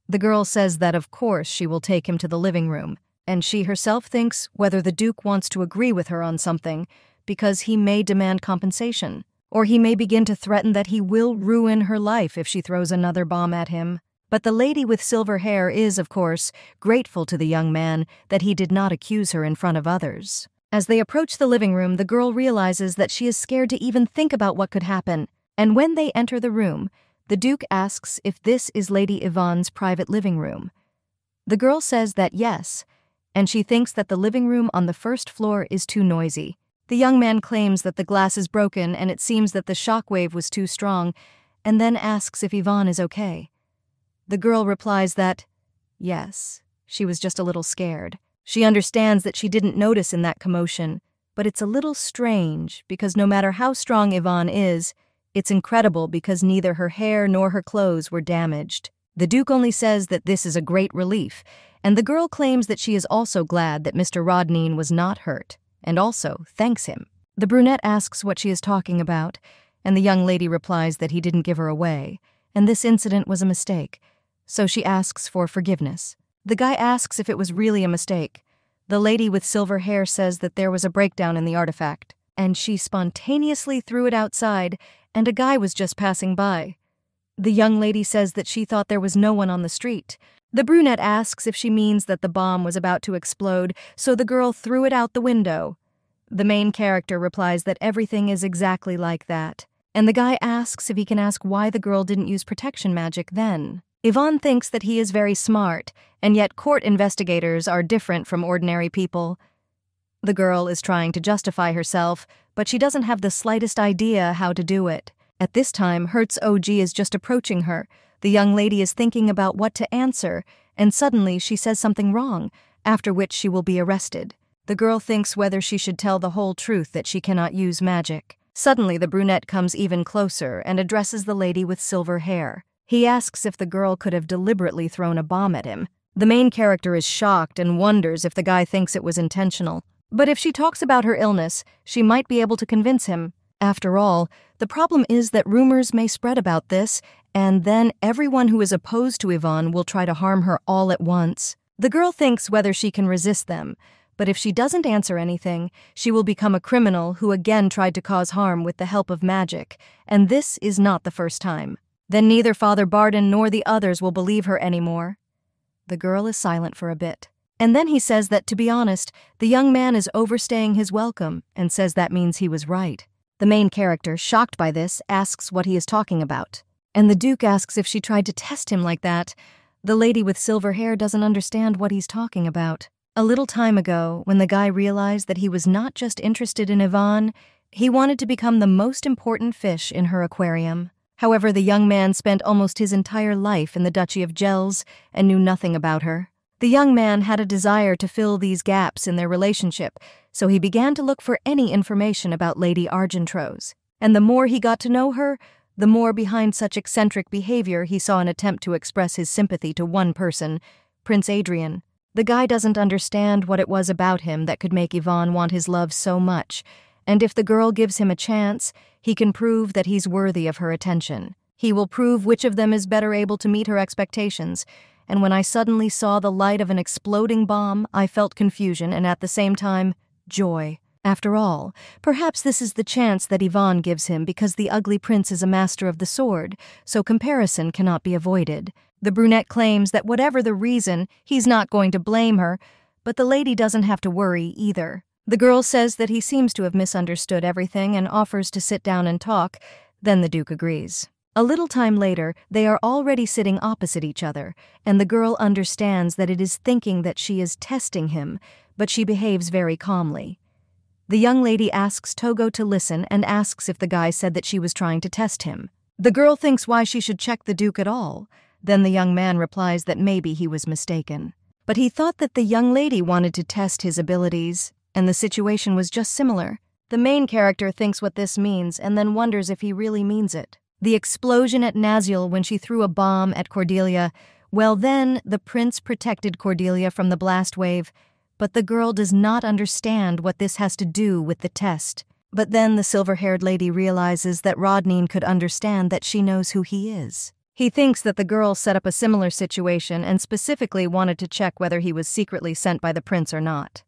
The girl says that of course she will take him to the living room, and she herself thinks whether the Duke wants to agree with her on something, because he may demand compensation, or he may begin to threaten that he will ruin her life if she throws another bomb at him. But the lady with silver hair is, of course, grateful to the young man that he did not accuse her in front of others. As they approach the living room, the girl realizes that she is scared to even think about what could happen, and when they enter the room, the Duke asks if this is Lady Yvonne's private living room. The girl says that yes, and she thinks that the living room on the first floor is too noisy. The young man claims that the glass is broken and it seems that the shockwave was too strong, and then asks if Yvonne is okay. The girl replies that, yes, she was just a little scared. She understands that she didn't notice in that commotion, but it's a little strange because no matter how strong Yvonne is, it's incredible because neither her hair nor her clothes were damaged. The Duke only says that this is a great relief, and the girl claims that she is also glad that Mr. Rodneen was not hurt, and also thanks him. The brunette asks what she is talking about, and the young lady replies that he didn't give her away, and this incident was a mistake, so she asks for forgiveness. The guy asks if it was really a mistake. The lady with silver hair says that there was a breakdown in the artifact, and she spontaneously threw it outside, and a guy was just passing by. The young lady says that she thought there was no one on the street. The brunette asks if she means that the bomb was about to explode, so the girl threw it out the window. The main character replies that everything is exactly like that, and the guy asks if he can ask why the girl didn't use protection magic then. Yvonne thinks that he is very smart, and yet court investigators are different from ordinary people. The girl is trying to justify herself, but she doesn't have the slightest idea how to do it. At this time, Hertz OG is just approaching her. The young lady is thinking about what to answer, and suddenly she says something wrong, after which she will be arrested. The girl thinks whether she should tell the whole truth that she cannot use magic. Suddenly, the brunette comes even closer and addresses the lady with silver hair. He asks if the girl could have deliberately thrown a bomb at him. The main character is shocked and wonders if the guy thinks it was intentional. But if she talks about her illness, she might be able to convince him. After all, the problem is that rumors may spread about this, and then everyone who is opposed to Yvonne will try to harm her all at once. The girl thinks whether she can resist them, but if she doesn't answer anything, she will become a criminal who again tried to cause harm with the help of magic, and this is not the first time. Then neither Father Barden nor the others will believe her anymore. The girl is silent for a bit. And then he says that, to be honest, the young man is overstaying his welcome, and says that means he was right. The main character, shocked by this, asks what he is talking about. And the Duke asks if she tried to test him like that. The lady with silver hair doesn't understand what he's talking about. A little time ago, when the guy realized that he was not just interested in Yvonne, he wanted to become the most important fish in her aquarium. However, the young man spent almost his entire life in the Duchy of Gels and knew nothing about her. The young man had a desire to fill these gaps in their relationship, so he began to look for any information about Lady Argentrose. And the more he got to know her, the more behind such eccentric behavior he saw an attempt to express his sympathy to one person, Prince Adrian. The guy doesn't understand what it was about him that could make Yvonne want his love so much, and if the girl gives him a chance, he can prove that he's worthy of her attention. He will prove which of them is better able to meet her expectations, and when I suddenly saw the light of an exploding bomb, I felt confusion and at the same time, joy. After all, perhaps this is the chance that Yvonne gives him because the ugly prince is a master of the sword, so comparison cannot be avoided. The brunette claims that whatever the reason, he's not going to blame her, but the lady doesn't have to worry either. The girl says that he seems to have misunderstood everything and offers to sit down and talk, then the Duke agrees. A little time later, they are already sitting opposite each other, and the girl understands that it is thinking that she is testing him, but she behaves very calmly. The young lady asks Togo to listen and asks if the guy said that she was trying to test him. The girl thinks why she should check the Duke at all. Then the young man replies that maybe he was mistaken. But he thought that the young lady wanted to test his abilities, and the situation was just similar. The main character thinks what this means and then wonders if he really means it. The explosion at Naziel when she threw a bomb at Cordelia, well then, the prince protected Cordelia from the blast wave, but the girl does not understand what this has to do with the test. But then the silver-haired lady realizes that Rodneen could understand that she knows who he is. He thinks that the girl set up a similar situation and specifically wanted to check whether he was secretly sent by the prince or not.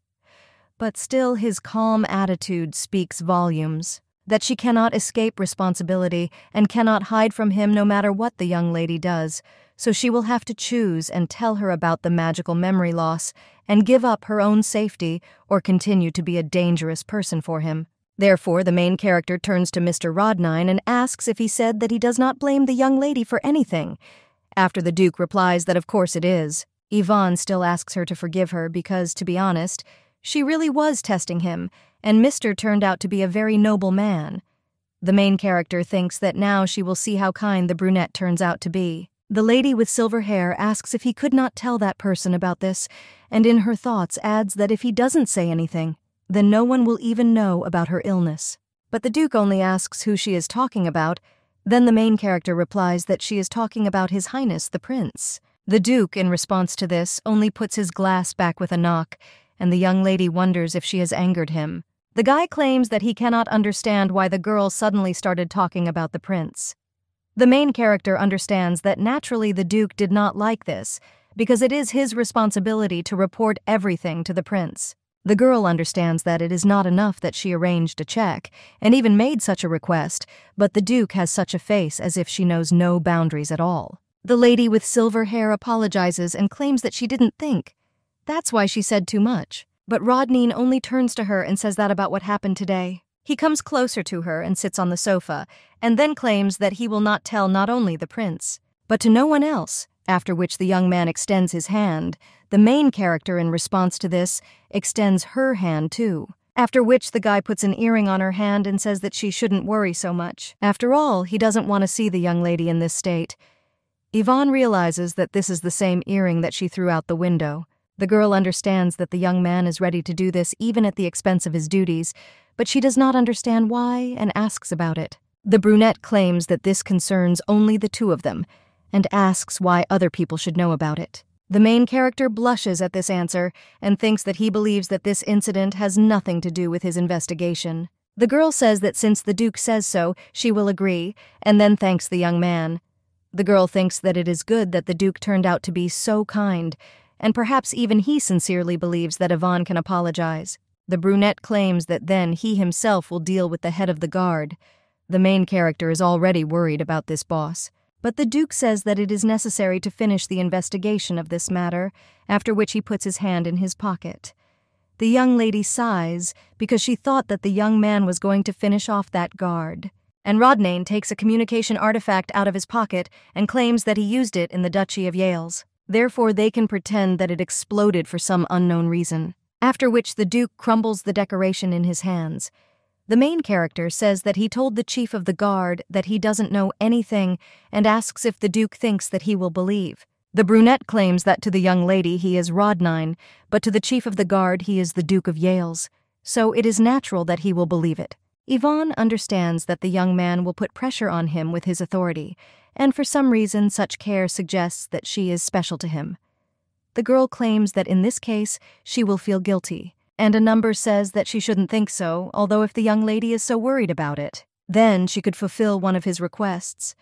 But still his calm attitude speaks volumes. That she cannot escape responsibility and cannot hide from him no matter what the young lady does, so she will have to choose and tell her about the magical memory loss and give up her own safety or continue to be a dangerous person for him. Therefore, the main character turns to Mr. Rodnine and asks if he said that he does not blame the young lady for anything. After the Duke replies that of course it is, Yvonne still asks her to forgive her because, to be honest, she really was testing him, and Mr. turned out to be a very noble man. The main character thinks that now she will see how kind the brunette turns out to be. The lady with silver hair asks if he could not tell that person about this, and in her thoughts adds that if he doesn't say anything, then no one will even know about her illness. But the Duke only asks who she is talking about, Then the main character replies that she is talking about His Highness the Prince. The Duke, in response to this, only puts his glass back with a knock, and the young lady wonders if she has angered him. The guy claims that he cannot understand why the girl suddenly started talking about the prince. The main character understands that naturally the Duke did not like this, because it is his responsibility to report everything to the prince. The girl understands that it is not enough that she arranged a check, and even made such a request, but the Duke has such a face as if she knows no boundaries at all. The lady with silver hair apologizes and claims that she didn't think. That's why she said too much. But Rodney only turns to her and says that about what happened today. He comes closer to her and sits on the sofa, and then claims that he will not tell not only the prince, but to no one else, after which the young man extends his hand. The main character, in response to this, extends her hand too, after which the guy puts an earring on her hand and says that she shouldn't worry so much. After all, he doesn't want to see the young lady in this state. Yvonne realizes that this is the same earring that she threw out the window. The girl understands that the young man is ready to do this even at the expense of his duties, but she does not understand why and asks about it. The brunette claims that this concerns only the two of them and asks why other people should know about it. The main character blushes at this answer and thinks that he believes that this incident has nothing to do with his investigation. The girl says that since the Duke says so, she will agree, and then thanks the young man. The girl thinks that it is good that the Duke turned out to be so kind, and perhaps even he sincerely believes that Yvonne can apologize. The brunette claims that then he himself will deal with the head of the guard. The main character is already worried about this boss, but the Duke says that it is necessary to finish the investigation of this matter, after which he puts his hand in his pocket. The young lady sighs because she thought that the young man was going to finish off that guard. And Rodney takes a communication artifact out of his pocket and claims that he used it in the Duchy of Yales. Therefore, they can pretend that it exploded for some unknown reason, after which the Duke crumbles the decoration in his hands. The main character says that he told the chief of the guard that he doesn't know anything and asks if the Duke thinks that he will believe. The brunette claims that to the young lady he is Rodney, but to the chief of the guard he is the Duke of Yales, so it is natural that he will believe it. Yvonne understands that the young man will put pressure on him with his authority, and for some reason such care suggests that she is special to him. The girl claims that in this case she will feel guilty, and a number says that she shouldn't think so, although if the young lady is so worried about it, then she could fulfill one of his requests.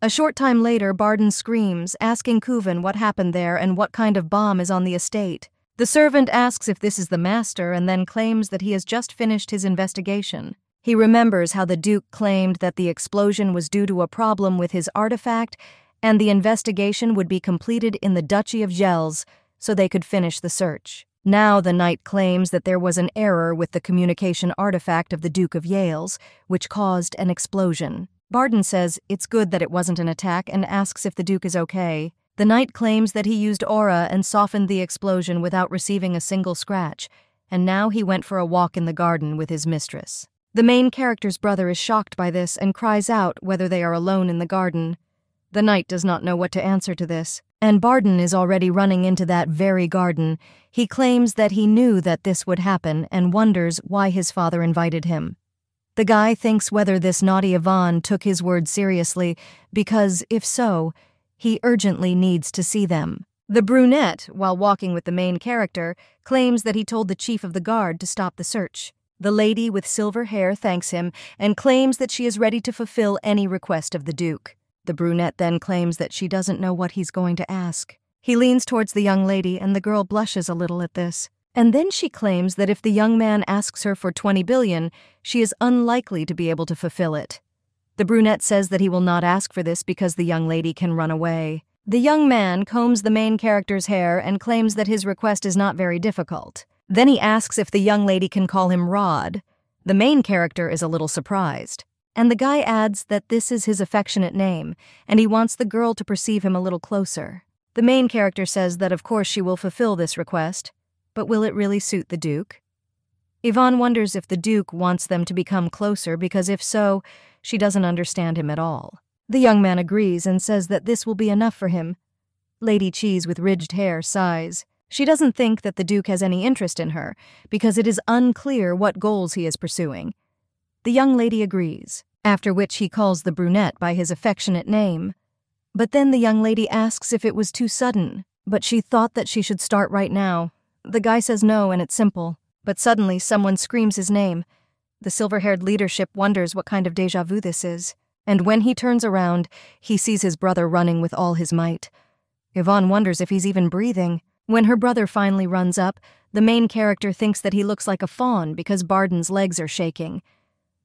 A short time later, Barden screams, asking Kuvan what happened there and what kind of bomb is on the estate. The servant asks if this is the master and then claims that he has just finished his investigation. He remembers how the Duke claimed that the explosion was due to a problem with his artifact and the investigation would be completed in the Duchy of Yales so they could finish the search. Now the knight claims that there was an error with the communication artifact of the Duke of Yales, which caused an explosion. Barden says it's good that it wasn't an attack and asks if the Duke is okay. The knight claims that he used aura and softened the explosion without receiving a single scratch, and now he went for a walk in the garden with his mistress. The main character's brother is shocked by this and cries out whether they are alone in the garden. The knight does not know what to answer to this, and Barden is already running into that very garden. He claims that he knew that this would happen and wonders why his father invited him. The guy thinks whether this naughty Yvonne took his words seriously, because, if so, he urgently needs to see them. The brunette, while walking with the main character, claims that he told the chief of the guard to stop the search. The lady with silver hair thanks him and claims that she is ready to fulfill any request of the Duke. The brunette then claims that she doesn't know what he's going to ask. He leans towards the young lady and the girl blushes a little at this. And then she claims that if the young man asks her for 20 billion, she is unlikely to be able to fulfill it. The brunette says that he will not ask for this because the young lady can run away. The young man combs the main character's hair and claims that his request is not very difficult. Then he asks if the young lady can call him Rod. The main character is a little surprised, and the guy adds that this is his affectionate name, and he wants the girl to perceive him a little closer. The main character says that of course she will fulfill this request, but will it really suit the Duke? Yvonne wonders if the Duke wants them to become closer because if so, she doesn't understand him at all. The young man agrees and says that this will be enough for him. Lady Cheese with ridged hair sighs. She doesn't think that the Duke has any interest in her, because it is unclear what goals he is pursuing. The young lady agrees. after which he calls the brunette by his affectionate name. But then the young lady asks if it was too sudden, but she thought that she should start right now. The guy says no, and it's simple. But suddenly someone screams his name. The silver-haired leadership wonders what kind of déjà vu this is, and when he turns around, he sees his brother running with all his might. Yvonne wonders if he's even breathing. When her brother finally runs up, the main character thinks that he looks like a fawn because Barden's legs are shaking.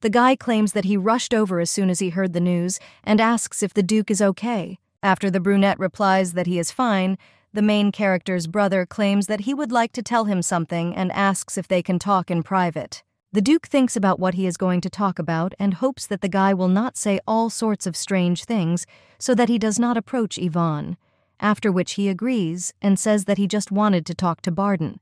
The guy claims that he rushed over as soon as he heard the news and asks if the Duke is okay. After the brunette replies that he is fine, the main character's brother claims that he would like to tell him something and asks if they can talk in private. The Duke thinks about what he is going to talk about and hopes that the guy will not say all sorts of strange things so that he does not approach Yvonne, after which he agrees and says that he just wanted to talk to Barden.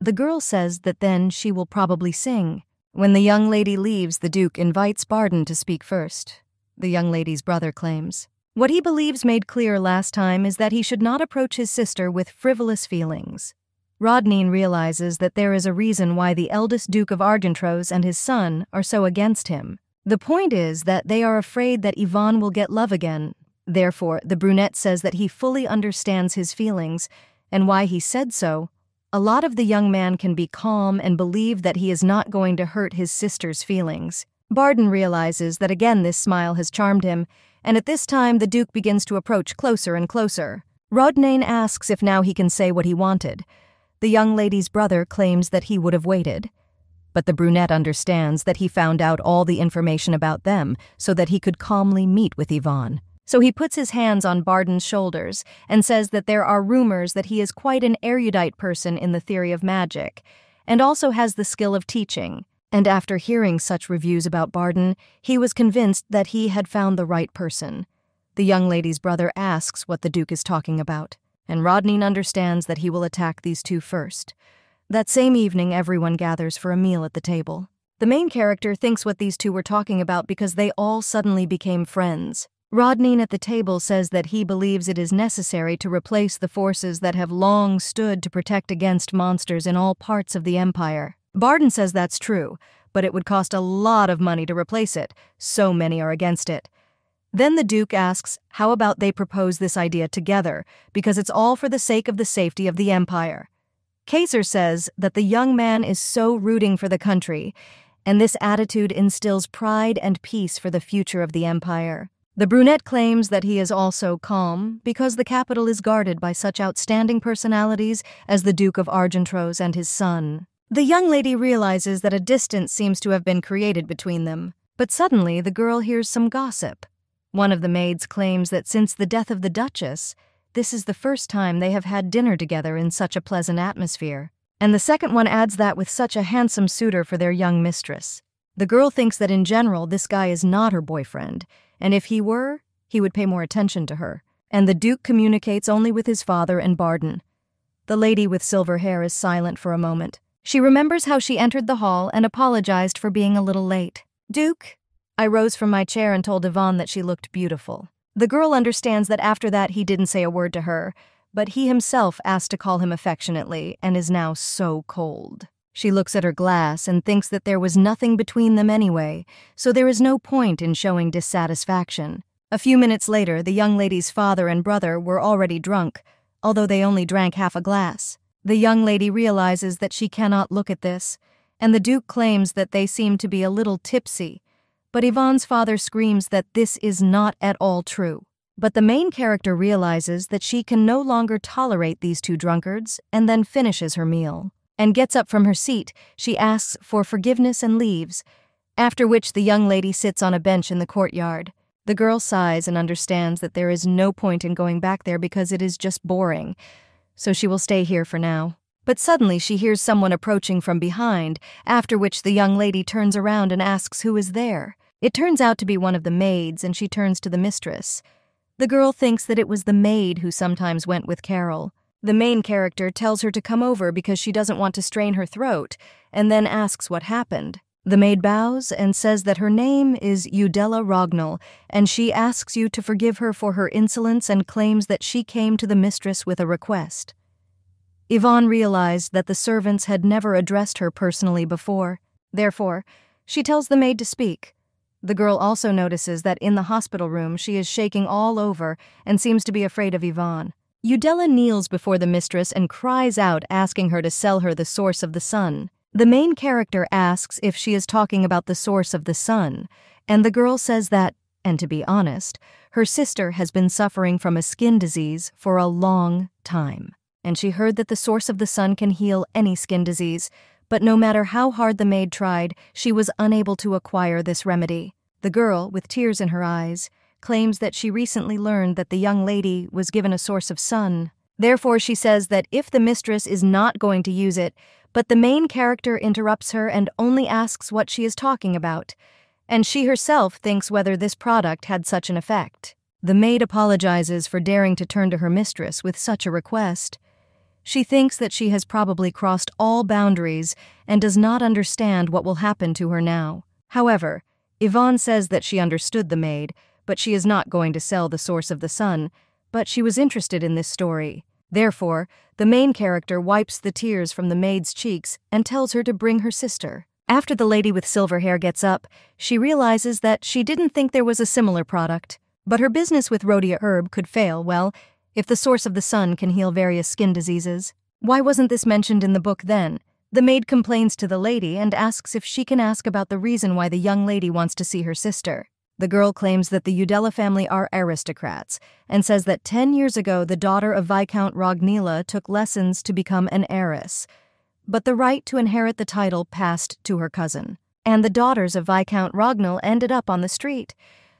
The girl says that then she will probably sing. When the young lady leaves, the Duke invites Barden to speak first. The young lady's brother claims. What he believes made clear last time is that he should not approach his sister with frivolous feelings. Rodnine realizes that there is a reason why the eldest Duke of Argentros and his son are so against him. The point is that they are afraid that Yvonne will get love again. Therefore, the brunette says that he fully understands his feelings, and why he said so. A lot of the young man can be calm and believe that he is not going to hurt his sister's feelings. Barden realizes that again this smile has charmed him, and at this time the Duke begins to approach closer and closer. Rodnine asks if now he can say what he wanted. The young lady's brother claims that he would have waited. But the brunette understands that he found out all the information about them so that he could calmly meet with Yvonne. So he puts his hands on Barden's shoulders and says that there are rumors that he is quite an erudite person in the theory of magic, and also has the skill of teaching. And after hearing such reviews about Barden, he was convinced that he had found the right person. The young lady's brother asks what the Duke is talking about, and Rodnine understands that he will attack these two first. That same evening, everyone gathers for a meal at the table. The main character thinks what these two were talking about because they all suddenly became friends. Rodnine at the table says that he believes it is necessary to replace the forces that have long stood to protect against monsters in all parts of the Empire. Barden says that's true, but it would cost a lot of money to replace it. So many are against it. Then the Duke asks how about they propose this idea together, because it's all for the sake of the safety of the Empire. Kaiser says that the young man is so rooting for the country, and this attitude instills pride and peace for the future of the Empire. The brunette claims that he is also calm because the capital is guarded by such outstanding personalities as the Duke of Argentros and his son. The young lady realizes that a distance seems to have been created between them, but suddenly the girl hears some gossip. One of the maids claims that since the death of the Duchess, this is the first time they have had dinner together in such a pleasant atmosphere. And the second one adds that with such a handsome suitor for their young mistress. The girl thinks that in general this guy is not her boyfriend, and if he were, he would pay more attention to her. And the Duke communicates only with his father and Barden. The lady with silver hair is silent for a moment. She remembers how she entered the hall and apologized for being a little late. Duke? I rose from my chair and told Yvonne that she looked beautiful. The girl understands that after that he didn't say a word to her, but he himself asked to call him affectionately and is now so cold. She looks at her glass and thinks that there was nothing between them anyway, so there is no point in showing dissatisfaction. A few minutes later, the young lady's father and brother were already drunk, although they only drank half a glass. The young lady realizes that she cannot look at this, and the Duke claims that they seem to be a little tipsy, but Yvonne's father screams that this is not at all true. But the main character realizes that she can no longer tolerate these two drunkards and then finishes her meal. And gets up from her seat, she asks for forgiveness and leaves, after which the young lady sits on a bench in the courtyard. The girl sighs and understands that there is no point in going back there because it is just boring, so she will stay here for now. But suddenly she hears someone approaching from behind, after which the young lady turns around and asks who is there. It turns out to be one of the maids, and she turns to the mistress. The girl thinks that it was the maid who sometimes went with Carol. The main character tells her to come over because she doesn't want to strain her throat, and then asks what happened. The maid bows and says that her name is Udella Rognall, and she asks you to forgive her for her insolence and claims that she came to the mistress with a request. Yvonne realized that the servants had never addressed her personally before. Therefore, she tells the maid to speak. The girl also notices that in the hospital room she is shaking all over and seems to be afraid of Ivan. Udella kneels before the mistress and cries out, asking her to sell her the source of the sun. The main character asks if she is talking about the source of the sun, and the girl says that, and to be honest, her sister has been suffering from a skin disease for a long time. And she heard that the source of the sun can heal any skin disease, but no matter how hard the maid tried, she was unable to acquire this remedy. The girl, with tears in her eyes, claims that she recently learned that the young lady was given a source of sun. Therefore, she says that if the mistress is not going to use it, but the main character interrupts her and only asks what she is talking about, and she herself thinks whether this product had such an effect. The maid apologizes for daring to turn to her mistress with such a request. She thinks that she has probably crossed all boundaries and does not understand what will happen to her now. However, Yvonne says that she understood the maid, but she is not going to sell the source of the sun, but she was interested in this story. Therefore, the main character wipes the tears from the maid's cheeks and tells her to bring her sister. After the lady with silver hair gets up, she realizes that she didn't think there was a similar product, but her business with Rhodia herb could fail, well, if the source of the sun can heal various skin diseases. Why wasn't this mentioned in the book then? The maid complains to the lady and asks if she can ask about the reason why the young lady wants to see her sister. The girl claims that the Udella family are aristocrats and says that 10 years ago the daughter of Viscount Ragnila took lessons to become an heiress, but the right to inherit the title passed to her cousin. And the daughters of Viscount Ragnil ended up on the street.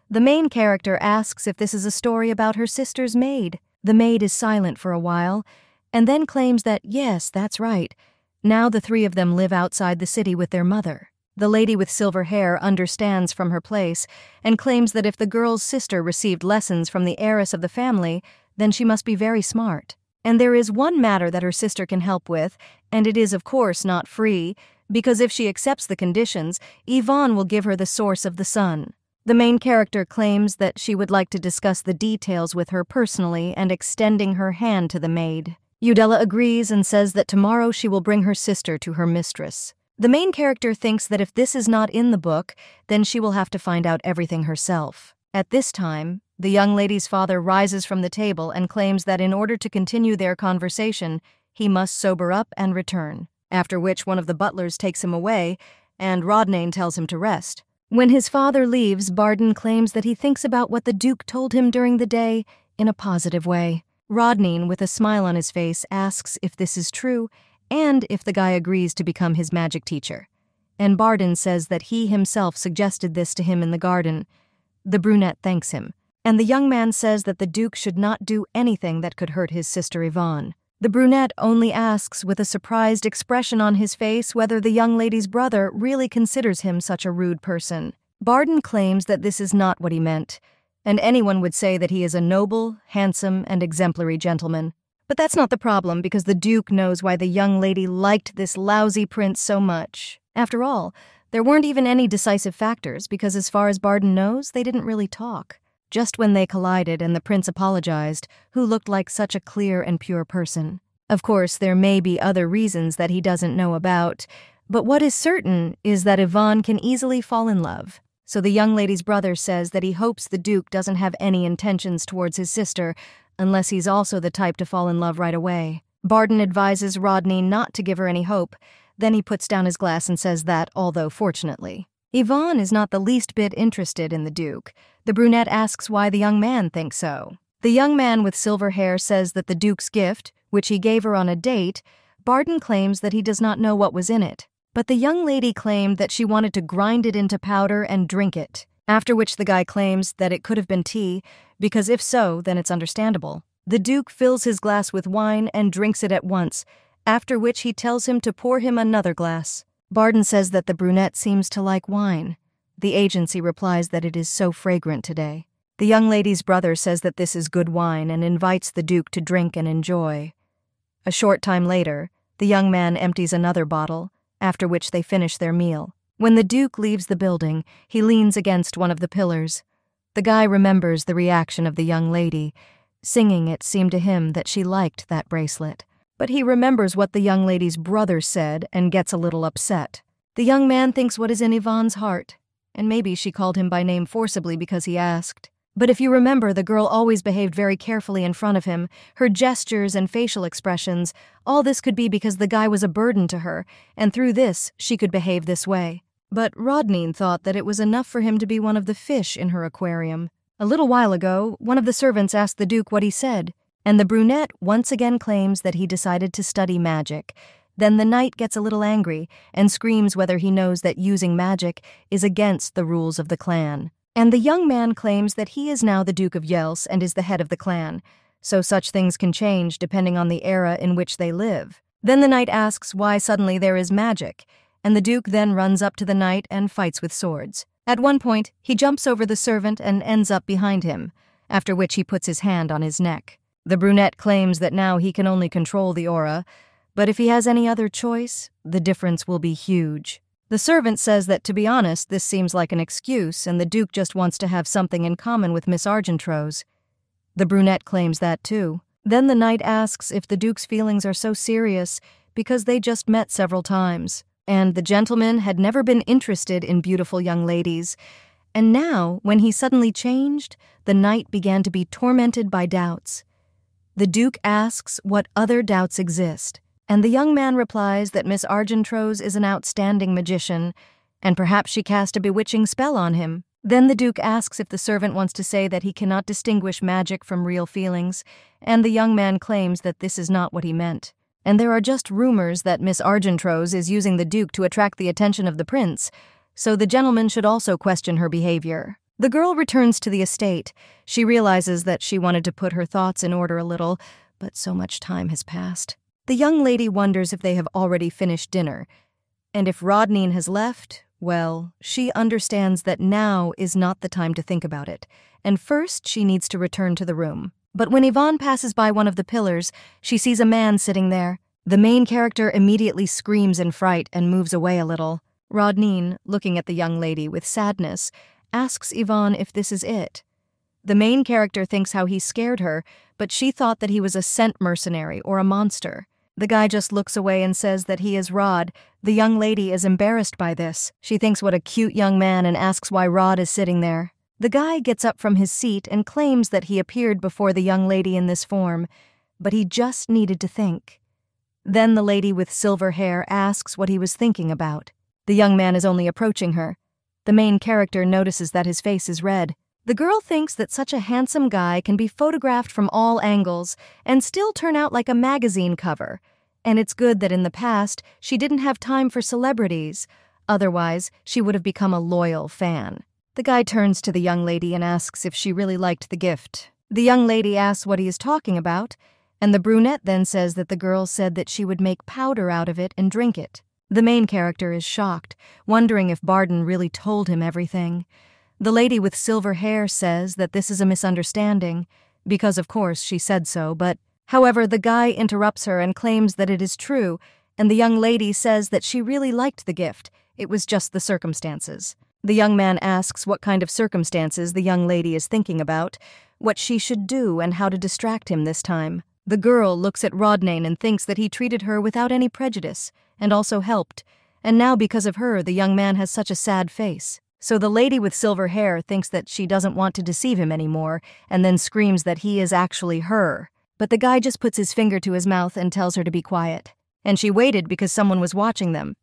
The main character asks if this is a story about her sister's maid. The maid is silent for a while, and then claims that, yes, that's right. Now the three of them live outside the city with their mother. The lady with silver hair understands from her place and claims that if the girl's sister received lessons from the heiress of the family, then she must be very smart. And there is one matter that her sister can help with, and it is of course not free, because if she accepts the conditions, Yvonne will give her the source of the sun. The main character claims that she would like to discuss the details with her personally and extending her hand to the maid. Udella agrees and says that tomorrow she will bring her sister to her mistress. The main character thinks that if this is not in the book, then she will have to find out everything herself. At this time, the young lady's father rises from the table and claims that in order to continue their conversation, he must sober up and return, after which one of the butlers takes him away, and Rodnane tells him to rest. When his father leaves, Barden claims that he thinks about what the Duke told him during the day in a positive way. Rodnane, with a smile on his face, asks if this is true, and if the guy agrees to become his magic teacher. And Barden says that he himself suggested this to him in the garden. The brunette thanks him, and the young man says that the Duke should not do anything that could hurt his sister Yvonne. The brunette only asks with a surprised expression on his face whether the young lady's brother really considers him such a rude person. Barden claims that this is not what he meant, and anyone would say that he is a noble, handsome, and exemplary gentleman. But that's not the problem, because the Duke knows why the young lady liked this lousy prince so much. After all, there weren't even any decisive factors, because as far as Barden knows, they didn't really talk. Just when they collided and the prince apologized, who looked like such a clear and pure person. Of course, there may be other reasons that he doesn't know about, but what is certain is that Yvonne can easily fall in love. So the young lady's brother says that he hopes the Duke doesn't have any intentions towards his sister, unless he's also the type to fall in love right away. Barden advises Rodney not to give her any hope. Then he puts down his glass and says that, although fortunately, Yvonne is not the least bit interested in the Duke. The brunette asks why the young man thinks so. The young man with silver hair says that the Duke's gift, which he gave her on a date, Barden claims that he does not know what was in it. But the young lady claimed that she wanted to grind it into powder and drink it. After which the guy claims that it could have been tea, because if so, then it's understandable. The Duke fills his glass with wine and drinks it at once, after which he tells him to pour him another glass. Barden says that the brunette seems to like wine. The agency replies that it is so fragrant today. The young lady's brother says that this is good wine and invites the Duke to drink and enjoy. A short time later, the young man empties another bottle, after which they finish their meal. When the Duke leaves the building, he leans against one of the pillars. The guy remembers the reaction of the young lady. Singing it seemed to him that she liked that bracelet. But he remembers what the young lady's brother said and gets a little upset. The young man thinks what is in Yvonne's heart, and maybe she called him by name forcibly because he asked. But if you remember, the girl always behaved very carefully in front of him. Her gestures and facial expressions, all this could be because the guy was a burden to her, and through this, she could behave this way. But Rodnine thought that it was enough for him to be one of the fish in her aquarium. A little while ago, one of the servants asked the Duke what he said, and the brunette once again claims that he decided to study magic. Then the knight gets a little angry and screams whether he knows that using magic is against the rules of the clan. And the young man claims that he is now the Duke of Yels and is the head of the clan, so such things can change depending on the era in which they live. Then the knight asks why suddenly there is magic, and the Duke then runs up to the knight and fights with swords. At one point, he jumps over the servant and ends up behind him, after which he puts his hand on his neck. The brunette claims that now he can only control the aura, but if he has any other choice, the difference will be huge. The servant says that, to be honest, this seems like an excuse, and the Duke just wants to have something in common with Miss Argentrose. The brunette claims that too. Then the knight asks if the Duke's feelings are so serious because they just met several times, and the gentleman had never been interested in beautiful young ladies. And now, when he suddenly changed, the knight began to be tormented by doubts. The Duke asks what other doubts exist, and the young man replies that Miss Argentrose is an outstanding magician, and perhaps she cast a bewitching spell on him. Then the Duke asks if the servant wants to say that he cannot distinguish magic from real feelings, and the young man claims that this is not what he meant. And there are just rumors that Miss Argentrose is using the Duke to attract the attention of the prince, so the gentleman should also question her behavior. The girl returns to the estate. She realizes that she wanted to put her thoughts in order a little, but so much time has passed. The young lady wonders if they have already finished dinner, and if Rodnine has left, well, she understands that now is not the time to think about it, and first she needs to return to the room. But when Yvonne passes by one of the pillars, she sees a man sitting there. The main character immediately screams in fright and moves away a little. Rodnine, looking at the young lady with sadness, asks Yvonne if this is it. The main character thinks how he scared her, but she thought that he was a scent mercenary or a monster. The guy just looks away and says that he is Rod. The young lady is embarrassed by this. She thinks what a cute young man and asks why Rod is sitting there. The guy gets up from his seat and claims that he appeared before the young lady in this form, but he just needed to think. Then the lady with silver hair asks what he was thinking about. The young man is only approaching her. The main character notices that his face is red. The girl thinks that such a handsome guy can be photographed from all angles and still turn out like a magazine cover. And it's good that in the past, she didn't have time for celebrities. Otherwise, she would have become a loyal fan. The guy turns to the young lady and asks if she really liked the gift. The young lady asks what he is talking about, and the brunette then says that the girl said that she would make powder out of it and drink it. The main character is shocked, wondering if Barden really told him everything. The lady with silver hair says that this is a misunderstanding, because of course she said so, but however, the guy interrupts her and claims that it is true, and the young lady says that she really liked the gift. It was just the circumstances. The young man asks what kind of circumstances the young lady is thinking about, what she should do, and how to distract him this time. The girl looks at Rodnane and thinks that he treated her without any prejudice, and also helped, and now because of her the young man has such a sad face. So the lady with silver hair thinks that she doesn't want to deceive him anymore, and then screams that he is actually her. But the guy just puts his finger to his mouth and tells her to be quiet. And she waited because someone was watching them.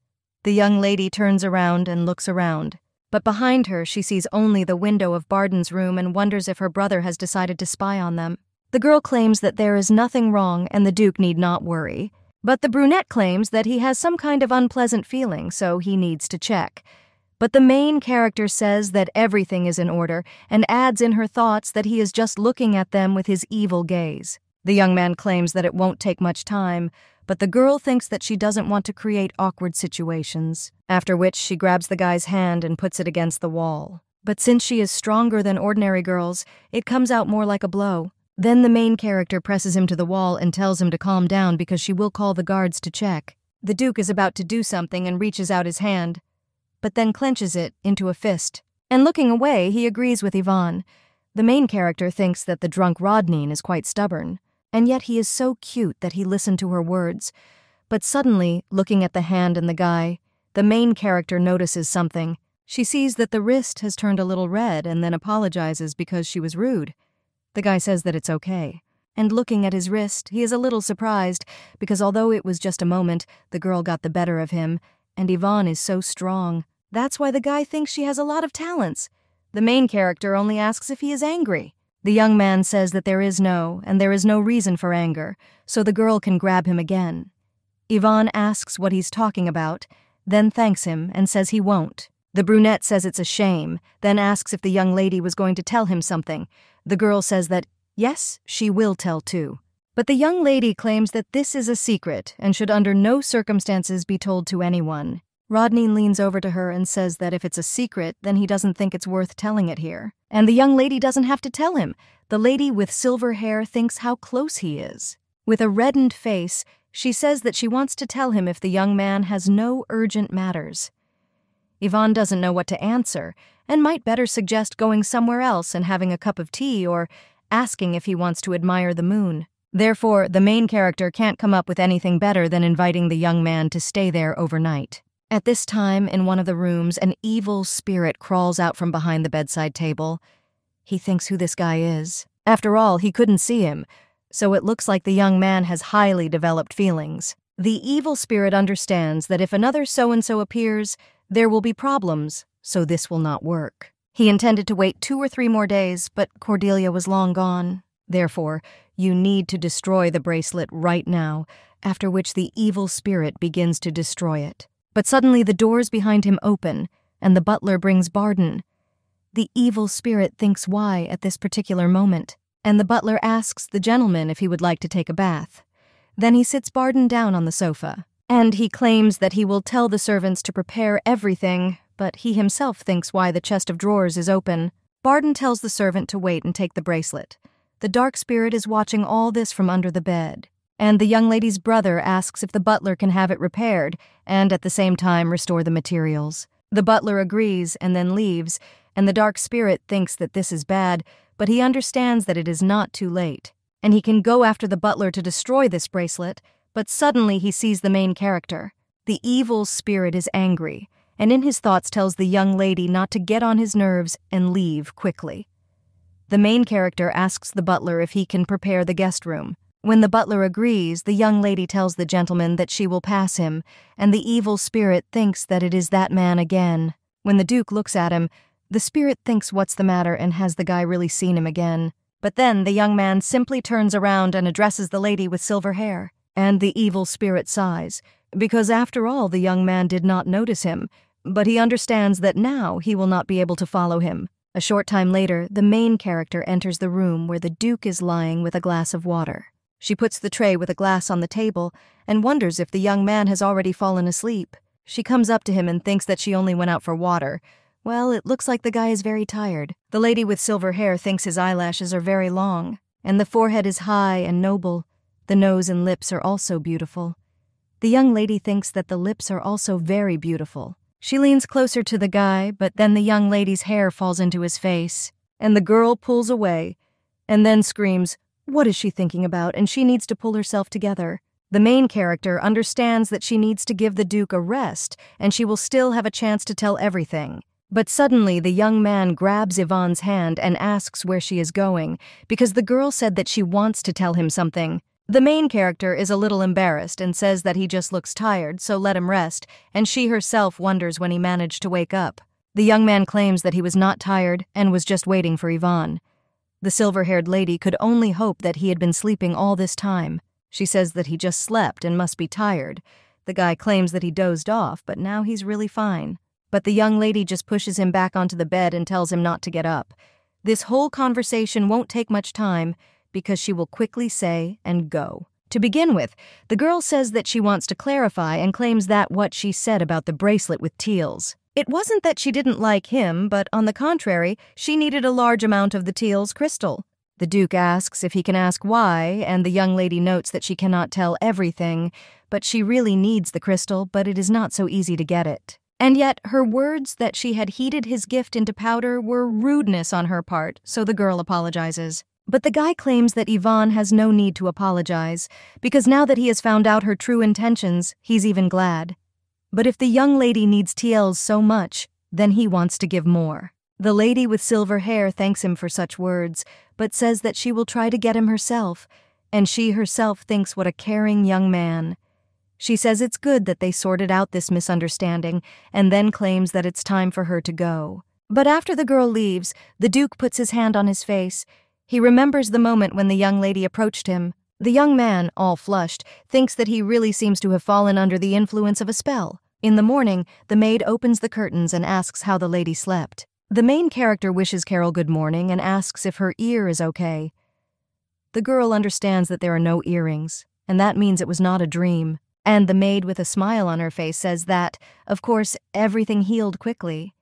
The young lady turns around and looks around. But behind her she sees only the window of Barden's room and wonders if her brother has decided to spy on them. The girl claims that there is nothing wrong and the Duke need not worry. But the brunette claims that he has some kind of unpleasant feeling, so he needs to check. But the main character says that everything is in order and adds in her thoughts that he is just looking at them with his evil gaze. The young man claims that it won't take much time, but the girl thinks that she doesn't want to create awkward situations, after which she grabs the guy's hand and puts it against the wall. But since she is stronger than ordinary girls, it comes out more like a blow. Then the main character presses him to the wall and tells him to calm down because she will call the guards to check. The Duke is about to do something and reaches out his hand, but then clenches it into a fist. And looking away, he agrees with Yvonne. The main character thinks that the drunk Rodnine is quite stubborn, and yet he is so cute that he listened to her words. But suddenly, looking at the hand and the guy, the main character notices something. She sees that the wrist has turned a little red and then apologizes because she was rude. The guy says that it's okay. And looking at his wrist, he is a little surprised because although it was just a moment, the girl got the better of him, and Yvonne is so strong. That's why the guy thinks she has a lot of talents. The main character only asks if he is angry. The young man says that there is no, and there is no reason for anger, so the girl can grab him again. Yvonne asks what he's talking about, then thanks him and says he won't. The brunette says it's a shame, then asks if the young lady was going to tell him something. The girl says that, yes, she will tell too. But the young lady claims that this is a secret and should under no circumstances be told to anyone. Rodney leans over to her and says that if it's a secret, then he doesn't think it's worth telling it here. And the young lady doesn't have to tell him. The lady with silver hair thinks how close he is. With a reddened face, she says that she wants to tell him if the young man has no urgent matters. Yvonne doesn't know what to answer, and might better suggest going somewhere else and having a cup of tea or asking if he wants to admire the moon. Therefore, the main character can't come up with anything better than inviting the young man to stay there overnight. At this time, in one of the rooms, an evil spirit crawls out from behind the bedside table. He thinks who this guy is. After all, he couldn't see him, so it looks like the young man has highly developed feelings. The evil spirit understands that if another so-and-so appears, there will be problems, so this will not work. He intended to wait 2 or 3 more days, but Cordelia was long gone. Therefore, you need to destroy the bracelet right now, after which the evil spirit begins to destroy it. But suddenly the doors behind him open, and the butler brings Barden. The evil spirit thinks why at this particular moment, and the butler asks the gentleman if he would like to take a bath. Then he sits Barden down on the sofa, and he claims that he will tell the servants to prepare everything, but he himself thinks why the chest of drawers is open. Barden tells the servant to wait and take the bracelet. The dark spirit is watching all this from under the bed, and the young lady's brother asks if the butler can have it repaired and at the same time restore the materials. The butler agrees and then leaves, and the dark spirit thinks that this is bad, but he understands that it is not too late, and he can go after the butler to destroy this bracelet, but suddenly he sees the main character. The evil spirit is angry, and in his thoughts tells the young lady not to get on his nerves and leave quickly. The main character asks the butler if he can prepare the guest room. When the butler agrees, the young lady tells the gentleman that she will pass him, and the evil spirit thinks that it is that man again. When the Duke looks at him, the spirit thinks what's the matter and has the guy really seen him again. But then the young man simply turns around and addresses the lady with silver hair. And the evil spirit sighs, because after all the young man did not notice him, but he understands that now he will not be able to follow him. A short time later, the main character enters the room where the Duke is lying with a glass of water. She puts the tray with a glass on the table and wonders if the young man has already fallen asleep. She comes up to him and thinks that she only went out for water. Well, it looks like the guy is very tired. The lady with silver hair thinks his eyelashes are very long, and the forehead is high and noble. The nose and lips are also beautiful. The young lady thinks that the lips are also very beautiful. She leans closer to the guy, but then the young lady's hair falls into his face, and the girl pulls away, and then screams, "What is she thinking about?" and she needs to pull herself together. The main character understands that she needs to give the Duke a rest, and she will still have a chance to tell everything. But suddenly the young man grabs Yvonne's hand and asks where she is going, because the girl said that she wants to tell him something. The main character is a little embarrassed and says that he just looks tired, so let him rest, and she herself wonders when he managed to wake up. The young man claims that he was not tired and was just waiting for Yvonne. The silver-haired lady could only hope that he had been sleeping all this time. She says that he just slept and must be tired. The guy claims that he dozed off, but now he's really fine. But the young lady just pushes him back onto the bed and tells him not to get up. This whole conversation won't take much time, because she will quickly say and go. To begin with, the girl says that she wants to clarify and claims that what she said about the bracelet with Teal's. It wasn't that she didn't like him, but on the contrary, she needed a large amount of the Teal's crystal. The Duke asks if he can ask why, and the young lady notes that she cannot tell everything, but she really needs the crystal, but it is not so easy to get it. And yet her words that she had heated his gift into powder were rudeness on her part, so the girl apologizes. But the guy claims that Yvonne has no need to apologize, because now that he has found out her true intentions, he's even glad. But if the young lady needs TLs so much, Then he wants to give more. The lady with silver hair thanks him for such words, but says that she will try to get him herself, and she herself thinks what a caring young man. She says it's good that they sorted out this misunderstanding, and then claims that it's time for her to go. But after the girl leaves, the Duke puts his hand on his face. He remembers the moment when the young lady approached him. The young man, all flushed, thinks that he really seems to have fallen under the influence of a spell. In the morning, the maid opens the curtains and asks how the lady slept. The main character wishes Carol good morning and asks if her ear is okay. The girl understands that there are no earrings, and that means it was not a dream. And the maid with a smile on her face says that, of course, everything healed quickly.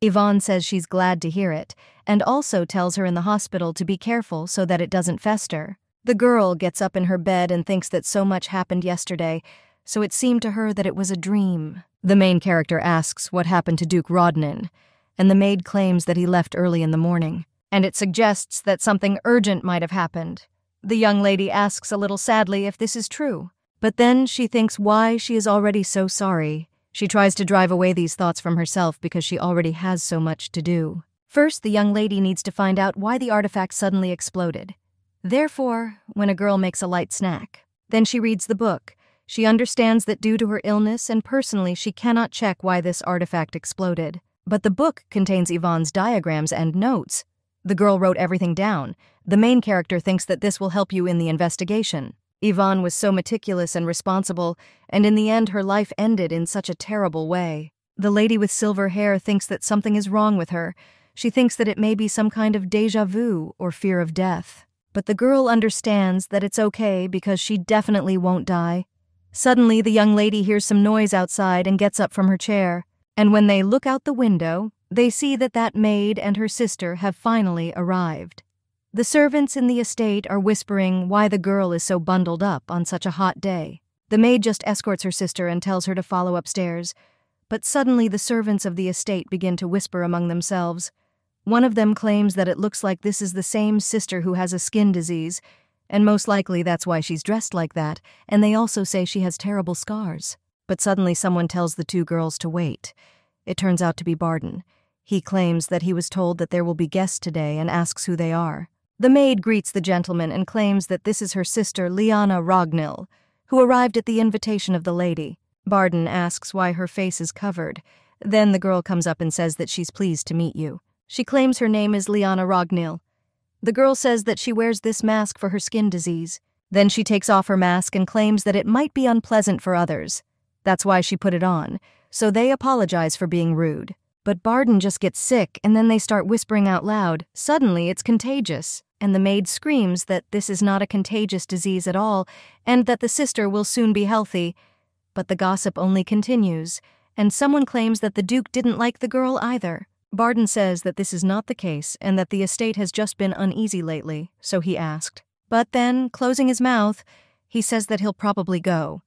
Yvonne says she's glad to hear it, and also tells her in the hospital to be careful so that it doesn't fester. The girl gets up in her bed and thinks that so much happened yesterday, so it seemed to her that it was a dream. The main character asks what happened to Duke Rodnin, and the maid claims that he left early in the morning, and it suggests that something urgent might have happened. The young lady asks a little sadly if this is true, but then she thinks why she is already so sorry. She tries to drive away these thoughts from herself because she already has so much to do. First, the young lady needs to find out why the artifact suddenly exploded. Therefore, when a girl makes a light snack. Then she reads the book. She understands that due to her illness and personally she cannot check why this artifact exploded. But the book contains Yvonne's diagrams and notes. The girl wrote everything down. The main character thinks that this will help you in the investigation. Yvonne was so meticulous and responsible, and in the end her life ended in such a terrible way. The lady with silver hair thinks that something is wrong with her. She thinks that it may be some kind of déjà vu or fear of death. But the girl understands that it's okay because she definitely won't die. Suddenly, the young lady hears some noise outside and gets up from her chair. And when they look out the window, they see that maid and her sister have finally arrived. The servants in the estate are whispering why the girl is so bundled up on such a hot day. The maid just escorts her sister and tells her to follow upstairs. But suddenly the servants of the estate begin to whisper among themselves. One of them claims that it looks like this is the same sister who has a skin disease, and most likely that's why she's dressed like that, and they also say she has terrible scars. But suddenly someone tells the two girls to wait. It turns out to be Barden. He claims that he was told that there will be guests today and asks who they are. The maid greets the gentleman and claims that this is her sister Liana Rognil, who arrived at the invitation of the lady. Barden asks why her face is covered. Then the girl comes up and says that she's pleased to meet you. She claims her name is Liana Rognil. The girl says that she wears this mask for her skin disease. Then she takes off her mask and claims that it might be unpleasant for others. That's why she put it on, so they apologize for being rude. But Barden just gets sick and then they start whispering out loud. Suddenly it's contagious, and the maid screams that this is not a contagious disease at all and that the sister will soon be healthy. But the gossip only continues, and someone claims that the Duke didn't like the girl either. Barden says that this is not the case and that the estate has just been uneasy lately, so he asked. But then, closing his mouth, he says that he'll probably go.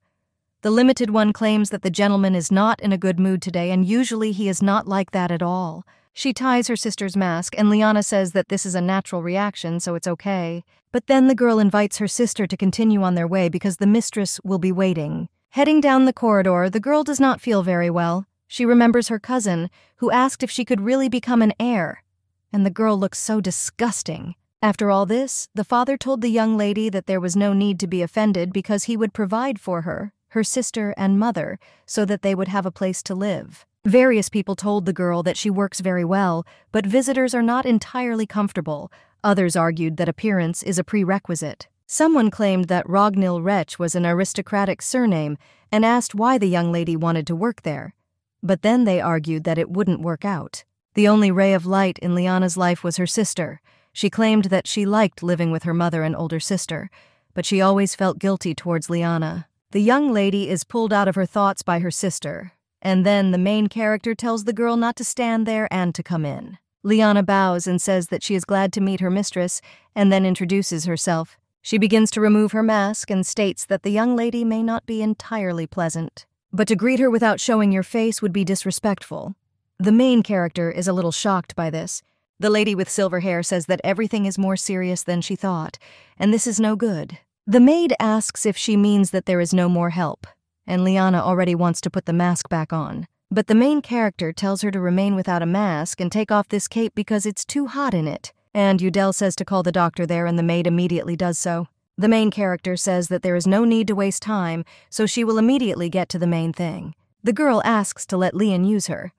The limited one claims that the gentleman is not in a good mood today and usually he is not like that at all. She ties her sister's mask and Liana says that this is a natural reaction, so it's okay. But then the girl invites her sister to continue on their way because the mistress will be waiting. Heading down the corridor, the girl does not feel very well. She remembers her cousin, who asked if she could really become an heir. And the girl looks so disgusting. After all this, the father told the young lady that there was no need to be offended because he would provide for her, her sister and mother, so that they would have a place to live. Various people told the girl that she works very well, but visitors are not entirely comfortable. Others argued that appearance is a prerequisite. Someone claimed that Rognil Wretch was an aristocratic surname and asked why the young lady wanted to work there. But then they argued that it wouldn't work out. The only ray of light in Liana's life was her sister. She claimed that she liked living with her mother and older sister, but she always felt guilty towards Liana. The young lady is pulled out of her thoughts by her sister, and then the main character tells the girl not to stand there and to come in. Liana bows and says that she is glad to meet her mistress, and then introduces herself. She begins to remove her mask and states that the young lady may not be entirely pleasant. But to greet her without showing your face would be disrespectful. The main character is a little shocked by this. The lady with silver hair says that everything is more serious than she thought, and this is no good. The maid asks if she means that there is no more help, and Liana already wants to put the mask back on. But the main character tells her to remain without a mask and take off this cape because it's too hot in it. And Udell says to call the doctor there, and the maid immediately does so. The main character says that there is no need to waste time, so she will immediately get to the main thing. The girl asks to let Leon use her.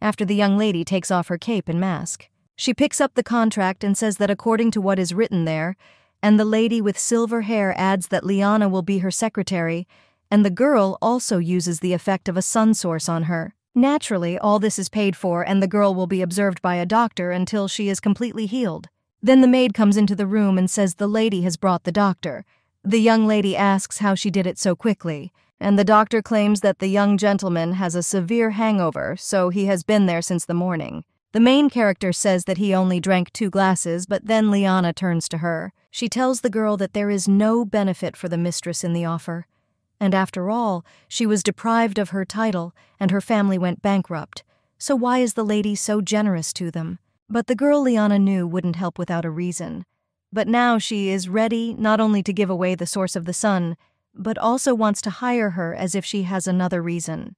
After the young lady takes off her cape and mask, she picks up the contract and says that according to what is written there, and the lady with silver hair adds that Liana will be her secretary, and the girl also uses the effect of a sun source on her. Naturally, all this is paid for, and the girl will be observed by a doctor until she is completely healed. Then the maid comes into the room and says the lady has brought the doctor. The young lady asks how she did it so quickly, and the doctor claims that the young gentleman has a severe hangover, so he has been there since the morning. The main character says that he only drank 2 glasses, but then Liana turns to her. She tells the girl that there is no benefit for the mistress in the offer. And after all, she was deprived of her title, and her family went bankrupt. So why is the lady so generous to them? But the girl Liana knew wouldn't help without a reason. But now she is ready not only to give away the source of the sun, but also wants to hire her as if she has another reason.